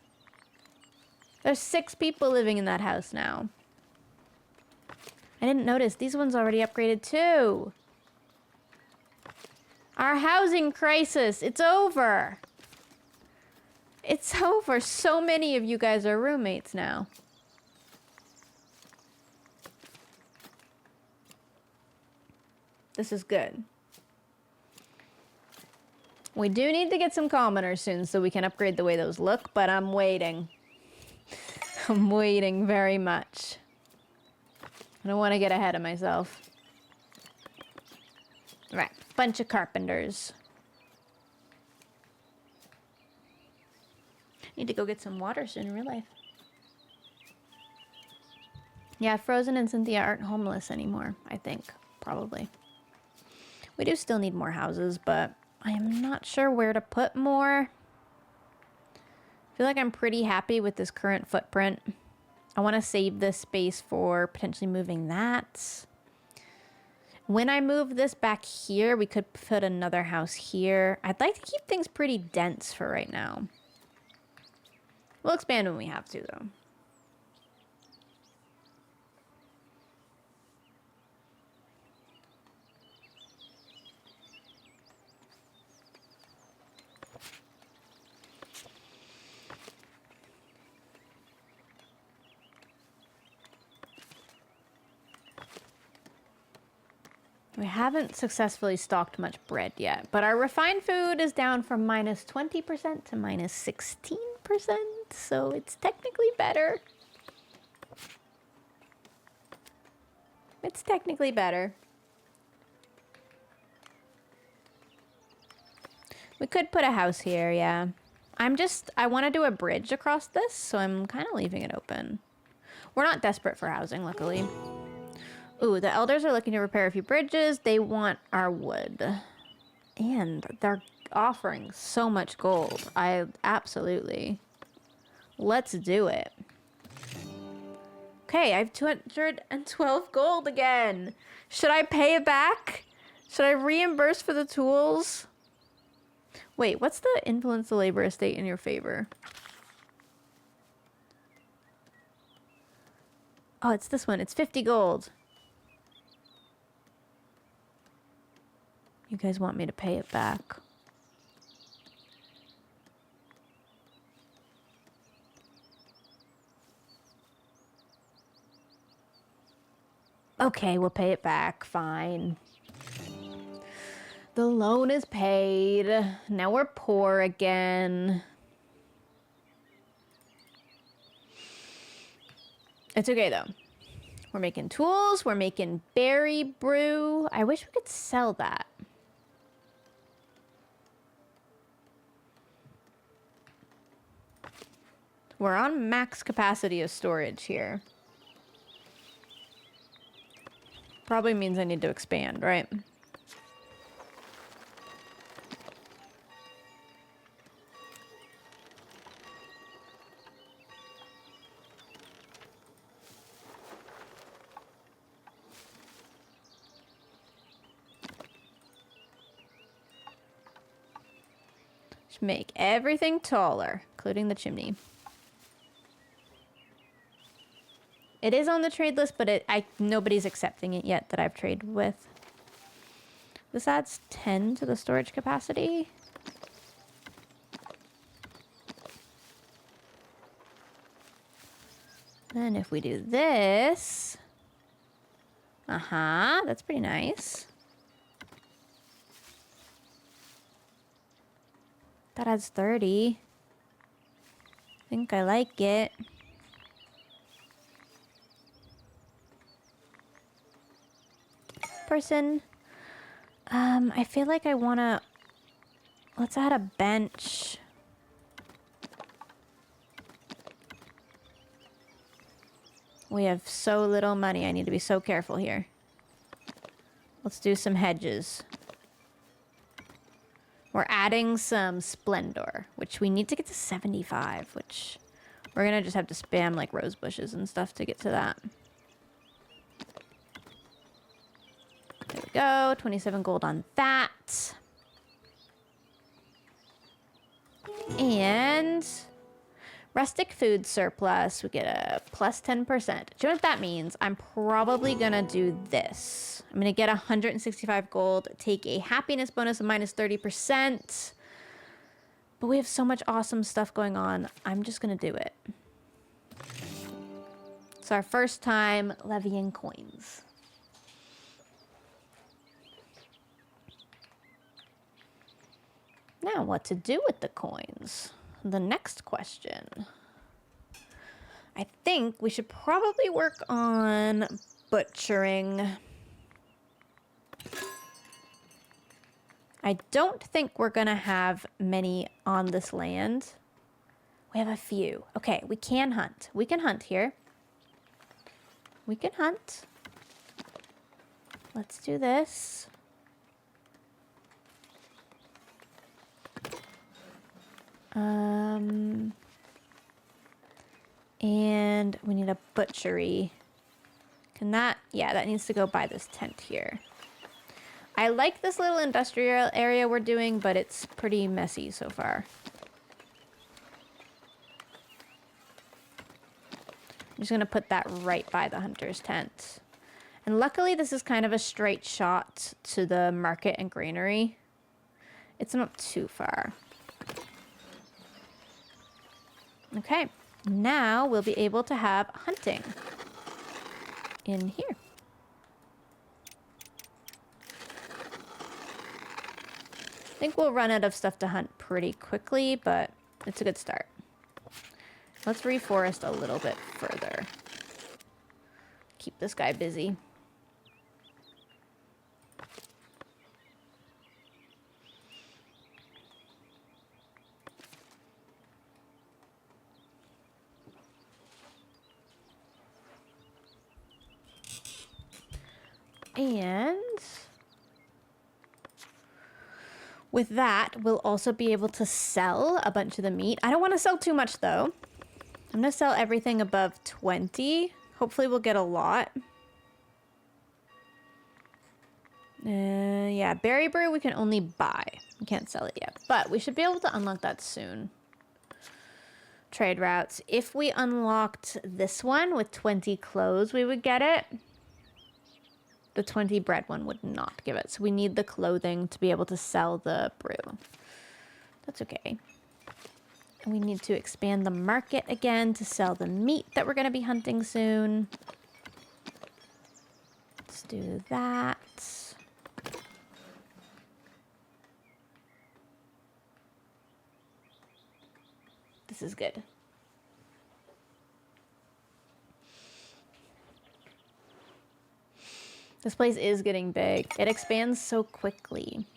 There's 6 people living in that house now. I didn't notice. These ones already upgraded too. Our housing crisis, it's over. It's over. So many of you guys are roommates now. This is good. We do need to get some commoners soon so we can upgrade the way those look, but I'm waiting. I'm waiting very much. I don't want to get ahead of myself. Right, bunch of carpenters. Need to go get some water soon in real life. Yeah, Frozen and Cynthia aren't homeless anymore, I think. Probably. We do still need more houses, but I am not sure where to put more. I feel like I'm pretty happy with this current footprint. I want to save this space for potentially moving that. When I move this back here, we could put another house here. I'd like to keep things pretty dense for right now. We'll expand when we have to, though. We haven't successfully stocked much bread yet, but our refined food is down from minus 20% to minus 16%, so it's technically better. It's technically better. We could put a house here, yeah. I want to do a bridge across this, so I'm kind of leaving it open. We're not desperate for housing, luckily. Ooh, the elders are looking to repair a few bridges. They want our wood. And they're offering so much gold. Absolutely. Let's do it. Okay, I have 212 gold again. Should I pay it back? Should I reimburse for the tools? Wait, what's the influence the labor estate in your favor? Oh, it's this one. It's 50 gold. You guys want me to pay it back. Okay, we'll pay it back. Fine. The loan is paid. Now we're poor again. It's okay, though. We're making tools. We're making berry brew. I wish we could sell that. We're on max capacity of storage here. Probably means I need to expand, right? Just make everything taller, including the chimney. It is on the trade list, but nobody's accepting it yet that I've traded with. This adds 10 to the storage capacity. Then if we do this... that's pretty nice. That adds 30. I think I like it. Person. I feel like I want to... Let's add a bench. We have so little money. I need to be so careful here. Let's do some hedges. We're adding some splendor, which we need to get to 75, which we're going to just have to spam like rose bushes and stuff to get to that. There we go. 27 gold on that. And rustic food surplus. We get a plus 10%. Do you know what that means? I'm probably going to do this. I'm going to get 165 gold, take a happiness bonus of minus 30%. But we have so much awesome stuff going on. I'm just going to do it. It's our first time levying coins. Now, what to do with the coins? The next question. I think we should probably work on butchering. I don't think we're going to have many on this land. We have a few. Okay, we can hunt. We can hunt here. We can hunt. Let's do this. And we need a butchery. Can that... Yeah, that needs to go by this tent here. I like this little industrial area we're doing, but it's pretty messy so far. I'm just going to put that right by the hunter's tent. And luckily, this is kind of a straight shot to the market and granary. It's not too far. Okay, now we'll be able to have hunting in here. I think we'll run out of stuff to hunt pretty quickly, but it's a good start. Let's reforest a little bit further. Keep this guy busy. And with that, we'll also be able to sell a bunch of the meat. I don't want to sell too much, though. I'm going to sell everything above 20. Hopefully we'll get a lot. Yeah, berry brew we can only buy. We can't sell it yet, but we should be able to unlock that soon. Trade routes. If we unlocked this one with 20 clothes, we would get it. The 20 bread one would not give it. So we need the clothing to be able to sell the brew. That's okay. And we need to expand the market again to sell the meat that we're going to be hunting soon. Let's do that. This is good. This place is getting big. It expands so quickly.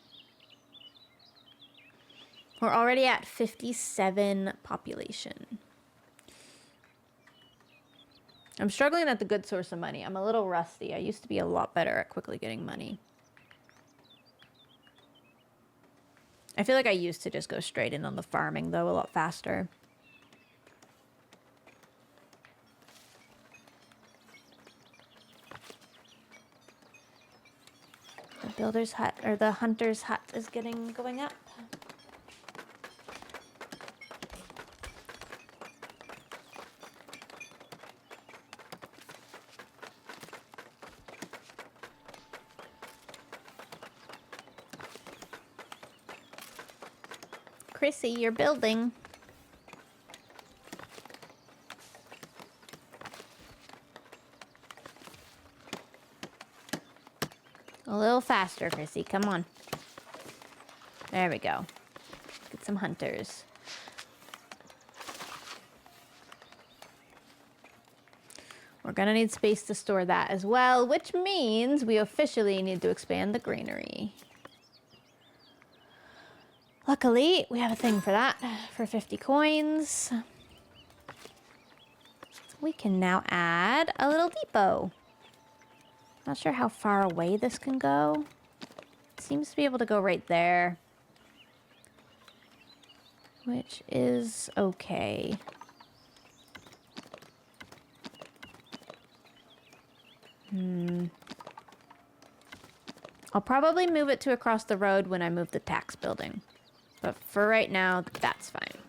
We're already at 57 population. I'm struggling at the good source of money. I'm a little rusty. I used to be a lot better at quickly getting money. I feel like I used to just go straight in on the farming, though, a lot faster. The builder's hut, or the hunter's hut is going up. Chrissy, you're building. A little faster, Chrissy. Come on. There we go. Get some hunters. We're gonna need space to store that as well, which means we officially need to expand the granary. Luckily, we have a thing for that, for 50 coins. We can now add a little depot. Not sure how far away this can go. It seems to be able to go right there. Which is okay. I'll probably move it to across the road when I move the tax building. But for right now, that's fine.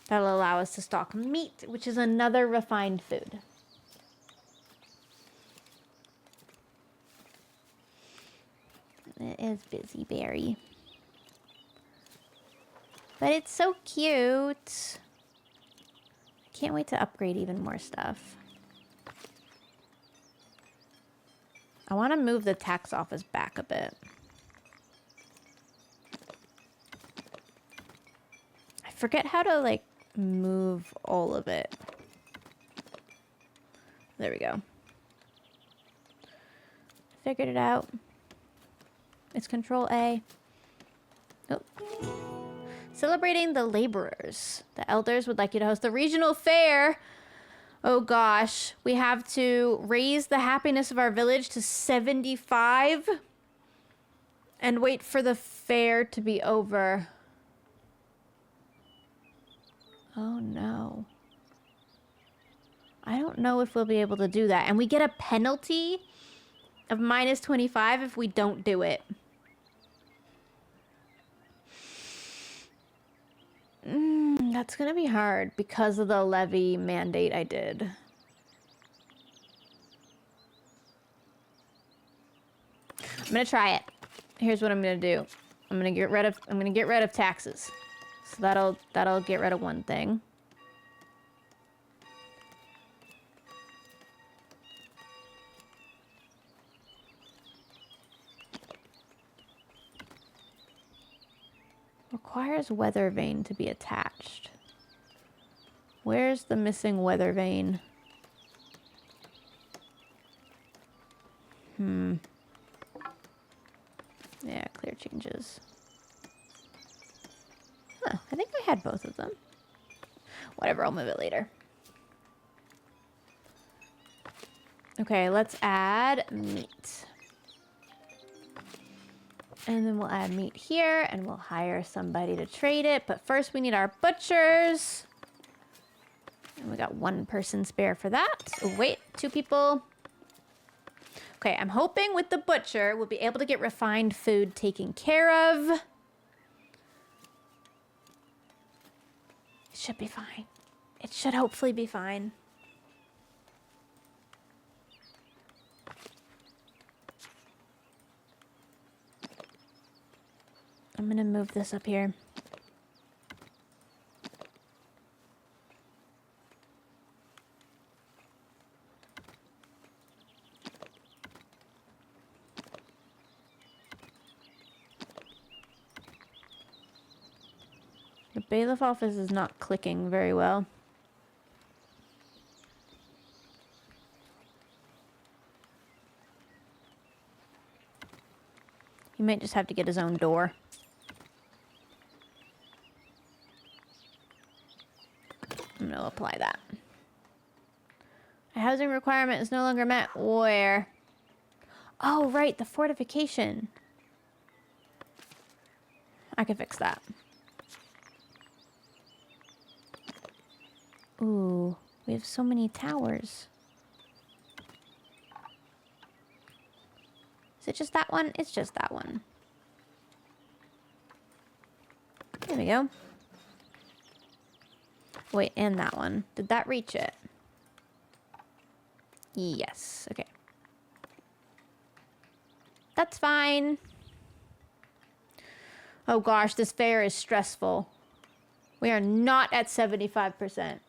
That'll allow us to stock meat, which is another refined food. It is busy berry. But it's so cute. Can't wait to upgrade even more stuff. I want to move the tax office back a bit. I forget how to, like, move all of it. There we go. Figured it out. It's Control A. Oh. Celebrating the laborers. The elders would like you to host the regional fair. Oh gosh, we have to raise the happiness of our village to 75 and wait for the fair to be over. Oh no. I don't know if we'll be able to do that. And we get a penalty of minus 25 if we don't do it. That's gonna be hard because of the levy mandate I did. I'm gonna try it. Here's what I'm gonna do. I'm gonna get rid of taxes. So that'll get rid of one thing. Requires weather vane to be attached. Where's the missing weather vane? Yeah, clear changes. Huh, I think I had both of them. Whatever, I'll move it later. Okay, let's add meat. And then we'll add meat here, and we'll hire somebody to trade it. But first we need our butchers. And we got one person spare for that. Oh, wait, 2 people. Okay, I'm hoping with the butcher, we'll be able to get refined food taken care of. It should be fine. It should hopefully be fine. I'm gonna move this up here. The bailiff office is not clicking very well. He might just have to get his own door. I'm gonna apply that. A housing requirement is no longer met. Where? Oh, right, the fortification. I can fix that. Ooh, we have so many towers. Is it just that one? It's just that one. There we go. Wait, and that one. Did that reach it? Yes, okay. That's fine. Oh gosh, this fair is stressful. We are not at 75%.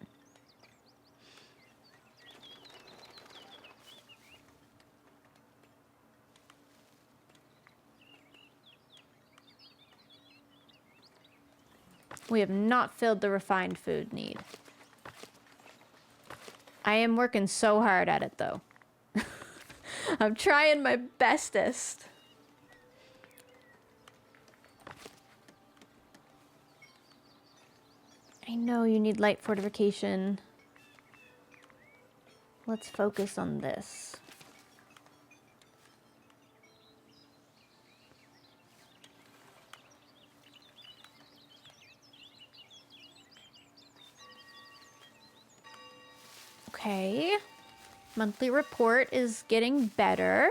We have not filled the refined food need. I am working so hard at it, though. I'm trying my bestest. I know you need light fortification. Let's focus on this. Okay. Monthly report is getting better.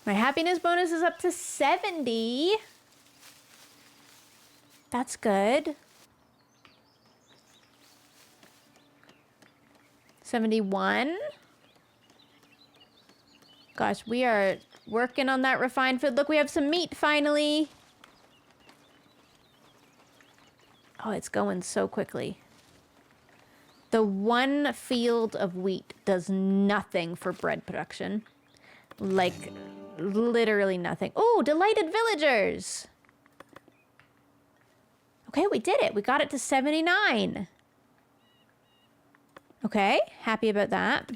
My happiness bonus is up to 70. That's good. 71. Gosh, we are working on that refined food. Look, we have some meat finally. Oh, it's going so quickly. The one field of wheat does nothing for bread production. Like, literally nothing. Oh, delighted villagers! Okay, we did it. We got it to 79. Okay, happy about that.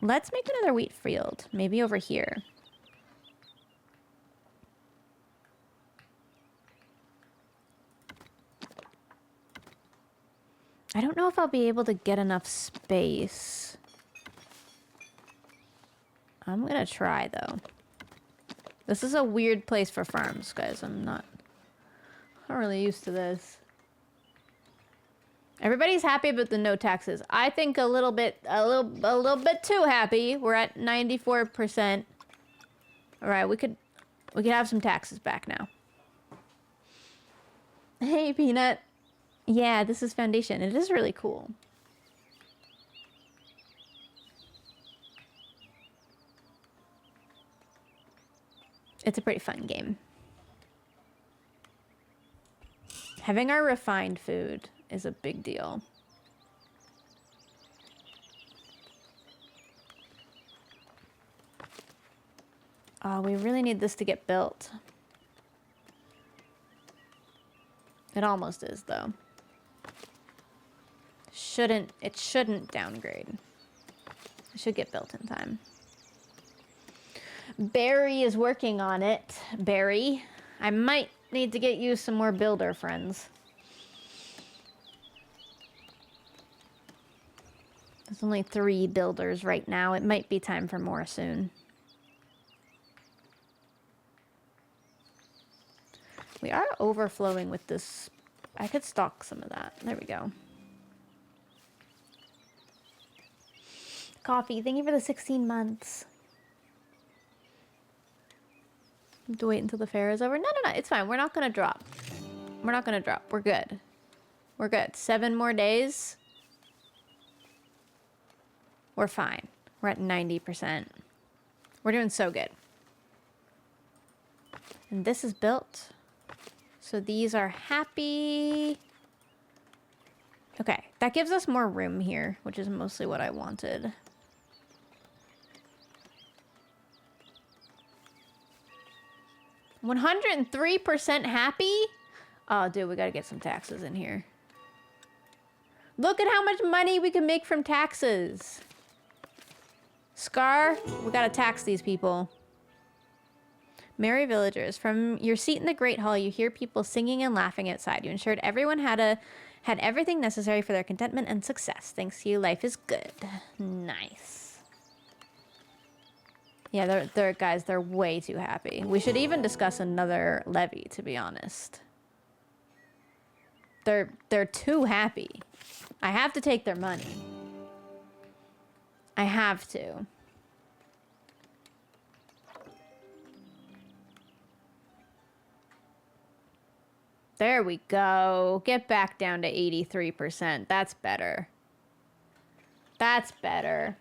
Let's make another wheat field. Maybe over here. I don't know if I'll be able to get enough space. I'm gonna try, though. This is a weird place for farms, guys. I'm not really used to this. Everybody's happy about the no taxes. I think a little bit too happy. We're at 94%. All right, we could have some taxes back now. Hey, Peanut. Yeah, this is Foundation. It is really cool. It's a pretty fun game. Having our refined food is a big deal. Oh, we really need this to get built. It almost is, though. It shouldn't downgrade. It should get built in time. Barry is working on it. Barry, I might need to get you some more builder friends. There's only 3 builders right now. It might be time for more soon. We are overflowing with this. I could stock some of that. There we go. Coffee, thank you for the 16 months. Have to wait until the fair is over. No, it's fine. We're not gonna drop. We're not gonna drop. We're good. We're good. 7 more days. We're fine. We're at 90%. We're doing so good. And this is built. So these are happy. Okay, that gives us more room here, which is mostly what I wanted. $103% happy? Oh, dude, we gotta get some taxes in here. Look at how much money we can make from taxes. Scar, we gotta tax these people. Merry villagers, from your seat in the Great Hall, you hear people singing and laughing outside. You ensured everyone had everything necessary for their contentment and success. Thanks to you, life is good. Nice. Yeah, they're way too happy. We should even discuss another levy, to be honest. They're too happy. I have to take their money. I have to. There we go. Get back down to 83%. That's better. That's better.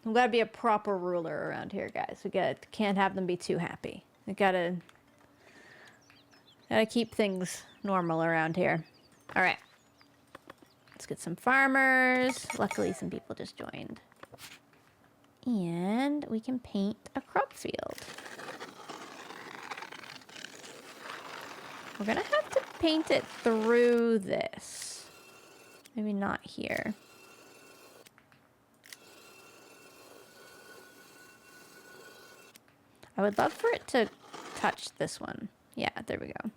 We've got to be a proper ruler around here, guys. Can't have them be too happy. We gotta keep things normal around here. All right. Let's get some farmers. Luckily, some people just joined. And we can paint a crop field. We're gonna have to paint it through this. Maybe not here. I would love for it to touch this one. Yeah, there we go.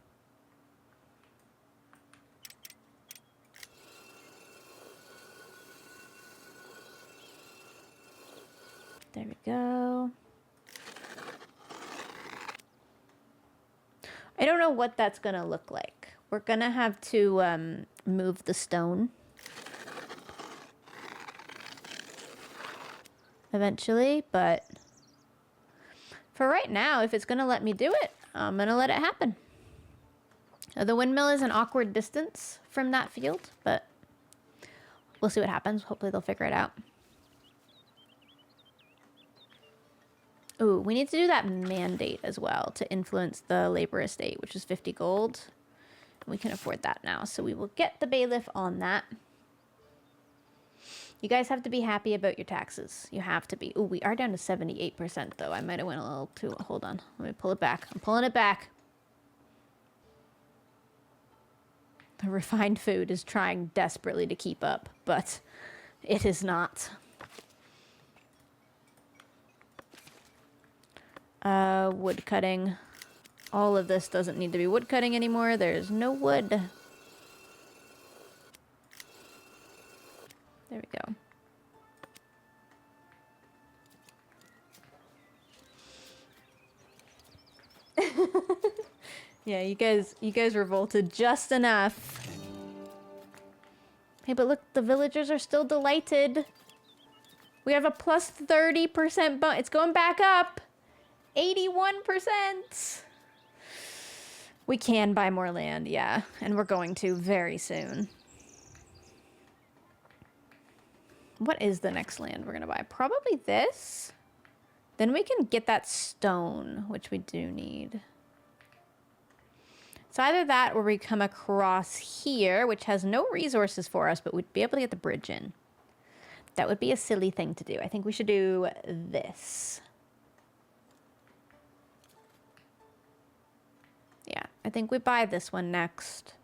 There we go. I don't know what that's gonna look like. We're gonna have to move the stone eventually, but for right now, if it's gonna let me do it, I'm gonna let it happen. The windmill is an awkward distance from that field, but we'll see what happens. Hopefully they'll figure it out. Ooh, we need to do that mandate as well to influence the labor estate, which is 50 gold. We can afford that now, so we will get the bailiff on that. You guys have to be happy about your taxes. You have to be. Ooh, we are down to 78% though. I might have went a little too... Hold on. Let me pull it back. I'm pulling it back. The refined food is trying desperately to keep up, but it is not. Wood cutting. All of this doesn't need to be wood cutting anymore. There's no wood. There we go. Yeah, you guys revolted just enough. Hey, but look, the villagers are still delighted. We have a plus 30% bump. It's going back up. 81%. We can buy more land, yeah. And we're going to very soon. What is the next land we're going to buy? Probably this. Then we can get that stone, which we do need. It's either that or we come across here, which has no resources for us, but we'd be able to get the bridge in. That would be a silly thing to do. I think we should do this. Yeah, I think we buy this one next.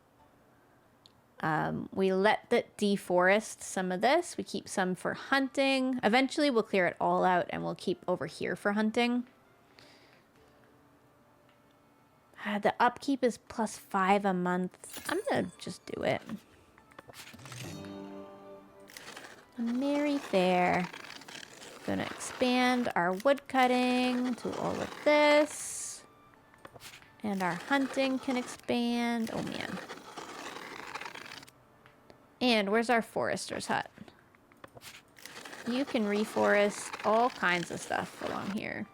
We let it deforest some of this. We keep some for hunting. Eventually, we'll clear it all out and we'll keep over here for hunting. The upkeep is +5 a month. I'm gonna just do it. Very fair. Gonna expand our wood cutting to all of this. And our hunting can expand. Oh man. And where's our forester's hut? You can reforest all kinds of stuff along here.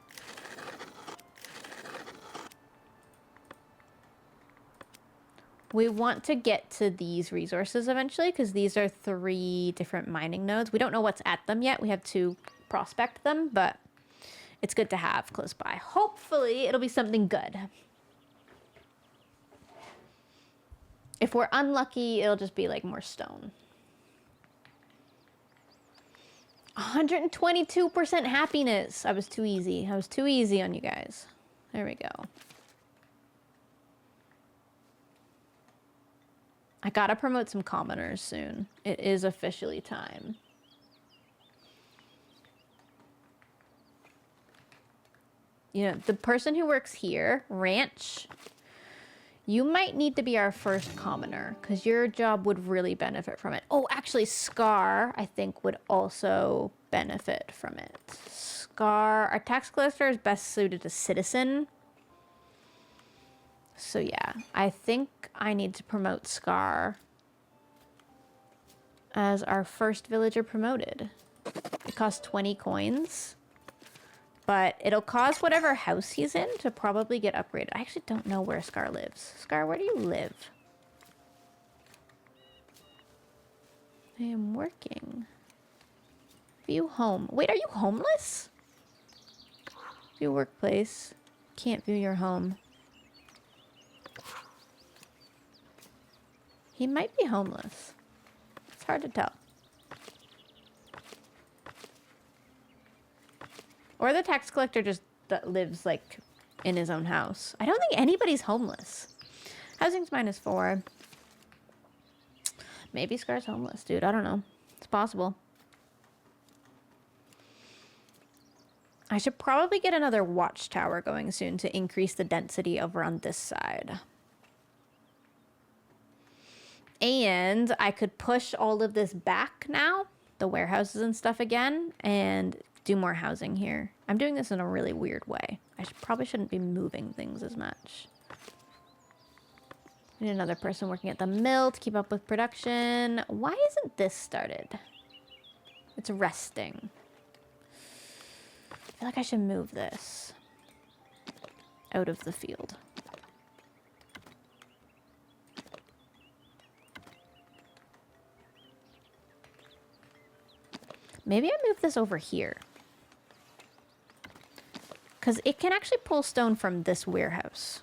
We want to get to these resources eventually because these are 3 different mining nodes. We don't know what's at them yet. We have to prospect them, but it's good to have close by. Hopefully it'll be something good. If we're unlucky, it'll just be like more stone. 122% happiness. I was too easy. I was too easy on you guys. There we go. I gotta promote some commoners soon. It is officially time. You know, the person who works here, Ranch, you might need to be our first commoner because your job would really benefit from it. Oh, actually, Scar, I think, would also benefit from it. Scar, our tax collector is best suited to citizen. So yeah, I think I need to promote Scar as our first villager promoted. It costs 20 coins. But it'll cause whatever house he's in to probably get upgraded. I actually don't know where Scar lives. Scar, where do you live? I am working. View home. Wait, are you homeless? View workplace. Can't view your home. He might be homeless. It's hard to tell. Or the tax collector just lives, like, in his own house. I don't think anybody's homeless. Housing's -4. Maybe Scar's homeless, dude. I don't know. It's possible. I should probably get another watchtower going soon to increase the density over on this side. And I could push all of this back now, the warehouses and stuff again, and do more housing here. I'm doing this in a really weird way. Probably shouldn't be moving things as much. Need another person working at the mill to keep up with production. Why isn't this started? It's resting. I feel like I should move this out of the field. Maybe I move this over here. Because it can actually pull stone from this warehouse.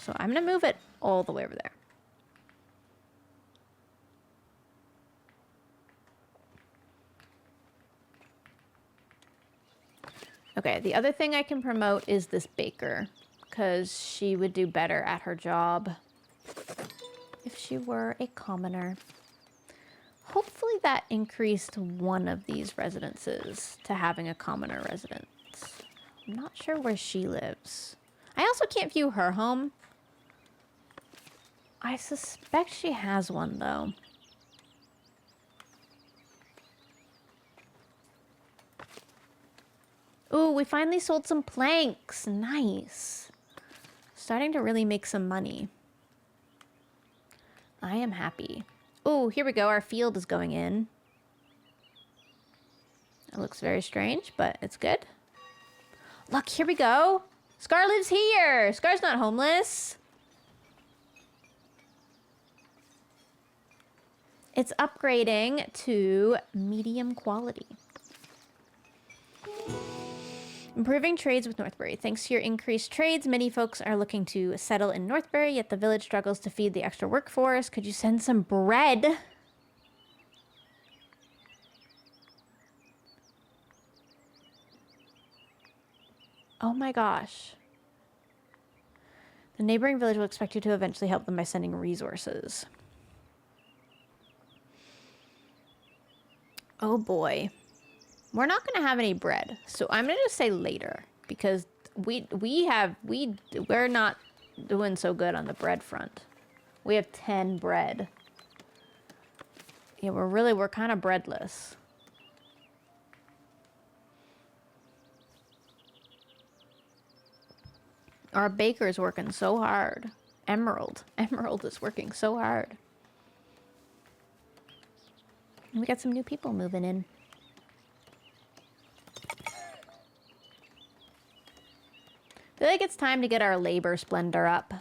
So I'm going to move it all the way over there. Okay, the other thing I can promote is this baker. Because she would do better at her job if she were a commoner. Hopefully that increased one of these residences to having a commoner residence. I'm not sure where she lives. I also can't view her home. I suspect she has one, though. Ooh, we finally sold some planks. Nice. Starting to really make some money. I am happy. Ooh, here we go. Our field is going in. It looks very strange, but it's good. Look, here we go. Scar lives here. Scar's not homeless. It's upgrading to medium quality. Improving trades with Northbury. Thanks to your increased trades, many folks are looking to settle in Northbury, yet the village struggles to feed the extra workforce. Could you send some bread? Oh my gosh. The neighboring village will expect you to eventually help them by sending resources. Oh boy. We're not going to have any bread. So I'm going to just say later because we're not doing so good on the bread front. We have 10 bread. Yeah, we're kind of breadless. Our baker's working so hard. Emerald is working so hard. And we got some new people moving in. I feel like it's time to get our labor splendor up.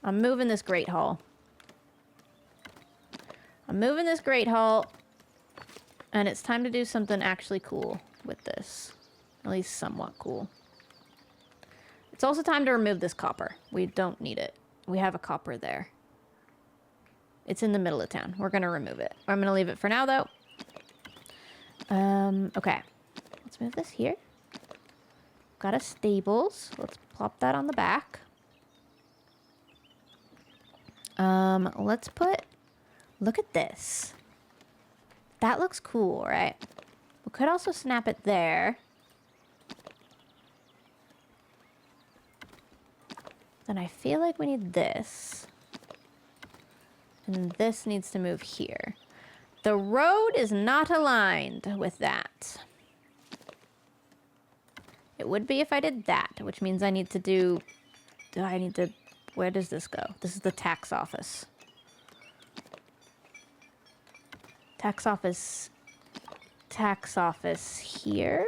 I'm moving this Great Hall. I'm moving this Great Hall. And it's time to do something actually cool with this. At least somewhat cool. It's also time to remove this copper. We don't need it. We have a copper there. It's in the middle of town. We're going to remove it. I'm going to leave it for now, though. Okay. Let's move this here. Got a stables. Let's plop that on the back. Let's put... Look at this. That looks cool, right? We could also snap it there. Then I feel like we need this. And this needs to move here. The road is not aligned with that. It would be if I did that, which means I need to do... Where does this go? This is the tax office. Tax office here.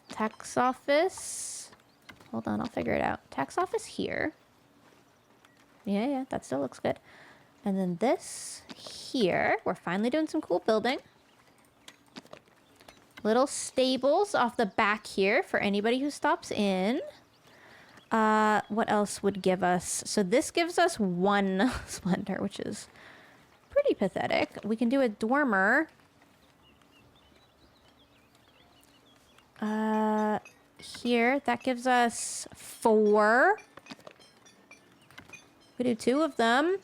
Tax office. Hold on, I'll figure it out. Tax office here. Yeah, that still looks good. And then this here. We're finally doing some cool building. Little stables off the back here for anybody who stops in. What else would give us? So this gives us 1 splendor, which is pretty pathetic. We can do a dormer. Here, that gives us 4. We do 2 of them.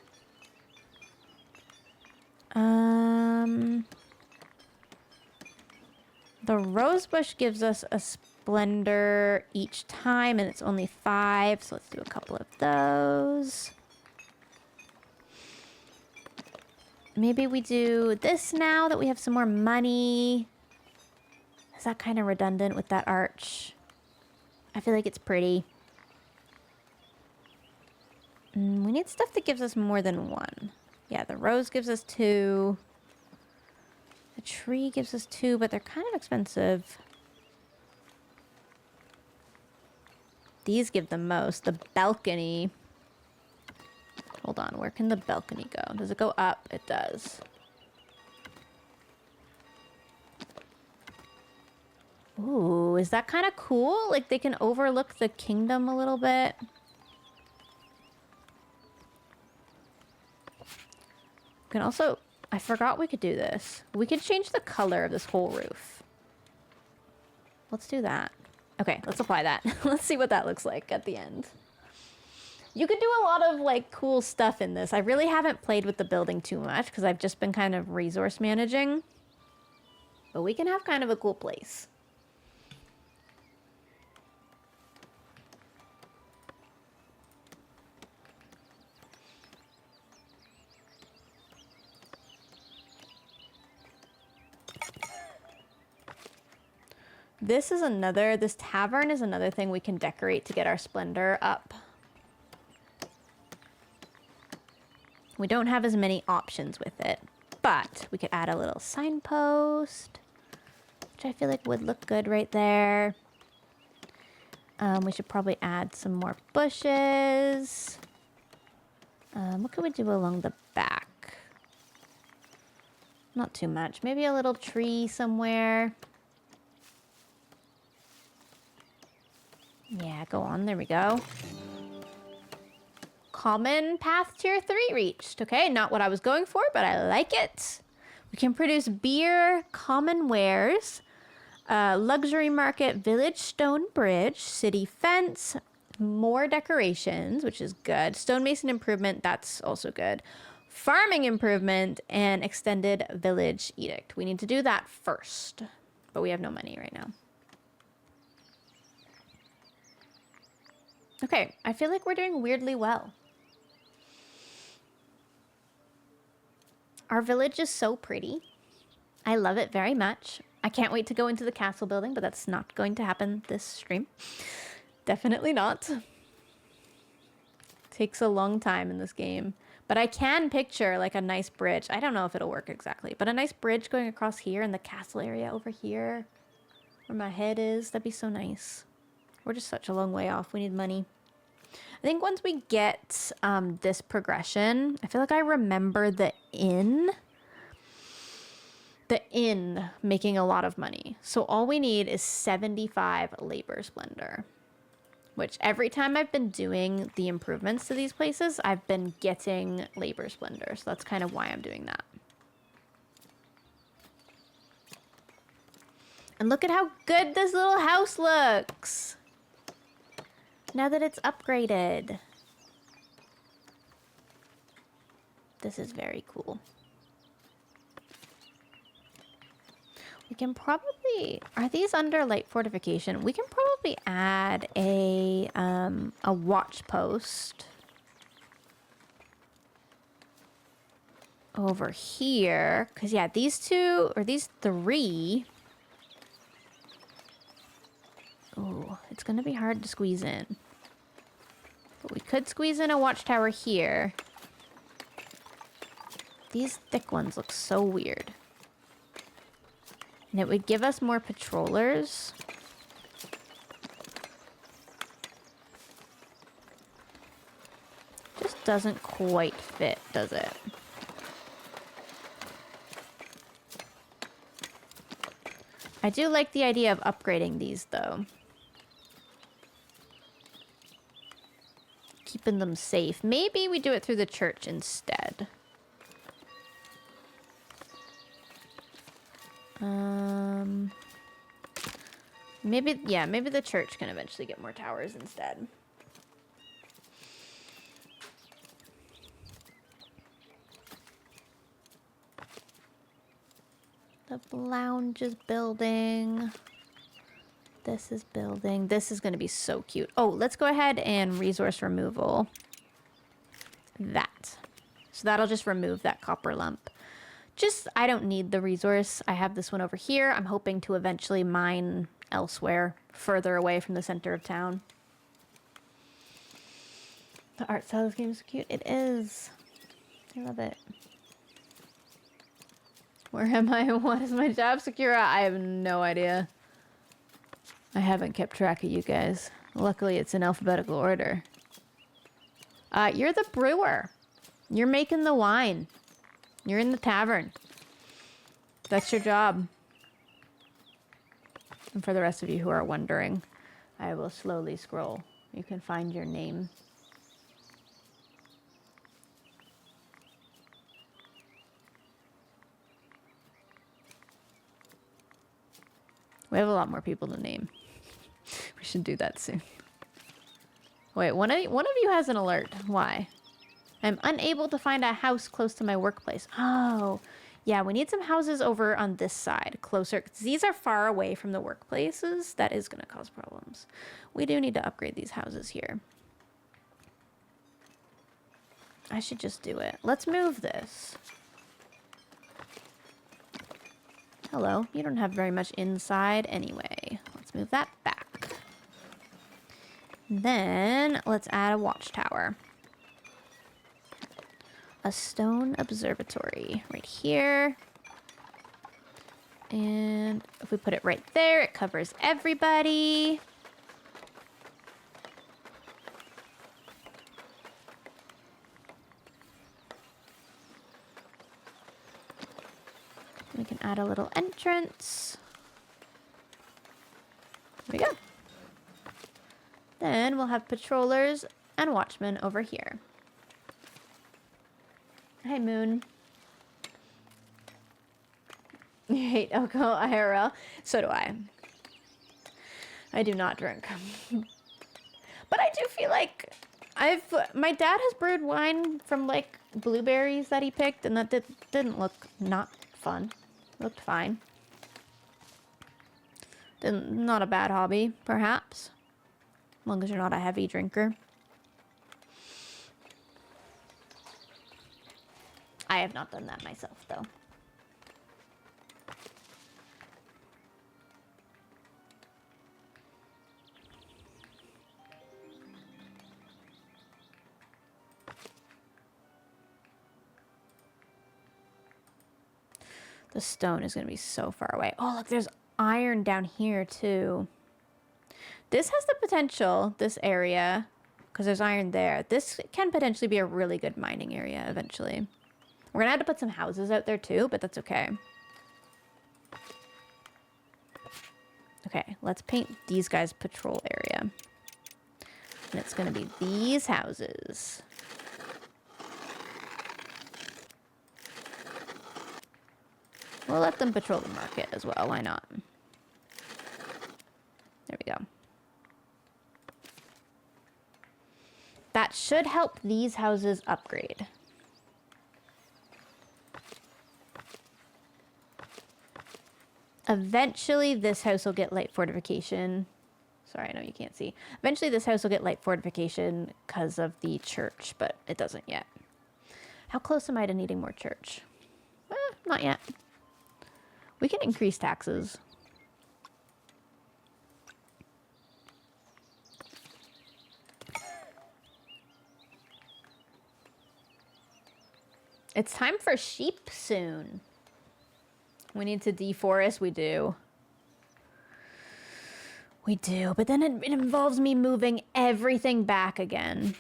The rosebush gives us a splendor each time, and it's only 5, so let's do a couple of those. Maybe we do this now that we have some more money. Is that kind of redundant with that arch? I feel like it's pretty. We need stuff that gives us more than 1. Yeah, the rose gives us 2. The tree gives us 2, but they're kind of expensive. These give the most. The balcony. Hold on, where can the balcony go? Does it go up? It does. Ooh, is that kind of cool? Like they can overlook the kingdom a little bit. We can also... I forgot we could do this. We could change the color of this whole roof. Let's do that. Okay, let's apply that. Let's see what that looks like at the end. You could do a lot of like cool stuff in this. I really haven't played with the building too much because I've just been kind of resource managing. But we can have kind of a cool place. This tavern is another thing we can decorate to get our splendor up. We don't have as many options with it, but we could add a little signpost, which I feel like would look good right there. We should probably add some more bushes. What could we do along the back? Not too much. Maybe a little tree somewhere. Yeah, go on. There we go. Common path tier 3 reached. Okay, not what I was going for, but I like it. We can produce beer, common wares, luxury market, village stone bridge, city fence, more decorations, which is good. Stonemason improvement, that's also good. Farming improvement and extended village edict. We need to do that first, but we have no money right now. Okay, I feel like we're doing weirdly well. Our village is so pretty. I love it very much. I can't wait to go into the castle building, but that's not going to happen this stream. Definitely not. Takes a long time in this game. But I can picture like a nice bridge. I don't know if it'll work exactly, but a nice bridge going across here in the castle area over here where my head is. That'd be so nice. We're just such a long way off. We need money. I think once we get this progression, I feel like I remember the inn making a lot of money. So all we need is 75 labor splendor. Which every time I've been doing the improvements to these places, I've been getting labor splendor. So that's kind of why I'm doing that. And look at how good this little house looks. Now that it's upgraded. This is very cool. We can probably, are these under light fortification? We can probably add a watch post over here. Because yeah, these two, or these three. Oh, it's going to be hard to squeeze in. But we could squeeze in a watchtower here. These thick ones look so weird. And it would give us more patrollers. Just doesn't quite fit, does it? I do like the idea of upgrading these, though. Keeping them safe. Maybe we do it through the church instead. Maybe the church can eventually get more towers instead. The lounge is building. This is building. This is going to be so cute. Oh, let's go ahead and resource removal that. So that'll just remove that copper lump. I don't need the resource. I have this one over here. I'm hoping to eventually mine elsewhere, further away from the center of town. The art style of this game is so cute. It is. I love it. Where am I? What is my job, Sakura? I have no idea. I haven't kept track of you guys. Luckily, it's in alphabetical order. You're the brewer. You're making the wine. You're in the tavern. That's your job. And for the rest of you who are wondering, I will slowly scroll. You can find your name. We have a lot more people to name. We should do that soon. Wait, one of you has an alert. Why? I'm unable to find a house close to my workplace. Oh, yeah, we need some houses over on this side, closer. 'Cause these are far away from the workplaces. That is going to cause problems. We do need to upgrade these houses here. I should just do it. Let's move this. Hello, you don't have very much inside anyway. Let's move that back. Then let's add a watchtower. A stone observatory right here. And if we put it right there, it covers everybody. We can add a little entrance. There we go. Then we'll have patrollers and watchmen over here. Hi, Moon. You hate alcohol IRL? So do I. I do not drink. But I do feel like my dad has brewed wine from like blueberries that he picked, and that didn't look not fun. It looked fine. Not a bad hobby, perhaps. As long as you're not a heavy drinker. I have not done that myself, though. The stone is going to be so far away. Oh, look, there's iron down here too. This has the potential, this area, because there's iron there. This can potentially be a really good mining area eventually. We're going to have to put some houses out there too, but that's okay. Okay, let's paint these guys' patrol area. And it's going to be these houses. We'll let them patrol the market as well. Why not? There we go. That should help these houses upgrade. Eventually, this house will get light fortification. Sorry, I know you can't see. Eventually, this house will get light fortification because of the church, but it doesn't yet. How close am I to needing more church? Not yet. We can increase taxes. It's time for sheep soon. We need to deforest. We do. We do. But then it involves me moving everything back again.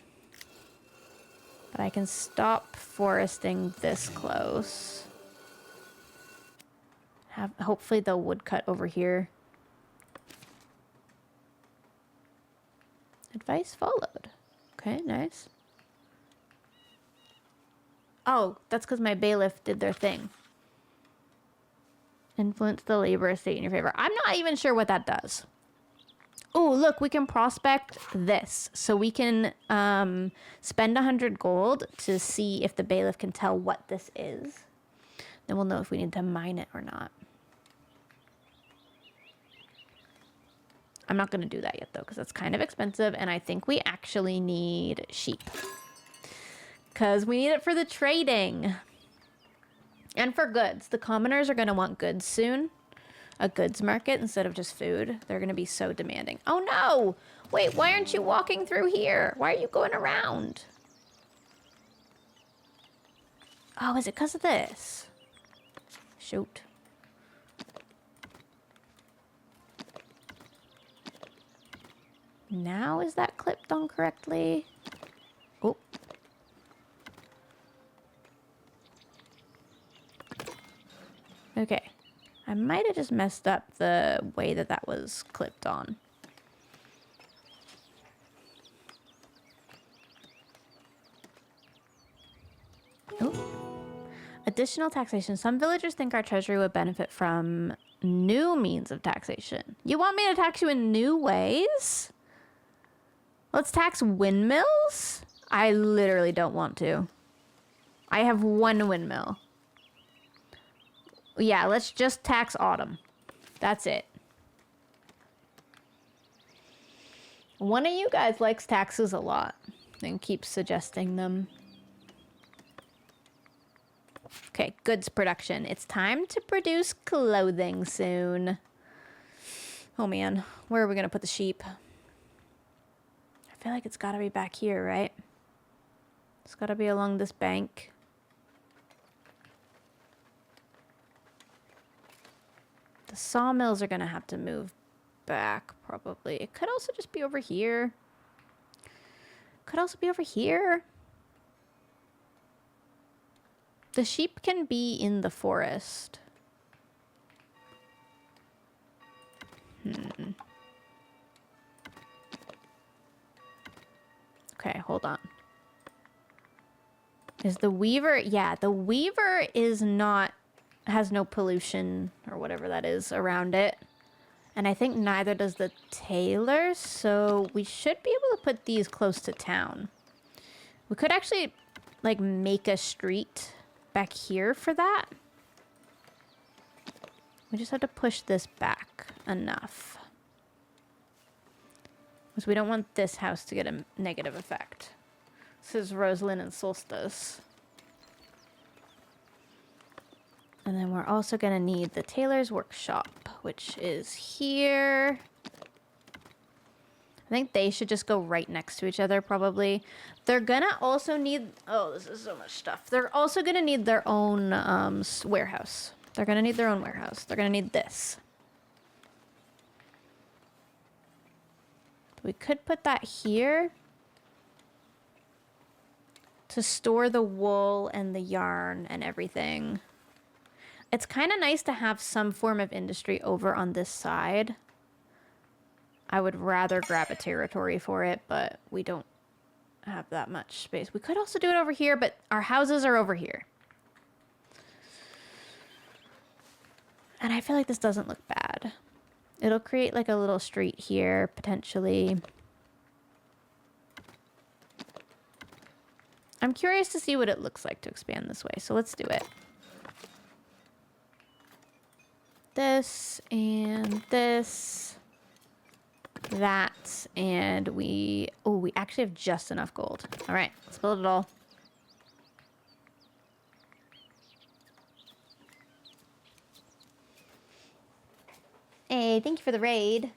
But I can stop foresting this close. Hopefully they'll woodcut over here. Advice followed. Okay, nice. Oh, that's because my bailiff did their thing. Influence the labor estate in your favor. I'm not even sure what that does. Oh, look, we can prospect this. So we can spend 100 gold to see if the bailiff can tell what this is. Then we'll know if we need to mine it or not. I'm not going to do that yet, though, because that's kind of expensive. And I think we actually need sheep. Because we need it for the trading. And for goods. The commoners are going to want goods soon. A goods market instead of just food. They're going to be so demanding. Oh, no! Wait, why aren't you walking through here? Why are you going around? Oh, is it because of this? Shoot. Now is that clipped on correctly? Oh. Okay. I might have just messed up the way that that was clipped on. Oh. Additional taxation. Some villagers think our treasury would benefit from new means of taxation. You want me to tax you in new ways? Let's tax windmills? I literally don't want to. I have one windmill. Yeah, let's just tax autumn. That's it. One of you guys likes taxes a lot and keeps suggesting them. Okay, goods production. It's time to produce clothing soon. Oh man, where are we gonna put the sheep? I feel like it's gotta be back here, right? It's gotta be along this bank. The sawmills are gonna have to move back, probably. It could also just be over here. Could also be over here. The sheep can be in the forest. Okay, hold on. Is the weaver... Yeah, the weaver is not... has no pollution or whatever that is around it. And I think neither does the tailor, so we should be able to put these close to town. We could actually, like, make a street back here for that. We just have to push this back enough. Because we don't want this house to get a negative effect. This is Rosalind and Solstice. And then we're also going to need the tailor's workshop, which is here. I think they should just go right next to each other, probably. They're going to also need... Oh, this is so much stuff. They're also going to need their own warehouse. They're gonna need their own warehouse. They're gonna need this. We could put that here to store the wool and the yarn and everything. It's kind of nice to have some form of industry over on this side. I would rather grab a territory for it, but we don't have that much space. We could also do it over here, but our houses are over here. And I feel like this doesn't look bad. It'll create like a little street here, potentially. I'm curious to see what it looks like to expand this way, so let's do it. This and this. That, and we actually have just enough gold. All right, let's build it all. Hey, thank you for the raid.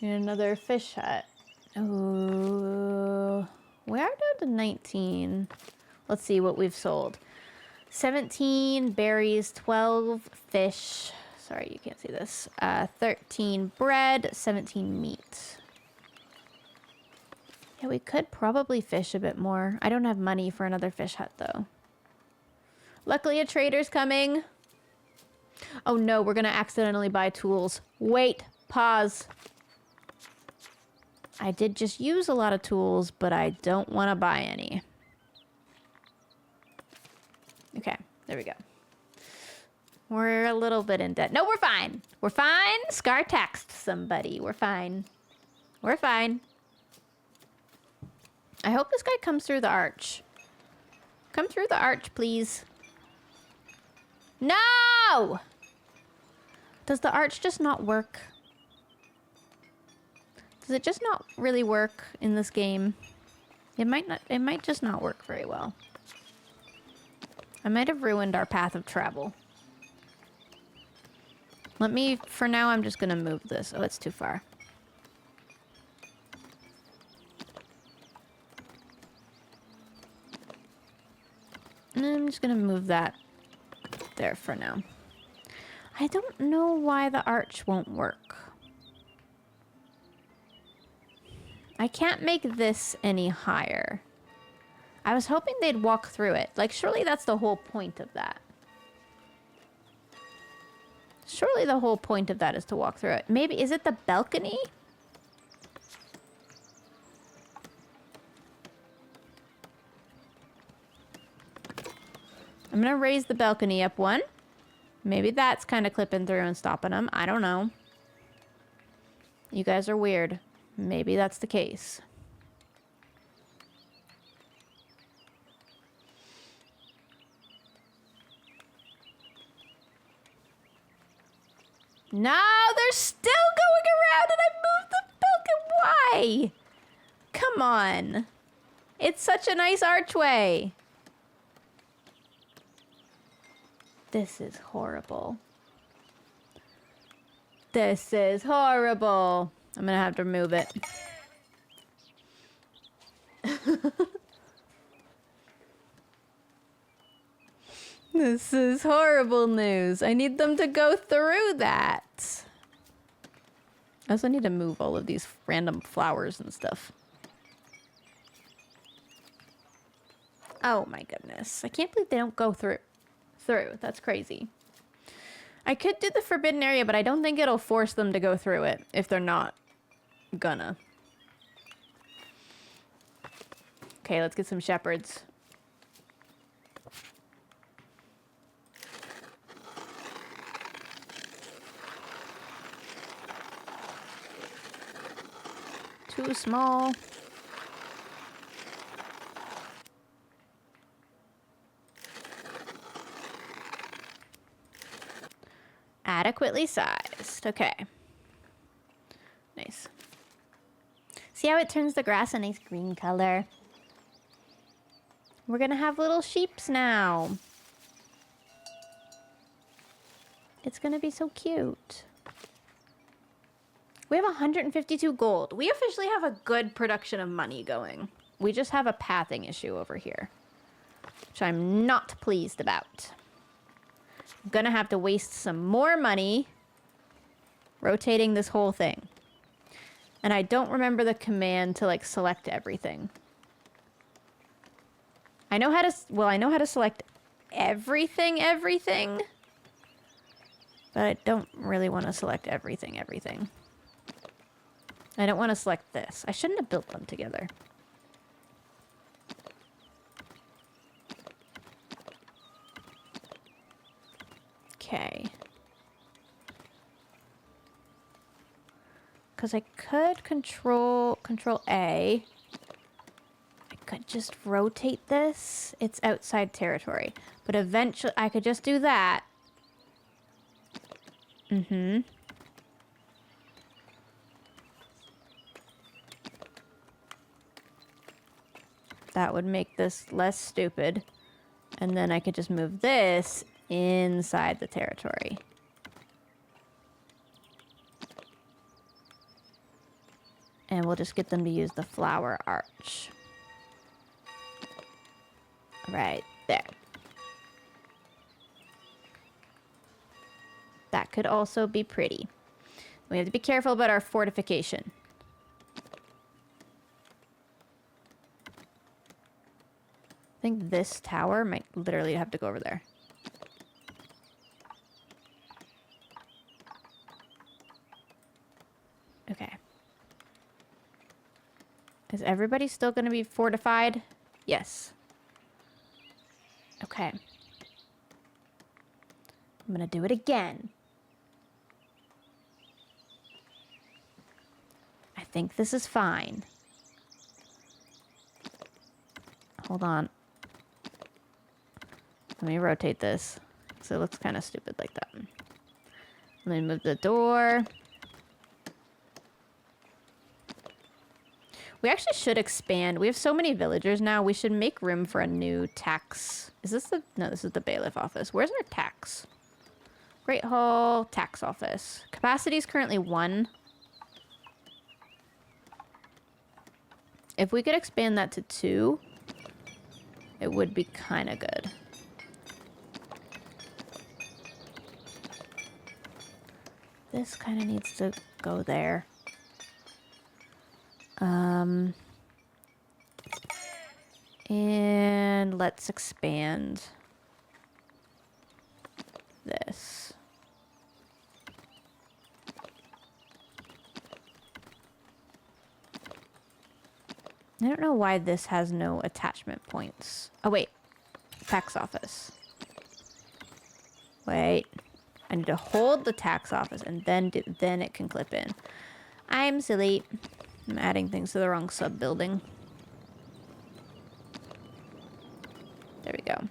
And another fish hut. Oh, we are down to 19. Let's see what we've sold. 17 berries, 12 fish. Sorry, you can't see this. 13 bread, 17 meat. Yeah, we could probably fish a bit more. I don't have money for another fish hut, though. Luckily, a trader's coming. Oh, no, we're going to accidentally buy tools. Wait, pause. I did just use a lot of tools, but I don't want to buy any. Okay, there we go. We're a little bit in debt. No, we're fine. We're fine. Scar text somebody. We're fine. We're fine. I hope this guy comes through the arch. Come through the arch, please. No! Does the arch just not work? Does it just not really work in this game? It might not. It might just not work very well. I might have ruined our path of travel. Let me, for now, I'm just gonna move this. Oh, it's too far. And I'm just gonna move that there for now. I don't know why the arch won't work. I can't make this any higher. I was hoping they'd walk through it. Like, surely that's the whole point of that. Surely the whole point of that is to walk through it. Maybe, is it the balcony? I'm gonna raise the balcony up one. Maybe that's kind of clipping through and stopping them. I don't know. You guys are weird. Maybe that's the case. No, they're still going around and I moved the balcony. Why? Come on. It's such a nice archway. This is horrible. This is horrible. I'm gonna have to remove it. This is horrible news. I need them to go through that. I also need to move all of these random flowers and stuff. Oh my goodness. I can't believe they don't go through. That's crazy. I could do the forbidden area, but I don't think it'll force them to go through it if they're not gonna. Okay, let's get some shepherds. Too small. Adequately sized. Okay. Nice. See how it turns the grass a nice green color? We're gonna have little sheeps now. It's gonna be so cute. We have 152 gold. We officially have a good production of money going. We just have a pathing issue over here. which I'm not pleased about. I'm gonna have to waste some more money rotating this whole thing. And I don't remember the command to, like, select everything. I know how to, well, I know how to select everything. But I don't really want to select everything. I don't want to select this. I shouldn't have built them together. Okay. Because I could control A. I could just rotate this. It's outside territory. But eventually, I could just do that. Mm-hmm. That would make this less stupid. And then I could just move this inside the territory. And we'll just get them to use the flower arch. Right there. That could also be pretty. We have to be careful about our fortification. I think this tower might literally have to go over there. Okay. Is everybody still going to be fortified? Yes. Okay. I'm going to do it again. I think this is fine. Hold on. Let me rotate this, so it looks kind of stupid like that. Let me move the door. We actually should expand. We have so many villagers now. We should make room for a new tax. Is this the... No, this is the bailiff office. Where's our tax? Great Hall tax office. Capacity is currently 1. If we could expand that to 2, it would be kind of good. This kind of needs to go there. And let's expand this. I don't know why this has no attachment points. Oh, wait. Tax office. Wait. I need to hold the tax office and then it can clip in. I'm silly. I'm adding things to the wrong sub-building. There we go.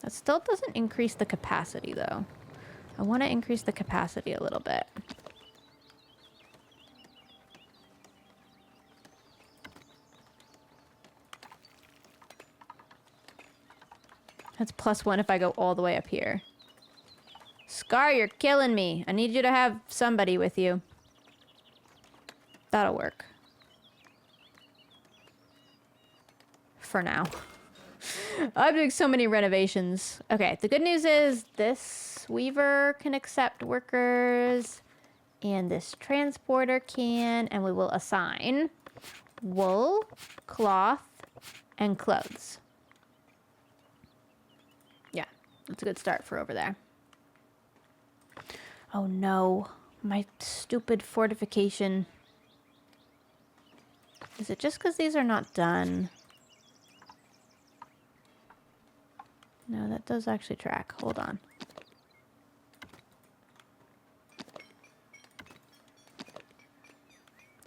That still doesn't increase the capacity, though. I want to increase the capacity a little bit. That's +1 if I go all the way up here. Scar, you're killing me. I need you to have somebody with you. That'll work. For now. I'm doing so many renovations. Okay, the good news is this weaver can accept workers. And this transporter can. And we will assign wool, cloth, and clothes. Yeah, that's a good start for over there. Oh no, my stupid fortification. Is it just because these are not done? No, that does actually track. Hold on.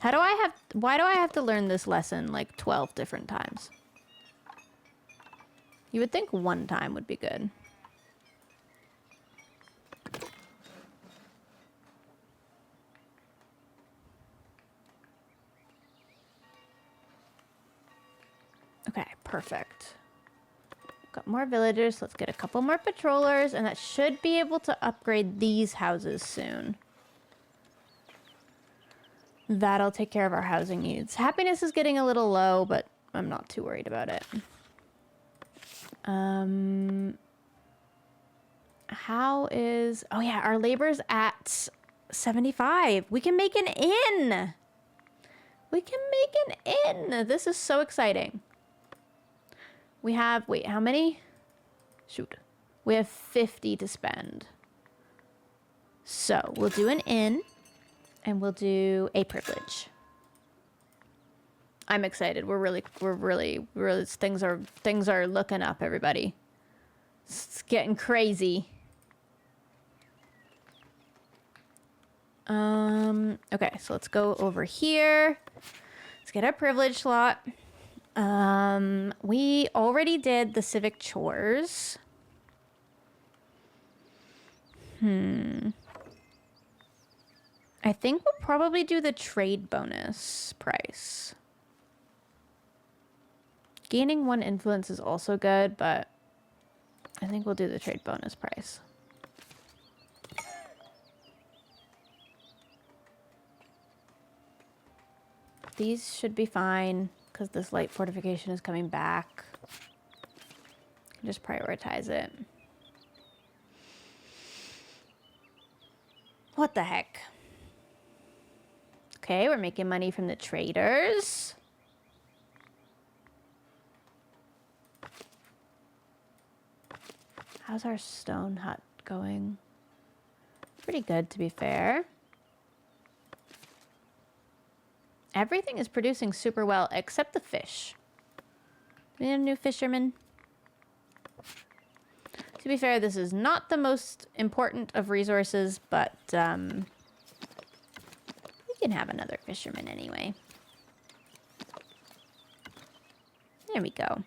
Why do I have to learn this lesson like 12 different times? You would think one time would be good. Okay, perfect. Got more villagers. Let's get a couple more patrollers, and that should be able to upgrade these houses soon. That'll take care of our housing needs. Happiness is getting a little low, but I'm not too worried about it. How is... Oh, yeah, our labor's at 75. We can make an inn. We can make an inn. This is so exciting. We have... Wait, how many? Shoot. We have 50 to spend. So, we'll do an inn. And we'll do a privilege. I'm excited. We're really, things are looking up, everybody. It's getting crazy. Okay, so let's go over here. Let's get our privilege slot. We already did the civic chores. I think we'll probably do the trade bonus price. Gaining 1 influence is also good, but I think we'll do the trade bonus price. These should be fine because this light fortification is coming back. Just prioritize it. What the heck? Okay, we're making money from the traders. How's our stone hut going? Pretty good, to be fair. Everything is producing super well, except the fish. Do we need a new fisherman? To be fair, this is not the most important of resources, but we can have another fisherman anyway. There we go.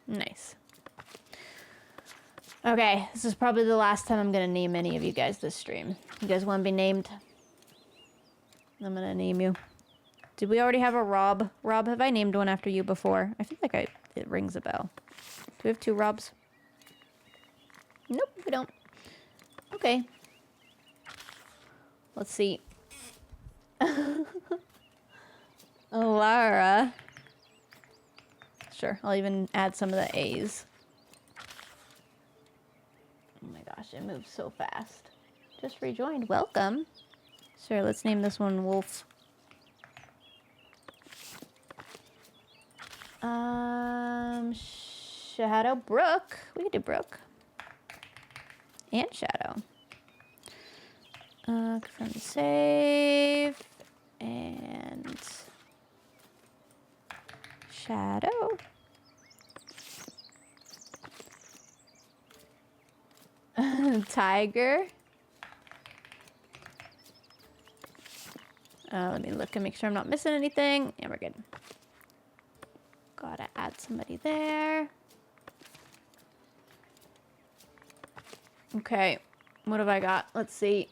Nice. Okay, this is probably the last time I'm going to name any of you guys this stream. You guys want to be named? I'm going to name you. Did we already have a Rob? Rob, have I named one after you before? I feel like it rings a bell. Do we have 2 Robs? Nope, we don't. Okay. Let's see. Lara. Sure, I'll even add some of the A's. Oh my gosh, it moves so fast. Just rejoined. Welcome. Sure, let's name this one Wolf. Shadow Brook. We could do Brook. And Shadow. Confirm save. And Shadow. Tiger. Let me look and make sure I'm not missing anything. Yeah, we're good. Gotta add somebody there. Okay, what have I got? Let's see.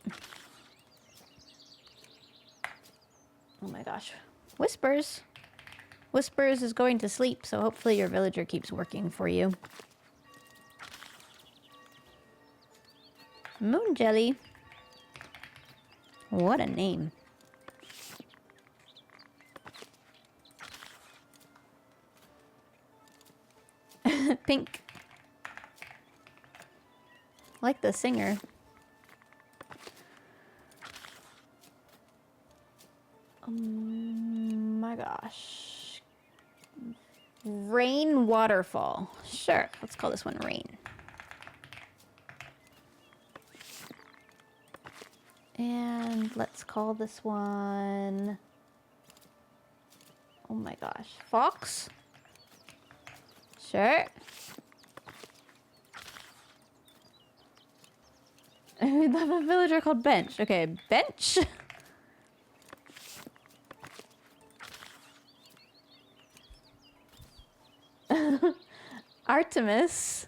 Oh my gosh. Whispers. Whispers is going to sleep, so hopefully your villager keeps working for you. Moon Jelly. What a name. Pink. Like the singer. Oh my gosh. Rain Waterfall. Sure, let's call this one Rain. And let's call this one... Oh my gosh. Fox? Sure. We love a villager called Bench. Okay, Bench. Artemis.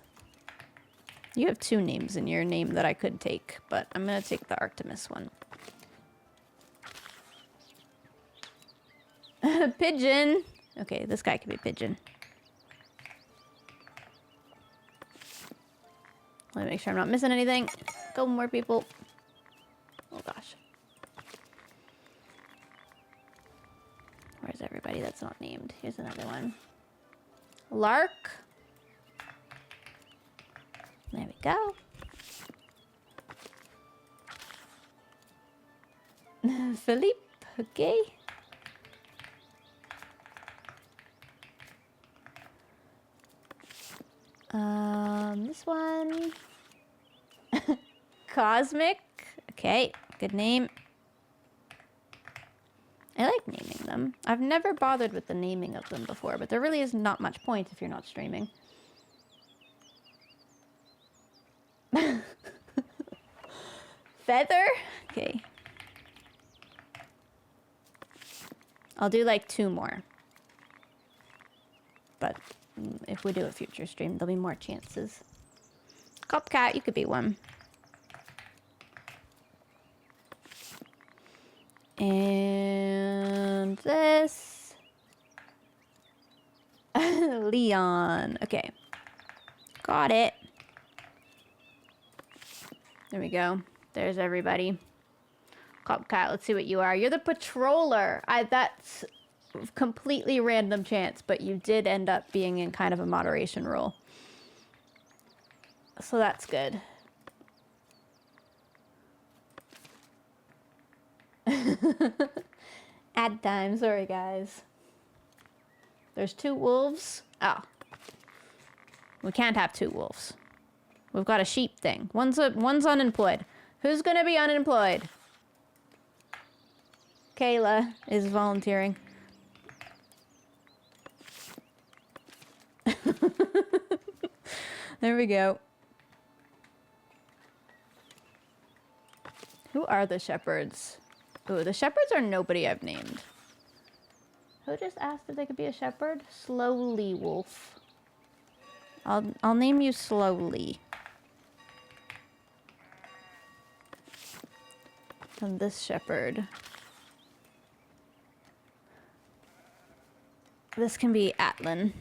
You have 2 names in your name that I could take, but I'm going to take the Artemis one. Pigeon. Okay, this guy could be Pigeon. Let me make sure I'm not missing anything. Go more people. Oh gosh. Where's everybody that's not named? Here's another one. Lark. There we go. Philippe, okay. This one. Cosmic. Okay, good name. I like naming them. I've never bothered with the naming of them before, but there really is not much point if you're not streaming. Feather? Okay. I'll do like 2 more. But if we do a future stream, there'll be more chances. Copcat, you could be one. And this. Leon. Okay. Got it. There we go. There's everybody. Copcat, let's see what you are. You're the patroller. That's completely random chance, but you did end up being in kind of a moderation role. So that's good. Ad time. Sorry, guys. There's 2 wolves. Oh. We can't have 2 wolves. We've got a sheep thing. One's unemployed. Who's gonna be unemployed? Kayla is volunteering. There we go. Who are the shepherds? Ooh, the shepherds are nobody I've named. Who just asked if they could be a shepherd? Slowly Wolf. I'll name you Slowly. And this shepherd. This can be Atlan.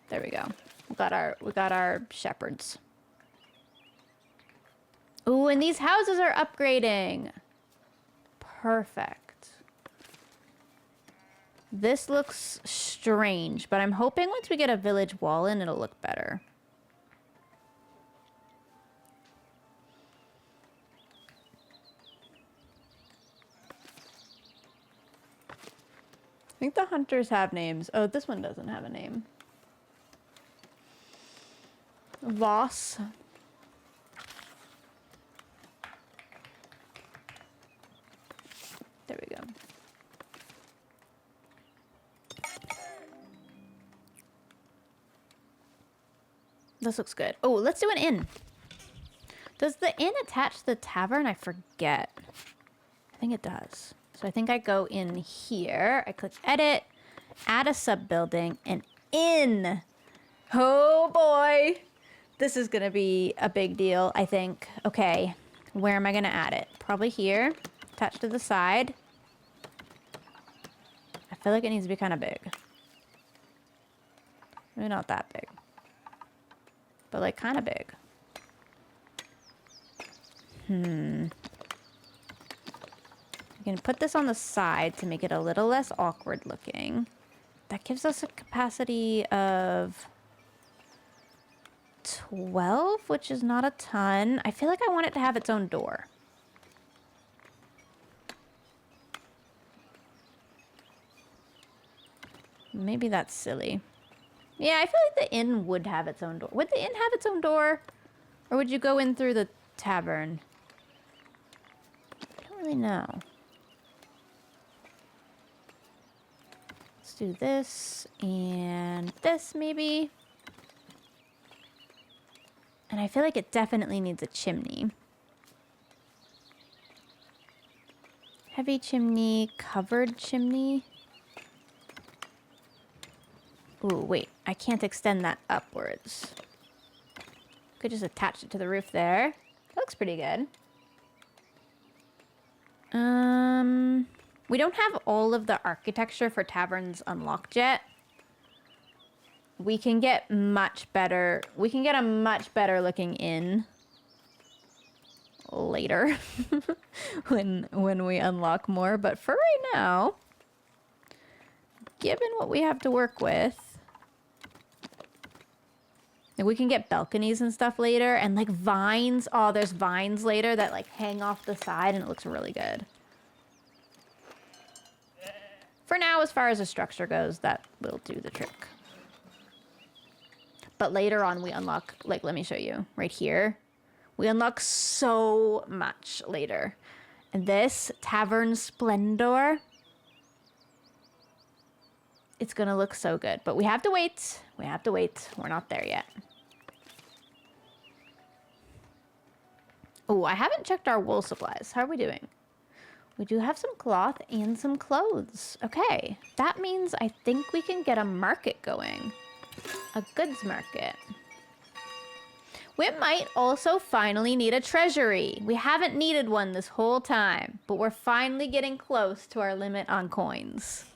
There we go. We got our shepherds. Ooh, and these houses are upgrading. Perfect. This looks strange, but I'm hoping once we get a village wall in, it'll look better. I think the hunters have names. Oh, this one doesn't have a name. Voss. There we go. This looks good. Oh, let's do an inn. Does the inn attach to the tavern? I forget. I think it does. So I think I go in here. I click edit, add a sub-building, and inn. Oh boy. This is going to be a big deal, I think. Okay, where am I going to add it? Probably here, attached to the side. I feel like it needs to be kind of big. Maybe not that big. But like kind of big. We can put this on the side to make it a little less awkward looking. That gives us a capacity of 12, which is not a ton. I feel like I want it to have its own door. Maybe that's silly. Yeah, I feel like the inn would have its own door. Would the inn have its own door? Or would you go in through the tavern? I don't really know. Let's do this and this maybe. And I feel like it definitely needs a chimney. Heavy chimney, covered chimney. Ooh, wait. I can't extend that upwards. Could just attach it to the roof there. That looks pretty good. We don't have all of the architecture for taverns unlocked yet. We can get much better. We can get a much better looking inn later when we unlock more. But for right now, given what we have to work with. Like, we can get balconies and stuff later, and like vines. Oh, there's vines later that like hang off the side, and it looks really good. For now, as far as the structure goes, that will do the trick. But later on, we unlock, like, let me show you right here. We unlock so much later. And this Tavern Splendor, it's gonna look so good. But we have to wait. We have to wait. We're not there yet. Oh, I haven't checked our wool supplies. How are we doing? We do have some cloth and some clothes. Okay, that means I think we can get a market going. A goods market. We might also finally need a treasury. We haven't needed one this whole time, but we're finally getting close to our limit on coins.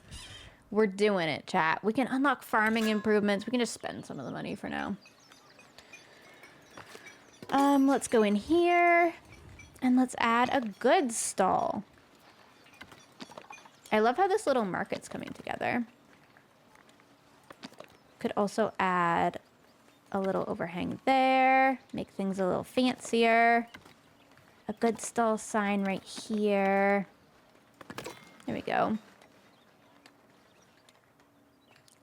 We're doing it, chat. We can unlock farming improvements. We can just spend some of the money for now. Let's go in here and let's add a goods stall. I love how this little market's coming together. Could also add a little overhang there, make things a little fancier. A goods stall sign right here. There we go.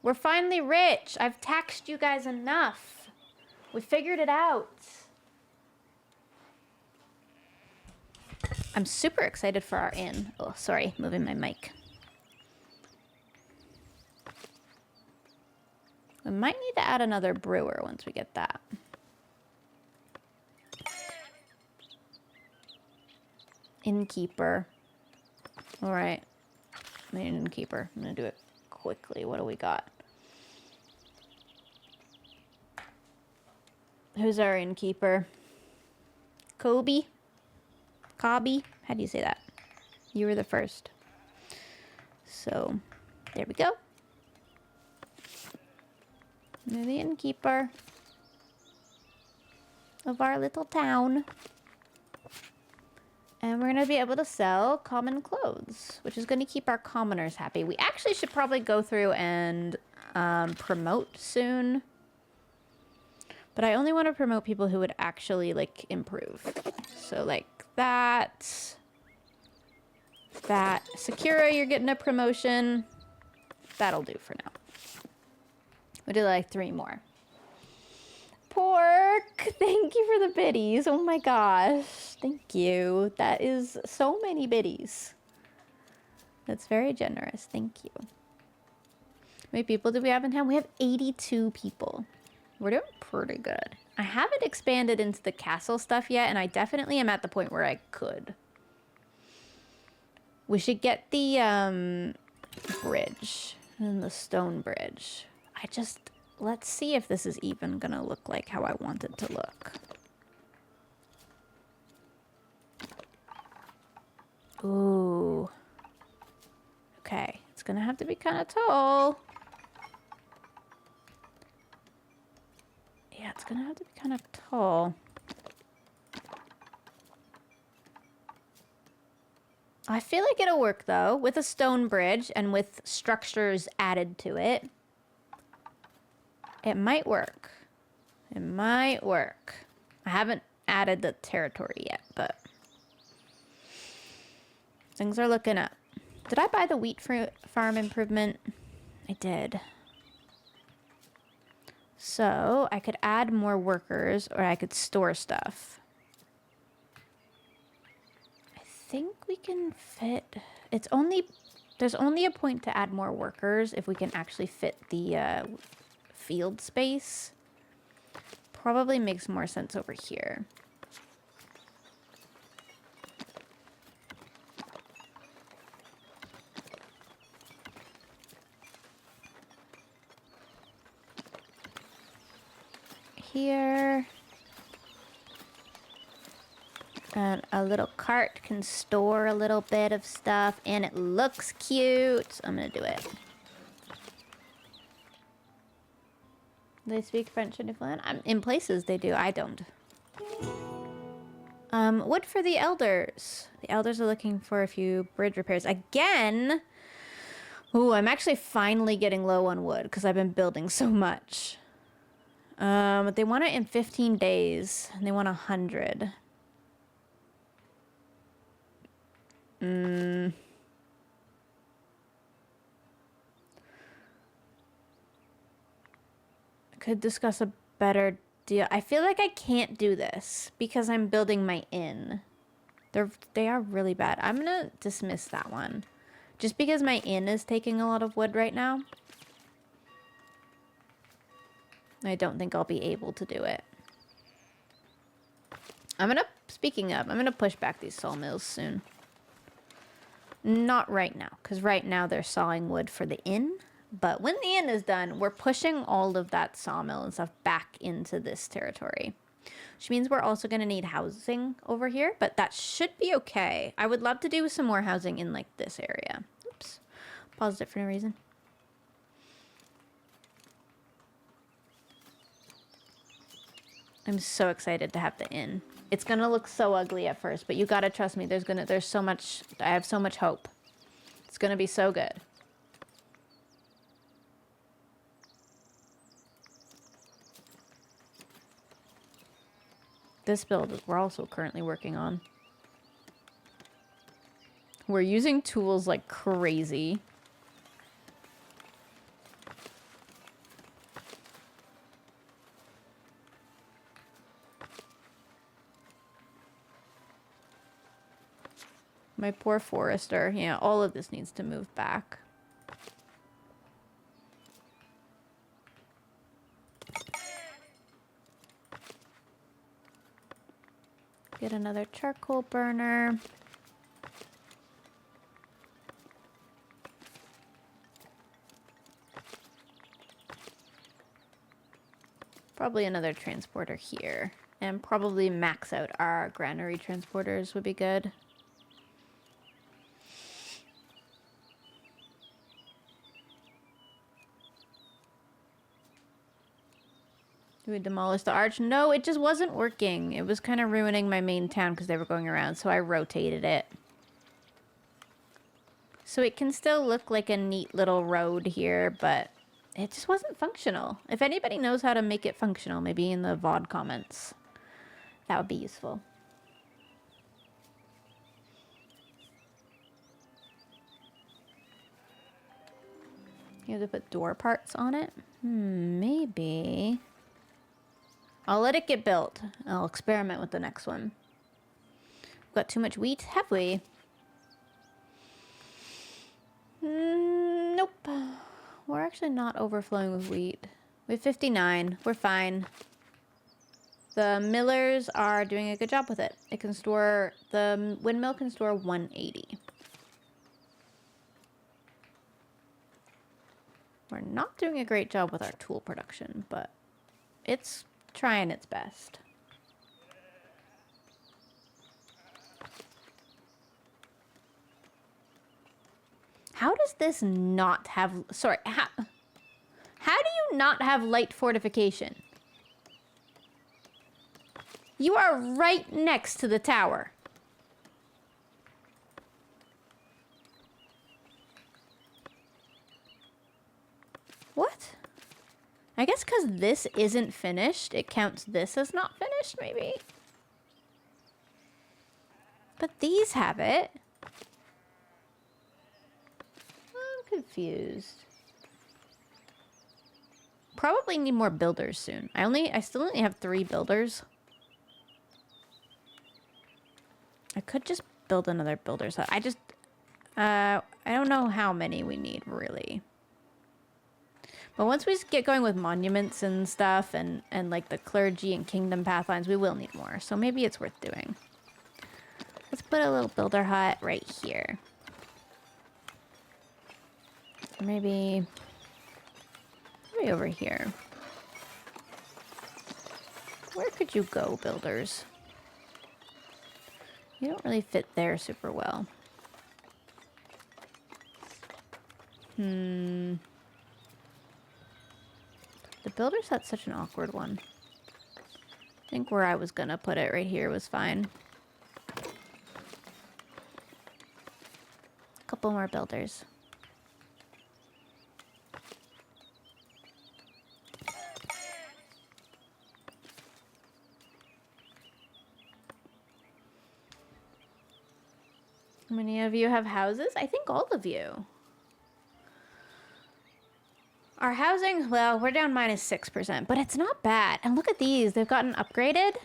We're finally rich. I've taxed you guys enough. We figured it out. I'm super excited for our inn. Oh, sorry, moving my mic. We might need to add another brewer once we get that. Innkeeper. All right. I need an innkeeper. I'm going to do it quickly. What do we got? Who's our innkeeper? Kobe? Cobby? How do you say that? You were the first. So, there we go. You're the innkeeper of our little town. And we're going to be able to sell common clothes, which is going to keep our commoners happy. We actually should probably go through and promote soon. But I only want to promote people who would actually, like, improve. So, like, that. Sakura, you're getting a promotion. That'll do for now. We did like 3 more. Pork, thank you for the biddies. Oh my gosh, thank you. That is so many biddies. That's very generous, thank you. How many people do we have in town? We have 82 people. We're doing pretty good. I haven't expanded into the castle stuff yet, and I definitely am at the point where I could. We should get the bridge and the stone bridge. Let's see if this is even gonna look like how I want it to look. Ooh. Okay, it's gonna have to be kind of tall. Yeah, it's gonna have to be kind of tall. I feel like it'll work though, with a stone bridge and with structures added to it. It might work. It might work. I haven't added the territory yet, but things are looking up. Did I buy the wheat farm improvement? I did. So I could add more workers, or I could store stuff. I think we can fit. There's only a point to add more workers if we can actually fit the field space. Probably makes more sense over here. Here. And a little cart can store a little bit of stuff, and it looks cute. I'm gonna do it. They speak French in Newfoundland? In places they do. I don't. Wood for the elders. The elders are looking for a few bridge repairs. Again, Ooh, I'm actually finally getting low on wood because I've been building so much. They want it in 15 days, and they want 100. Could discuss a better deal. I feel like I can't do this because I'm building my inn. They are really bad. I'm gonna dismiss that one. Just because my inn is taking a lot of wood right now. I don't think I'll be able to do it. Speaking of, I'm gonna push back these sawmills soon. Not right now, because right now they're sawing wood for the inn. But when the inn is done, we're pushing all of that sawmill and stuff back into this territory. Which means we're also going to need housing over here, but that should be okay. I would love to do some more housing in, like, this area. Oops. Paused it for no reason. I'm so excited to have the inn. It's going to look so ugly at first, but you got to trust me. There's so much, I have so much hope. It's going to be so good. This build we're also currently working on. We're using tools like crazy. My poor forester. Yeah, all of this needs to move back. Get another charcoal burner. Probably another transporter here. And probably max out our granary transporters would be good. Do we demolish the arch? No, it just wasn't working. It was kind of ruining my main town because they were going around, so I rotated it. So it can still look like a neat little road here, but it just wasn't functional. If anybody knows how to make it functional, maybe in the VOD comments, that would be useful. You have to put door parts on it? Maybe. I'll let it get built. I'll experiment with the next one. Got too much wheat, have we? Nope. We're actually not overflowing with wheat. We have 59. We're fine. The millers are doing a good job with it. It can store, the windmill can store 180. We're not doing a great job with our tool production, but it's trying its best. How does this not have... Sorry, how do you not have light fortification? You are right next to the tower. What? I guess because this isn't finished, it counts this as not finished, maybe? But these have it. I'm confused. Probably need more builders soon. I still only have 3 builders. I could just build another builder's hut. I don't know how many we need, really. But once we get going with monuments and stuff, and like the clergy and kingdom pathlines, we will need more. So maybe it's worth doing. Let's put a little builder hut right here. Maybe over here. Where could you go, builders? You don't really fit there super well. The builder's hut's such an awkward one. I think where I was gonna put it right here was fine. A couple more builders. many of you have houses? I think all of you. Our housing, well, we're down -6%, but it's not bad. And look at these. They've gotten upgraded.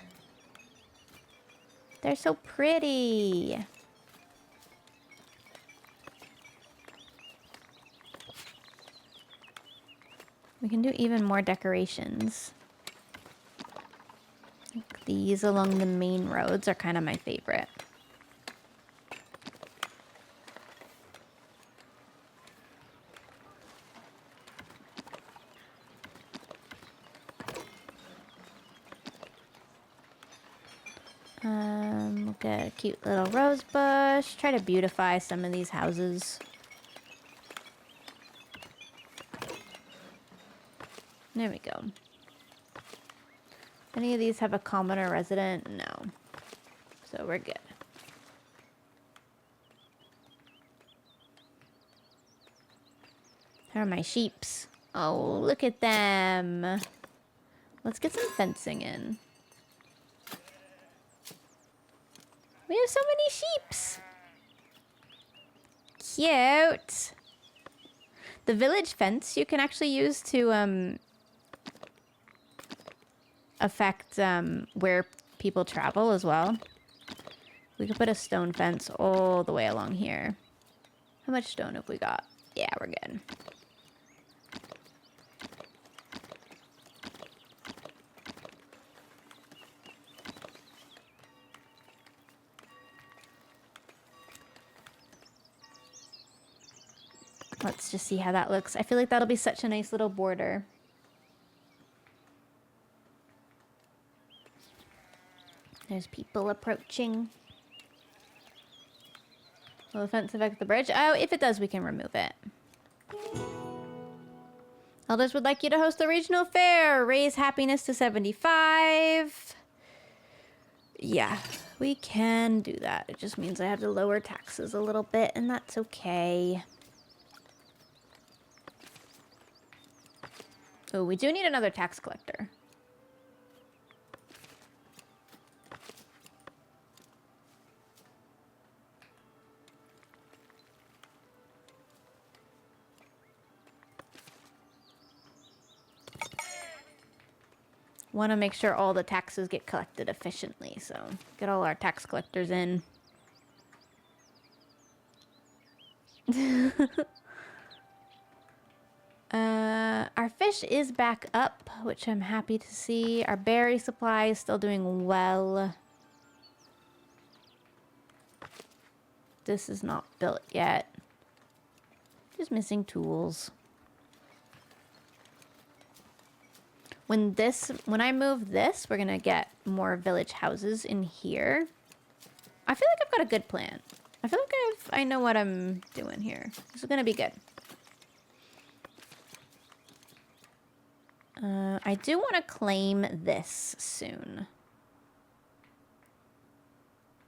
They're so pretty. We can do even more decorations. Like these along the main roads are kind of my favorite. We'll get a cute little rose bush. Try to beautify some of these houses. There we go. Any of these have a commoner resident? No. So we're good. How are my sheeps? Oh, look at them. Let's get some fencing in. We have so many sheeps. Cute. The village fence you can actually use to affect where people travel as well. We could put a stone fence all the way along here. How much stone have we got? Yeah, we're good. Let's just see how that looks. I feel like that'll be such a nice little border. There's people approaching. Will the fence affect the bridge? Oh, if it does, we can remove it. Elders would like you to host the regional fair. Raise happiness to 75. Yeah, we can do that. It just means I have to lower taxes a little bit, and that's okay. Oh, we do need another tax collector. Want to make sure all the taxes get collected efficiently, so get all our tax collectors in. Our fish is back up, which I'm happy to see. Our berry supply is still doing well. This is not built yet. Just missing tools. When I move this, we're gonna get more village houses in here. I feel like I've got a good plan. I feel like I know what I'm doing here. This is gonna be good. I do want to claim this soon.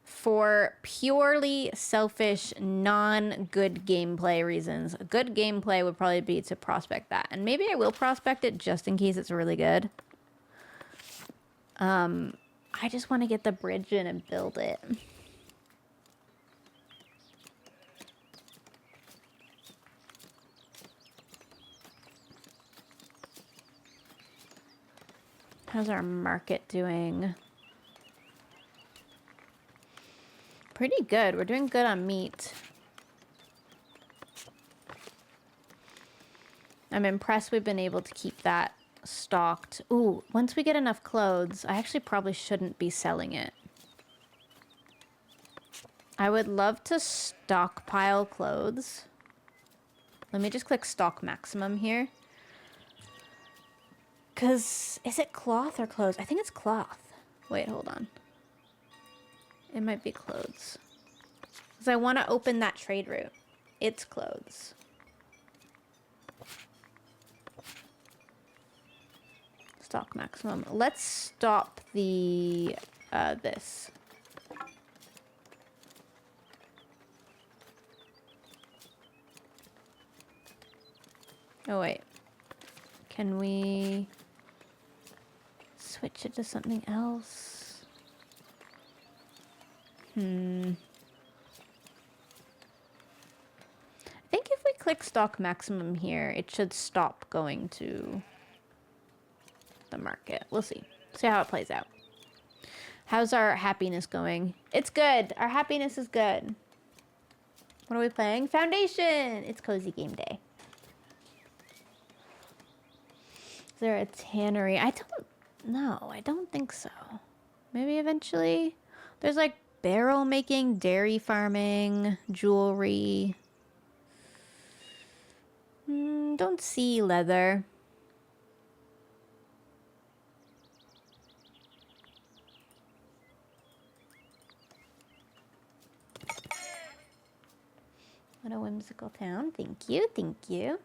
For purely selfish, non-good gameplay reasons. Good gameplay would probably be to prospect that. And maybe I will prospect it just in case it's really good. I just want to get the bridge in and build it. How's our market doing? Pretty good. We're doing good on meat. I'm impressed we've been able to keep that stocked. Ooh, once we get enough clothes, I actually probably shouldn't be selling it. I would love to stockpile clothes. Let me just click stock maximum here. Because, is it cloth or clothes? I think it's cloth. Wait, hold on. It might be clothes. Because I want to open that trade route. It's clothes. Stock maximum. Let's stop the, this. Oh, wait. Can we switch it to something else? click stock maximum here, it should stop going to the market. We'll see. See how it plays out. How's our happiness going? It's good. Our happiness is good. What are we playing? Foundation! It's cozy game day. Is there a tannery? I don't know. I don't think so. Maybe eventually. There's like barrel making, dairy farming, jewelry. Don't see leather. What a whimsical town. Thank you. Thank you.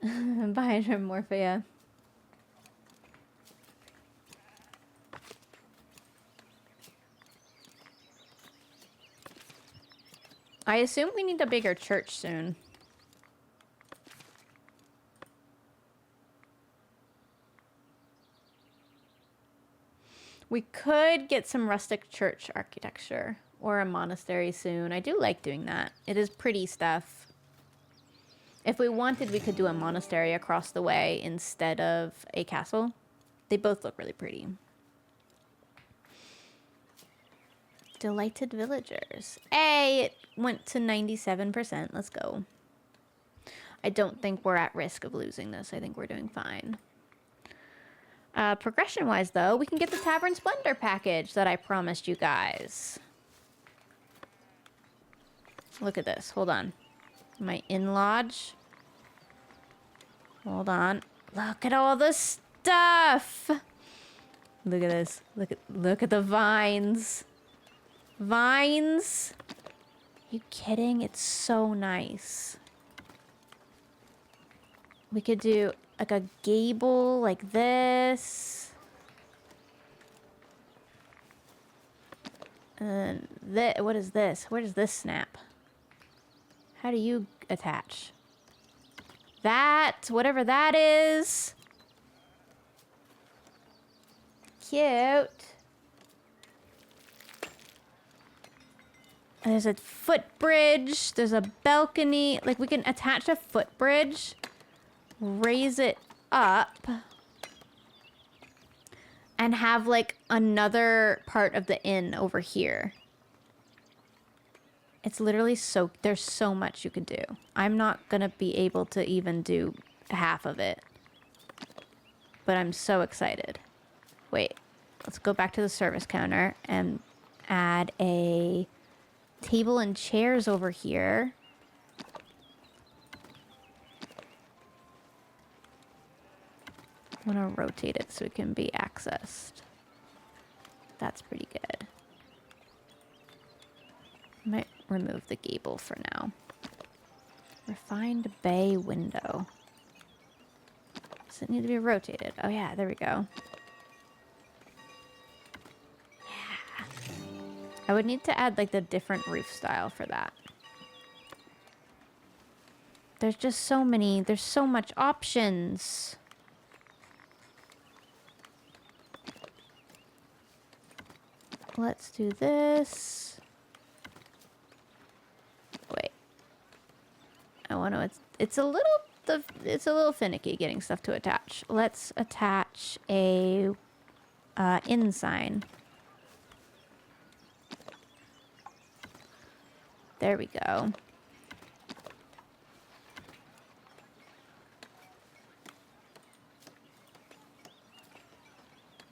Bye, Morphea. I assume we need a bigger church soon. We could get some rustic church architecture or a monastery soon. I do like doing that. It is pretty stuff. If we wanted, we could do a monastery across the way instead of a castle. They both look really pretty. Delighted villagers. Hey, it went to 97%. Let's go. I don't think we're at risk of losing this. I think we're doing fine. Progression-wise, though, we can get the Tavern Splendor package that I promised you guys. Look at this. Hold on. My in-lodge. Hold on. Look at all the stuff. Look at this. Look at the vines. Vines. Are you kidding? It's so nice. We could do like a gable like this. And what is this? Where does this snap? How do you attach? That, whatever that is. Cute. There's a footbridge. There's a balcony. Like, we can attach a footbridge, raise it up, and have, like, another part of the inn over here. It's literally so... There's so much you could do. I'm not gonna be able to even do half of it. But I'm so excited. Wait. Let's go back to the service counter and add a table and chairs over here. I want to rotate it so it can be accessed. That's pretty good. Might remove the gable for now. Refined bay window. Does it need to be rotated? Oh yeah, there we go. Yeah. I would need to add like the different roof style for that. There's just so many, there's so much options. Let's do this. Wait. I want to, it's a little finicky getting stuff to attach. Let's attach a inn sign. There we go.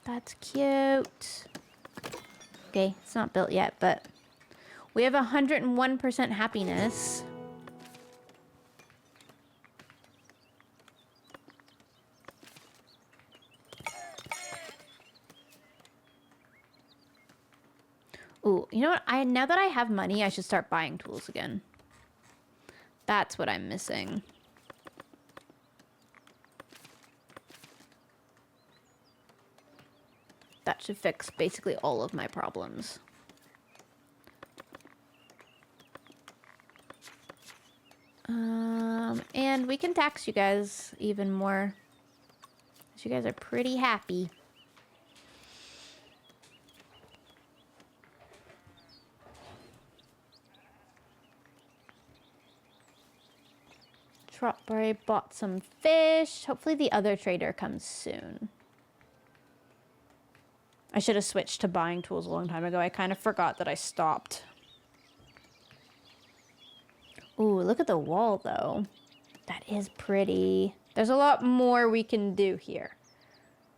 That's cute. Okay, it's not built yet, but we have 101% happiness. Ooh, you know what? Now that I have money, I should start buying tools again. That's what I'm missing. That should fix basically all of my problems. And we can tax you guys even more. Because you guys are pretty happy. I bought some fish. Hopefully the other trader comes soon. I should have switched to buying tools a long time ago. I kind of forgot that I stopped. Ooh, look at the wall, though. That is pretty. There's a lot more we can do here.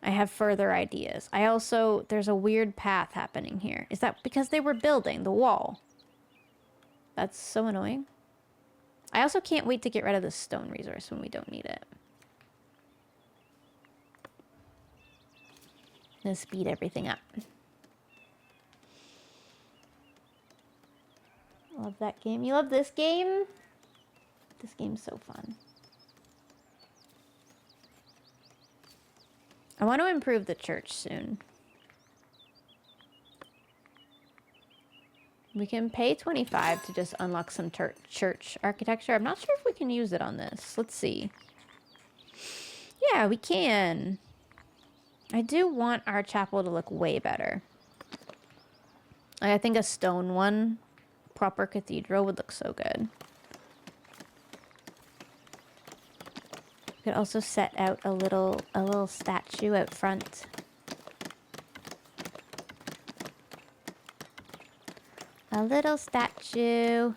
I have further ideas. There's a weird path happening here. Is that because they were building the wall? That's so annoying. I also can't wait to get rid of the stone resource when we don't need it. I'm gonna speed everything up. Love that game. You love this game? This game's so fun. I want to improve the church soon. We can pay 25 to just unlock some church architecture. I'm not sure if we can use it on this. Let's see. Yeah, we can. I do want our chapel to look way better. I think a stone one, proper cathedral, would look so good. We could also set out a little statue out front. A little statue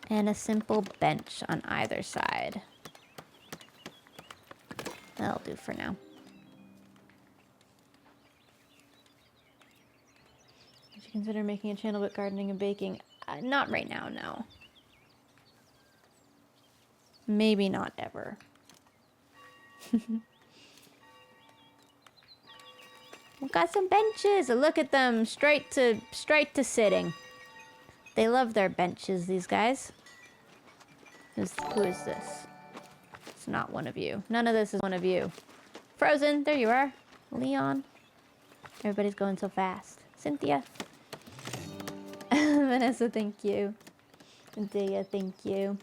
and a simple bench on either side. That'll do for now. Would you consider making a channel about gardening and baking? Not right now, no. Maybe not ever. We've got some benches. Look at them, straight to sitting. They love their benches, these guys. Who is this? It's not one of you. None of this is one of you. Frozen, there you are. Leon. Everybody's going so fast. Cynthia. Vanessa, thank you. Dia, thank you.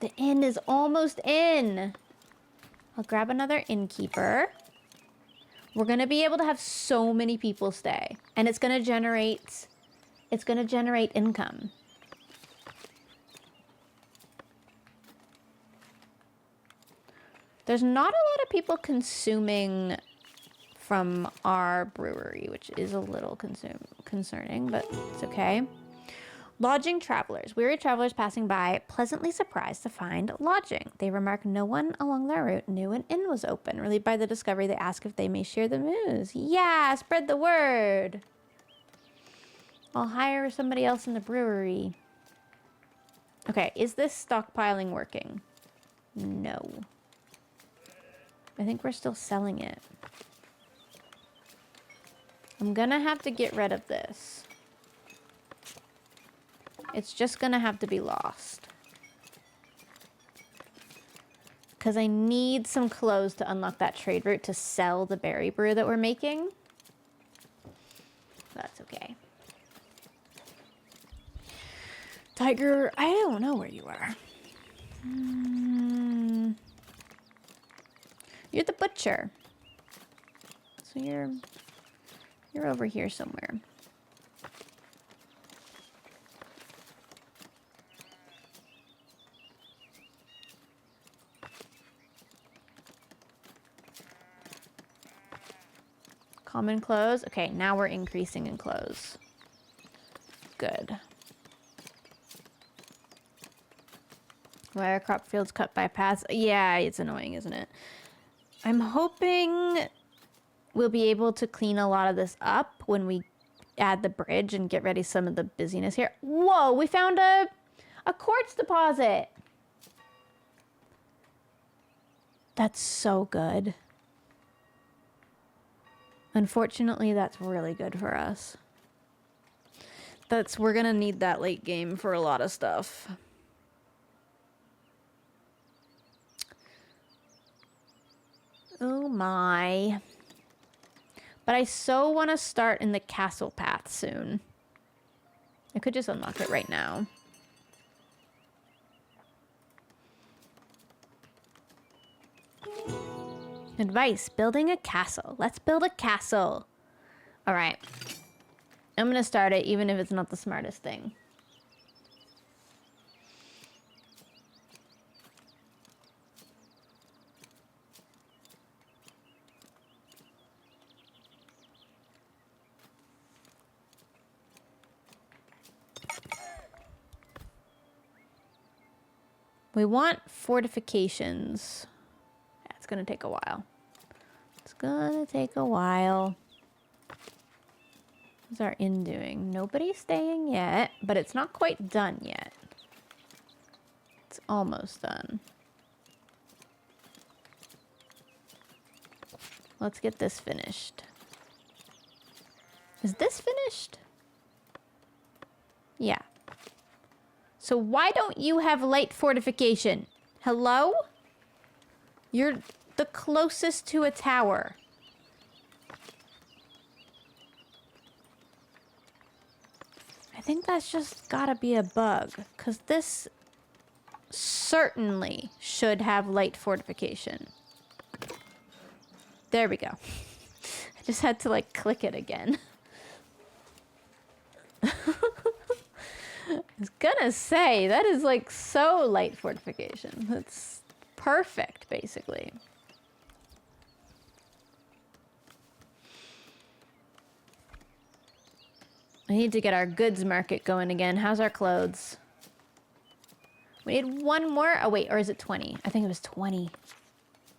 The inn is almost in. I'll grab another innkeeper. We're going to be able to have so many people stay. And it's going to generate income. There's not a lot of people consuming from our brewery, which is a little concerning, but it's okay. Lodging travelers. Weary travelers passing by, pleasantly surprised to find lodging. They remark no one along their route knew an inn was open. Relieved by the discovery, they ask if they may share the news. Yeah, spread the word. I'll hire somebody else in the brewery. Okay, is this stockpiling working? No. I think we're still selling it. I'm gonna have to get rid of this. It's just gonna have to be lost. Because I need some clothes to unlock that trade route to sell the berry brew that we're making. That's okay. Tiger, I don't know where you are. You're the butcher. So you're over here somewhere. Common clothes. Okay, now we're increasing in clothes. Good. Why are crop fields cut by paths? Yeah, it's annoying, isn't it? I'm hoping we'll be able to clean a lot of this up when we add the bridge and get ready some of the busyness here. Whoa, we found a quartz deposit. That's so good. Unfortunately, that's really good for us. We're gonna need that late game for a lot of stuff. Oh my. But I so want to start in the castle path soon. I could just unlock it right now. Advice, building a castle. Let's build a castle. All right. I'm gonna start it even if it's not the smartest thing. We want fortifications. Yeah, it's gonna take a while. It's gonna take a while. What's our inn doing? Nobody's staying yet, but it's not quite done yet. It's almost done. Let's get this finished. Is this finished? Yeah. So why don't you have light fortification? Hello? You're the closest to a tower. I think that's just gotta be a bug, because this certainly should have light fortification. There we go. I just had to like click it again. I was gonna say, that is like so light fortification. That's perfect, basically. I need to get our goods market going again. How's our clothes? We need one more. Oh, wait, or is it 20? I think it was 20.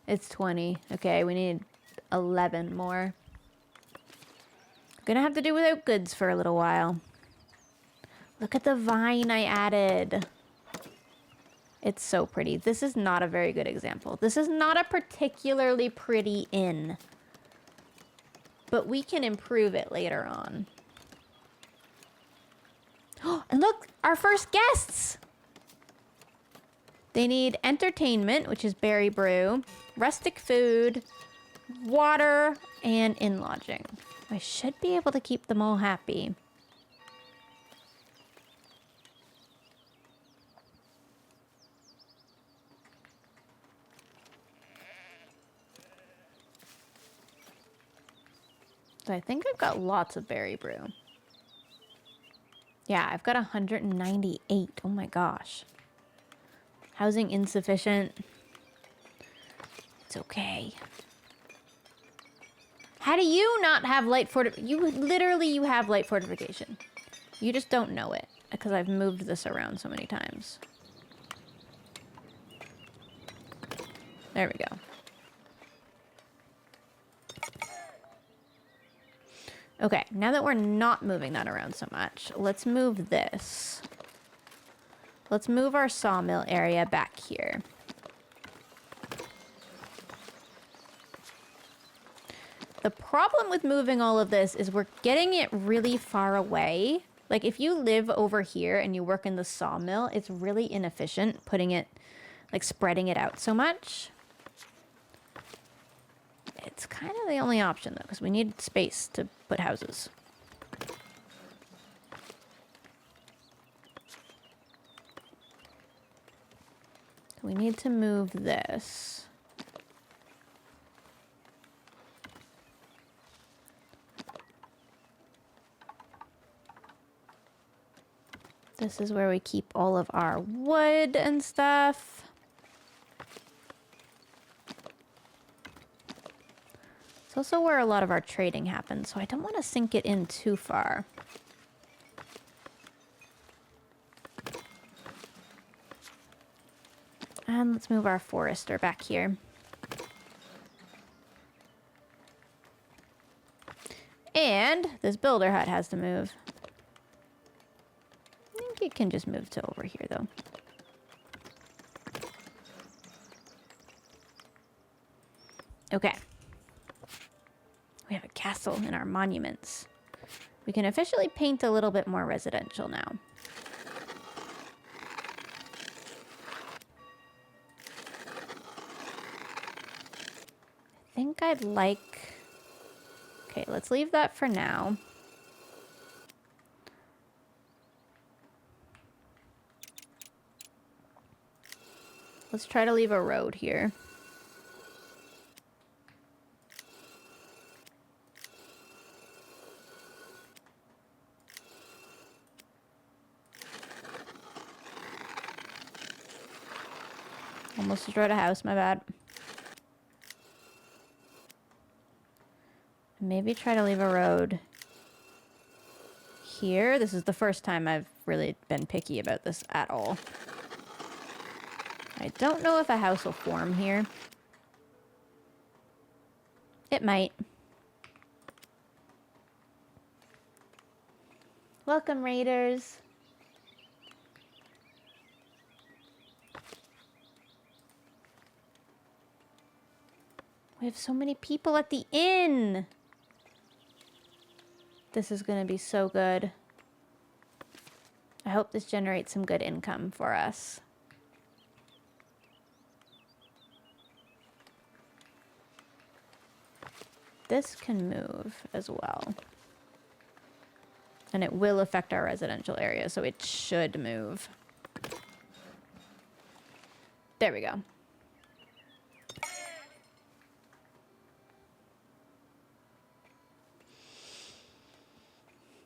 It's 20. Okay, we need 11 more. Gonna have to do without goods for a little while. Look at the vine I added. It's so pretty. This is not a very good example. This is not a particularly pretty inn. But we can improve it later on. And look, our first guests! They need entertainment, which is berry brew, rustic food, water, and inn lodging. I should be able to keep them all happy. So I think I've got lots of berry brew. Yeah, I've got 198. Oh my gosh. Housing insufficient. It's okay. How do you not have light fortification? You have light fortification. You just don't know it because I've moved this around so many times. There we go. Okay, now that we're not moving that around so much, let's move this. Let's move our sawmill area back here. The problem with moving all of this is we're getting it really far away. Like if you live over here and you work in the sawmill, it's really inefficient putting it, like spreading it out so much. It's kind of the only option though, because we need space to put houses. We need to move this. This is where we keep all of our wood and stuff. It's also where a lot of our trading happens, so I don't want to sink it in too far. And let's move our forester back here. And this builder hut has to move. I think it can just move to over here, though. Okay. We have a castle in our monuments. We can officially paint a little bit more residential now. I think I'd like... Okay, let's leave that for now. Let's try to leave a road here. Almost destroyed a house, my bad. Maybe try to leave a road here. This is the first time I've really been picky about this at all. I don't know if a house will form here. It might. Welcome, raiders. We have so many people at the inn. This is going to be so good. I hope this generates some good income for us. This can move as well. And it will affect our residential area, so it should move. There we go.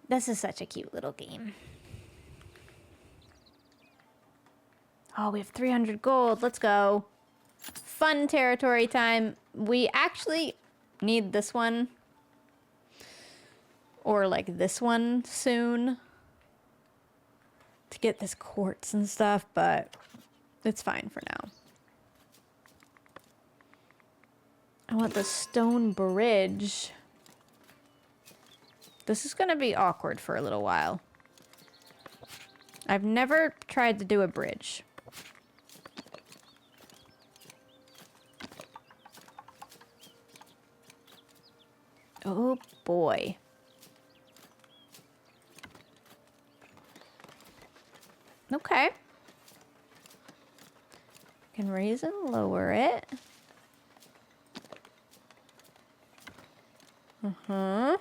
This is such a cute little game. Oh, we have 300 gold. Let's go. Fun territory time. We actually need this one. Or like this one soon. To get this quartz and stuff, but it's fine for now. I want the stone bridge. This is going to be awkward for a little while. I've never tried to do a bridge. Oh boy. Okay. Can raise and lower it. Uh-huh.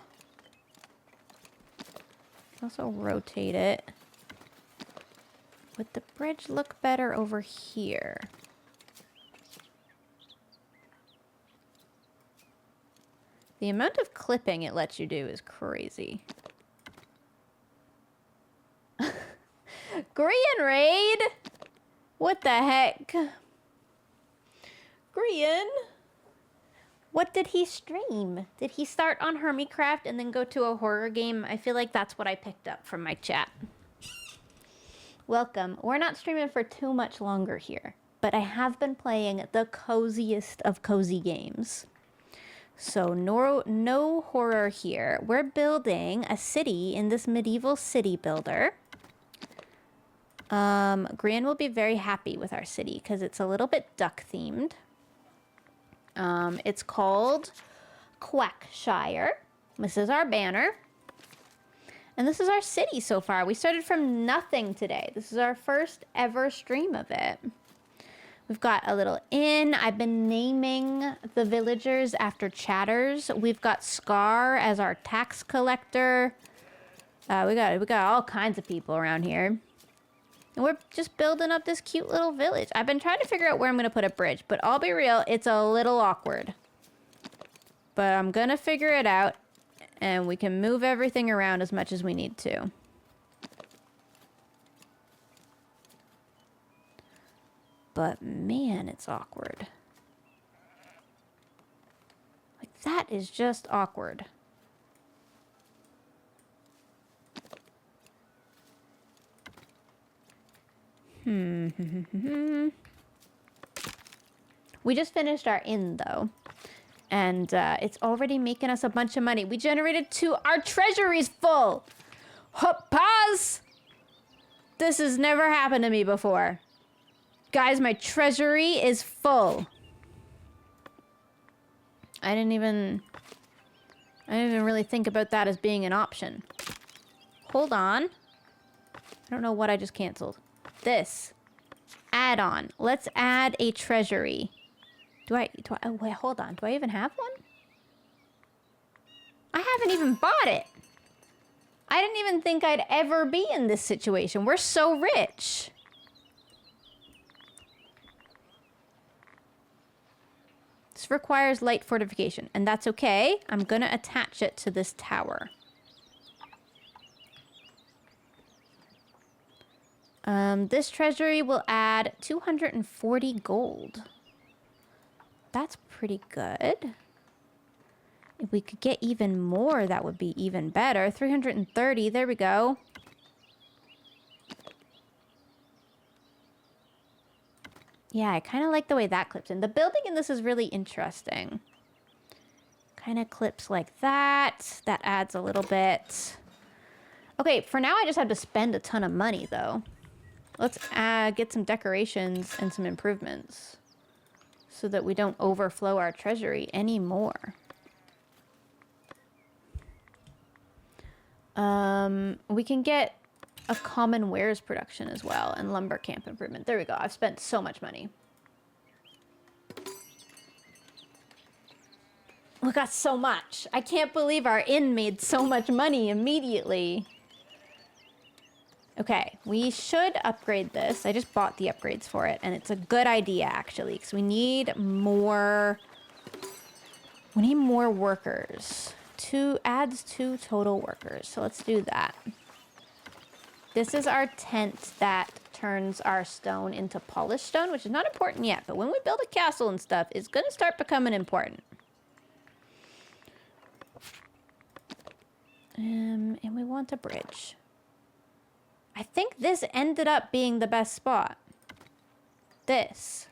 Also rotate it. Would the bridge look better over here? The amount of clipping it lets you do is crazy. Grian raid? What the heck? Grian? What did he stream? Did he start on Hermitcraft and then go to a horror game? I feel like that's what I picked up from my chat. Welcome. We're not streaming for too much longer here, but I have been playing the coziest of cozy games. So no horror here. We're building a city in this medieval city builder. Grian will be very happy with our city because it's a little bit duck themed. It's called Quackshire. This is our banner. And this is our city so far. We started from nothing today. This is our first ever stream of it. We've got a little inn. I've been naming the villagers after chatters. We've got Scar as our tax collector. We got all kinds of people around here. And we're just building up this cute little village. I've been trying to figure out where I'm going to put a bridge, but I'll be real, it's a little awkward. But I'm going to figure it out, and we can move everything around as much as we need to. But man, it's awkward. Like, that is just awkward. We just finished our inn, though. And it's already making us a bunch of money. We generated our treasury's full. Pause! This has never happened to me before. Guys, my treasury is full. I didn't even really think about that as being an option. Hold on. I don't know what I just canceled. This. Add on. Let's add a treasury. Oh, wait, hold on. Do I even have one? I haven't even bought it. I didn't even think I'd ever be in this situation. We're so rich. This requires light fortification, and that's okay. I'm gonna attach it to this tower. This treasury will add add 240 gold. That's pretty good. If we could get even more, that would be even better. 330, there we go. Yeah, I kind of like the way that clips in. The building in this is really interesting. Kind of clips like that. That adds a little bit. Okay, for now I just have to spend a ton of money though. Let's get some decorations and some improvements so that we don't overflow our treasury anymore. We can get a common wares production as well and lumber camp improvement. There we go. I've spent so much money. We got so much. I can't believe our inn made so much money immediately. Okay, we should upgrade this. I just bought the upgrades for it, and it's a good idea, actually, because we need more... We need more workers. Adds 2 total workers, so let's do that. This is our tent that turns our stone into polished stone, which is not important yet, but when we build a castle and stuff, it's going to start becoming important. And we want a bridge. I think this ended up being the best spot. This.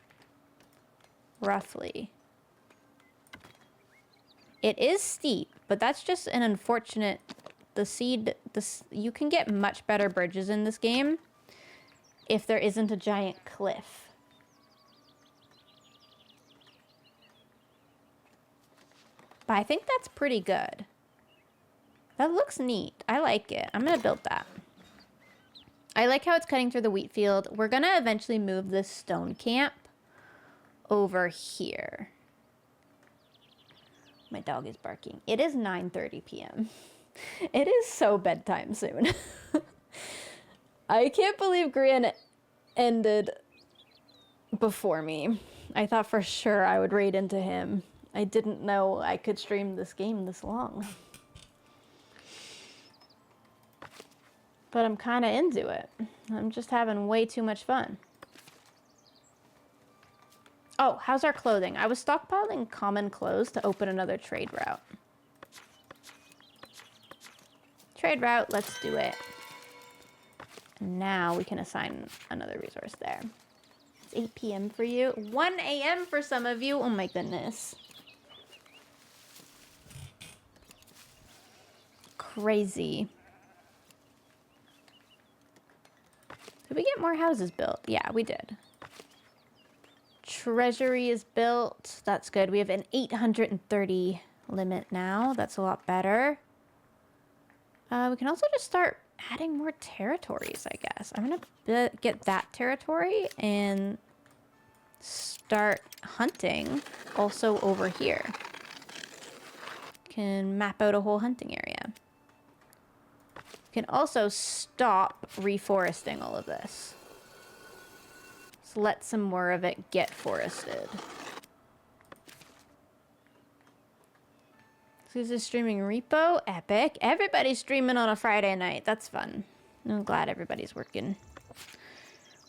Roughly. It is steep, but that's just an unfortunate... You can get much better bridges in this game if there isn't a giant cliff. But I think that's pretty good. That looks neat. I like it. I'm going to build that. I like how it's cutting through the wheat field. We're going to eventually move this stone camp over here. My dog is barking. It is 9:30 p.m. It is so bedtime soon. I can't believe Grian ended before me. I thought for sure I would raid into him. I didn't know I could stream this game this long. But I'm kind of into it. I'm just having way too much fun. Oh, how's our clothing? I was stockpiling common clothes to open another trade route. Trade route, let's do it. And now we can assign another resource there. It's 8 p.m. for you. 1 a.m. for some of you. Oh my goodness. Crazy. Did we get more houses built? Yeah, we did. Treasury is built. That's good. We have an 830 limit now. That's a lot better. We can also just start adding more territories, I guess. I'm going to get that territory and start hunting also over here. Can map out a whole hunting area. Can also stop reforesting all of this. So let some more of it get forested. Who's this streaming repo? Epic. Everybody's streaming on a Friday night. That's fun. I'm glad everybody's working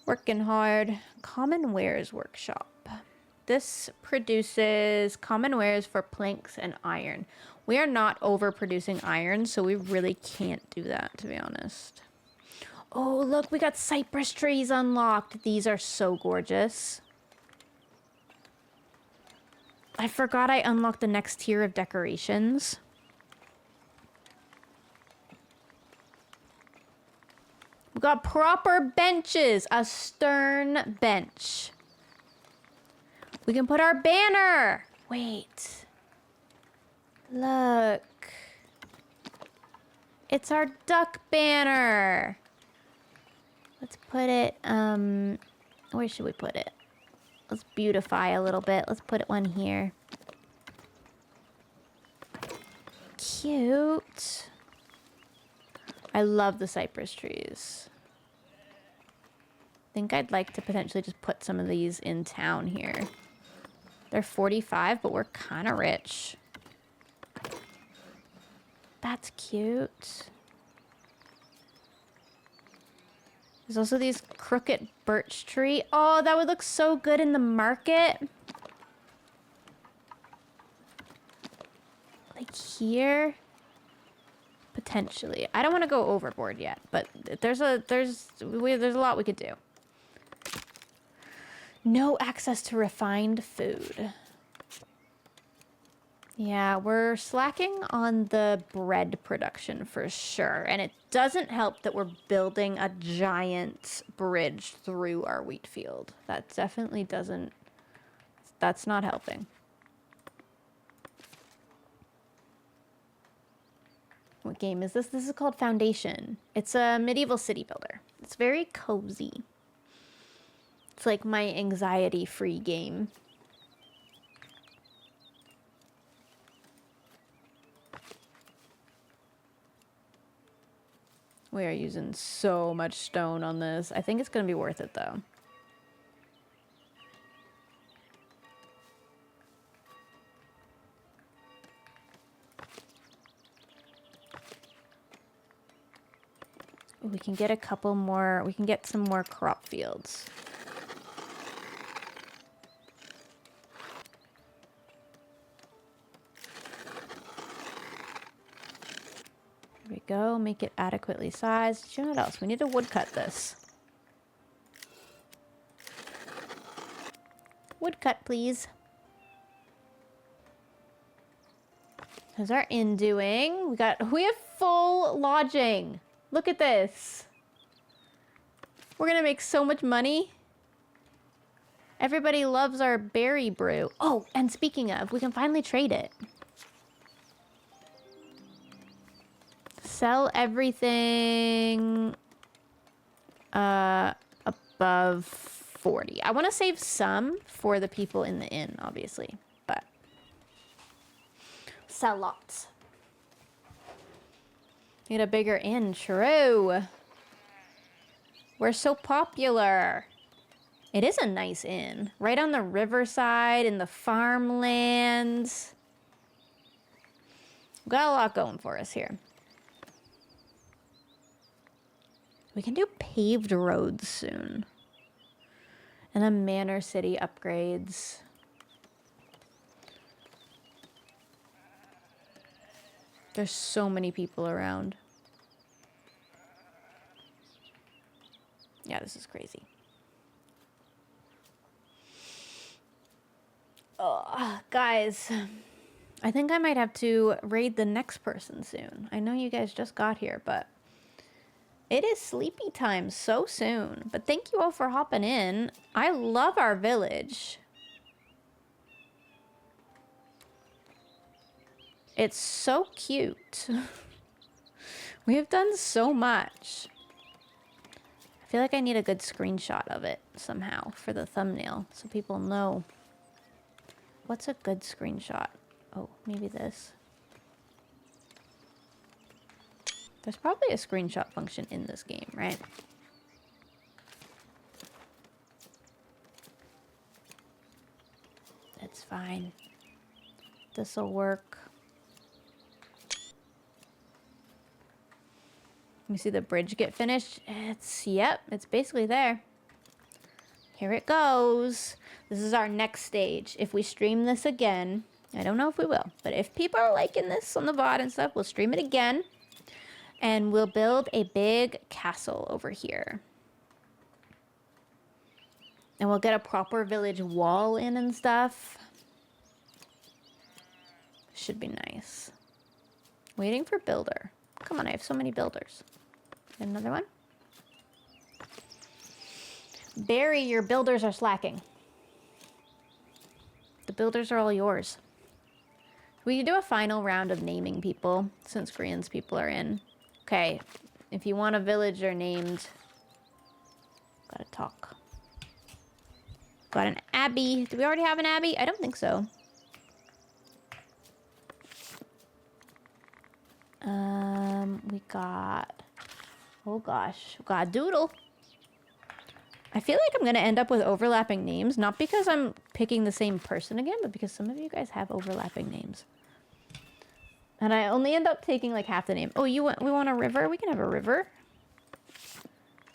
hard. Common Wares Workshop. This produces common wares for planks and iron. We are not overproducing iron, so we really can't do that, to be honest. Oh, look, we got cypress trees unlocked. These are so gorgeous. I forgot I unlocked the next tier of decorations. We got proper benches. A stern bench. We can put our banner. Wait. Look. It's our duck banner. Let's put it, where should we put it? Let's beautify a little bit. Let's put one here. Cute. I love the cypress trees. I think I'd like to potentially just put some of these in town here. They're 45, but we're kind of rich. That's cute. There's also these crooked birch tree. Oh, that would look so good in the market. Like here. Potentially. I don't want to go overboard yet, but there's a lot we could do. No access to refined food. Yeah, we're slacking on the bread production for sure. And it doesn't help that we're building a giant bridge through our wheat field. That definitely doesn't... That's not helping. What game is this? This is called Foundation. It's a medieval city builder. It's very cozy. It's like my anxiety-free game. We are using so much stone on this. I think it's going to be worth it, though. We can get a couple more. We can get some more crop fields. There we go. Make it adequately sized. You know what else? We need to woodcut this. Woodcut, please. How's our inn doing? We have full lodging. Look at this. We're gonna make so much money. Everybody loves our berry brew. Oh, and speaking of, we can finally trade it. Sell everything above 40. I want to save some for the people in the inn, obviously, but sell lots. Need a bigger inn, true. We're so popular. It is a nice inn. Right on the riverside in the farmlands. We've got a lot going for us here. We can do paved roads soon. And then Manor City upgrades. There's so many people around. Yeah, this is crazy. Oh, guys. I think I might have to raid the next person soon. I know you guys just got here, but it is sleepy time so soon. But thank you all for hopping in. I love our village. It's so cute. We have done so much. I feel like I need a good screenshot of it somehow for the thumbnail so people know. What's a good screenshot? Oh, maybe this. There's probably a screenshot function in this game, right? That's fine. This'll work. Let me see the bridge get finished. Yep, it's basically there. Here it goes. This is our next stage. If we stream this again, I don't know if we will, but if people are liking this on the VOD and stuff, we'll stream it again. And we'll build a big castle over here. And we'll get a proper village wall in and stuff. Should be nice. Waiting for builder. Come on, I have so many builders. Another one. Barry, your builders are slacking. The builders are all yours. We can do a final round of naming people since Korean's people are in. Okay, if you want a villager named, gotta talk. Got an abbey. Do we already have an abbey? I don't think so. We got, oh gosh, we got a doodle. I feel like I'm gonna end up with overlapping names, not because I'm picking the same person again, but because some of you guys have overlapping names. And I only end up taking like half the name. Oh, we want a river? We can have a river.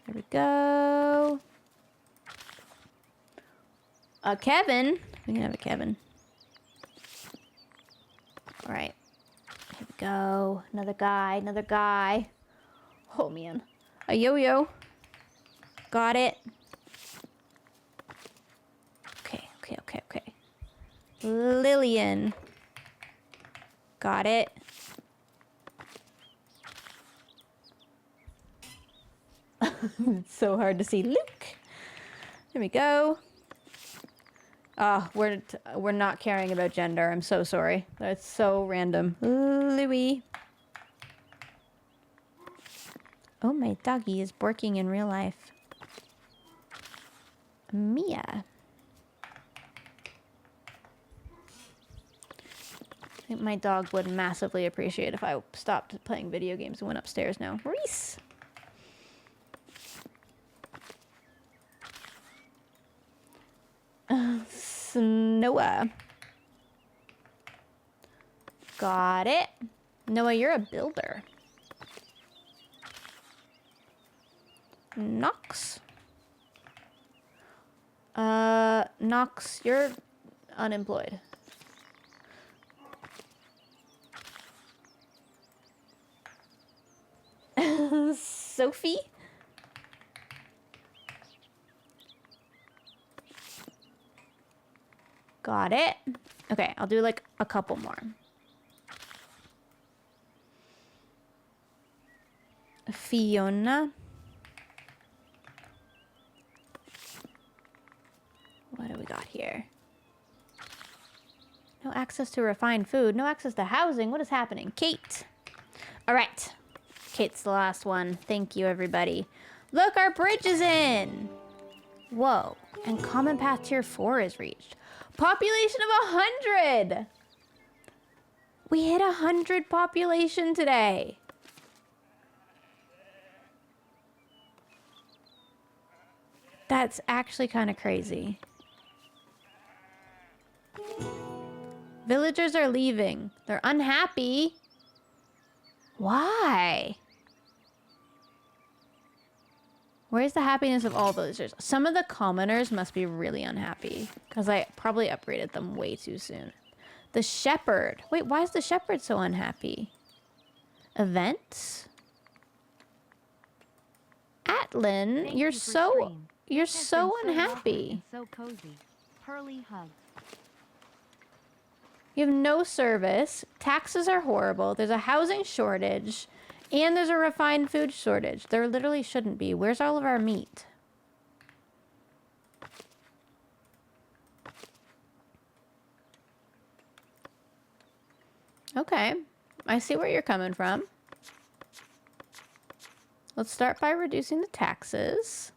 There we go. Kevin. We can have a Kevin. All right. Here we go. Another guy. Another guy. Oh, man. A yo-yo. Got it. Okay, okay, okay, okay. Lillian. Got it. It's so hard to see. Luke. There we go. Oh, we're not caring about gender. I'm so sorry. That's so random. Louis. Oh, my doggy is barking in real life. Mia. I think my dog would massively appreciate if I stopped playing video games and went upstairs now. Reese. Noah. Got it. Noah, you're a builder. Knox. Knox, you're unemployed. Sophie. Got it. Okay, I'll do like a couple more. Fiona. What do we got here? No access to refined food. No access to housing. What is happening? Kate. All right. Kate's the last one. Thank you, everybody. Look, our bridge is in. Whoa. And common path tier 4 is reached. Population of 100. We hit 100 population today. That's actually kind of crazy. Villagers are leaving. They're unhappy. Why? Where's the happiness of all villagers? Some of the commoners must be really unhappy because I probably upgraded them way too soon. The shepherd. Wait, why is the shepherd so unhappy? Events? Atlin, Thank you're you for so stream. you're This has so been unhappy. So cozy. Pearly hugs. You have no service. Taxes are horrible. There's a housing shortage. And there's a refined food shortage. There literally shouldn't be. Where's all of our meat? Okay. I see where you're coming from. Let's start by reducing the taxes.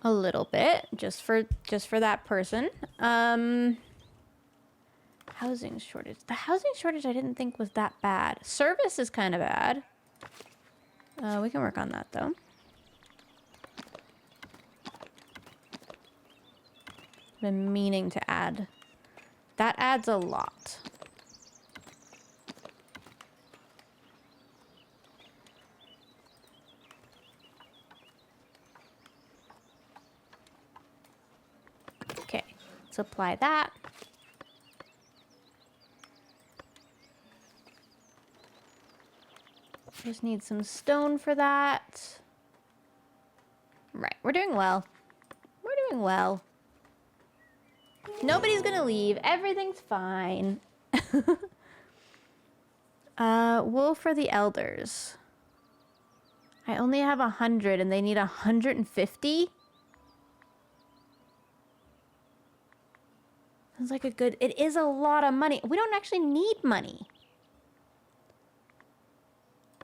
A little bit. Just for that person. Housing shortage. The housing shortage I didn't think was that bad. Service is kind of bad. We can work on that though. Been meaning to add. That adds a lot. Okay, let's apply that. Just need some stone for that. Right, we're doing well. We're doing well. Nobody's gonna leave. Everything's fine. Wool for the elders. I only have 100 and they need 150? Sounds like a good... It is a lot of money. We don't actually need money.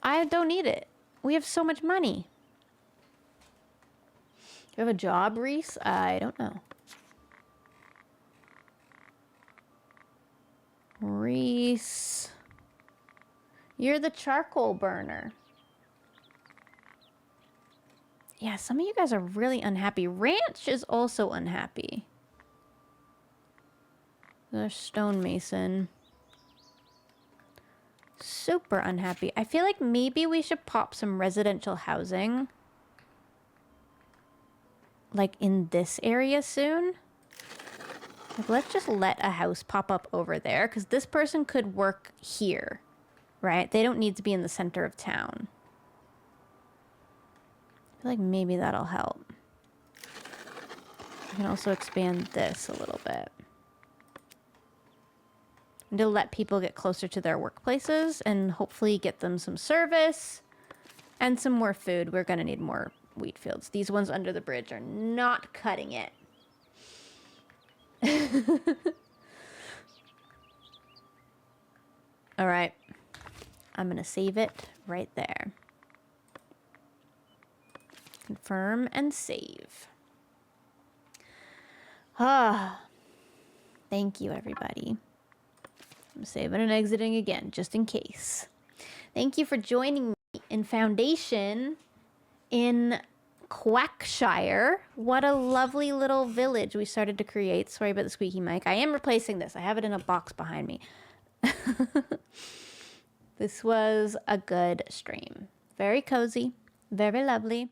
I don't need it. We have so much money. Do you have a job, Reese? I don't know. Reese. You're the charcoal burner. Yeah, some of you guys are really unhappy. Ranch is also unhappy. There's stonemason. super unhappy. I feel like maybe we should pop some residential housing like in this area soon. Like, let's just let a house pop up over there because this person could work here, right? They don't need to be in the center of town. I feel like maybe that'll help. I can also expand this a little bit. And to let people get closer to their workplaces and hopefully get them some service and some more food. We're going to need more wheat fields. These ones under the bridge are not cutting it. All right. I'm going to save it right there. Confirm and save. Ah, thank you, everybody. I'm saving and exiting again, just in case. Thank you for joining me in Foundation in Quackshire. What a lovely little village we started to create. Sorry about the squeaky mic. I am replacing this. I have it in a box behind me. This was a good stream. Very cozy, very lovely.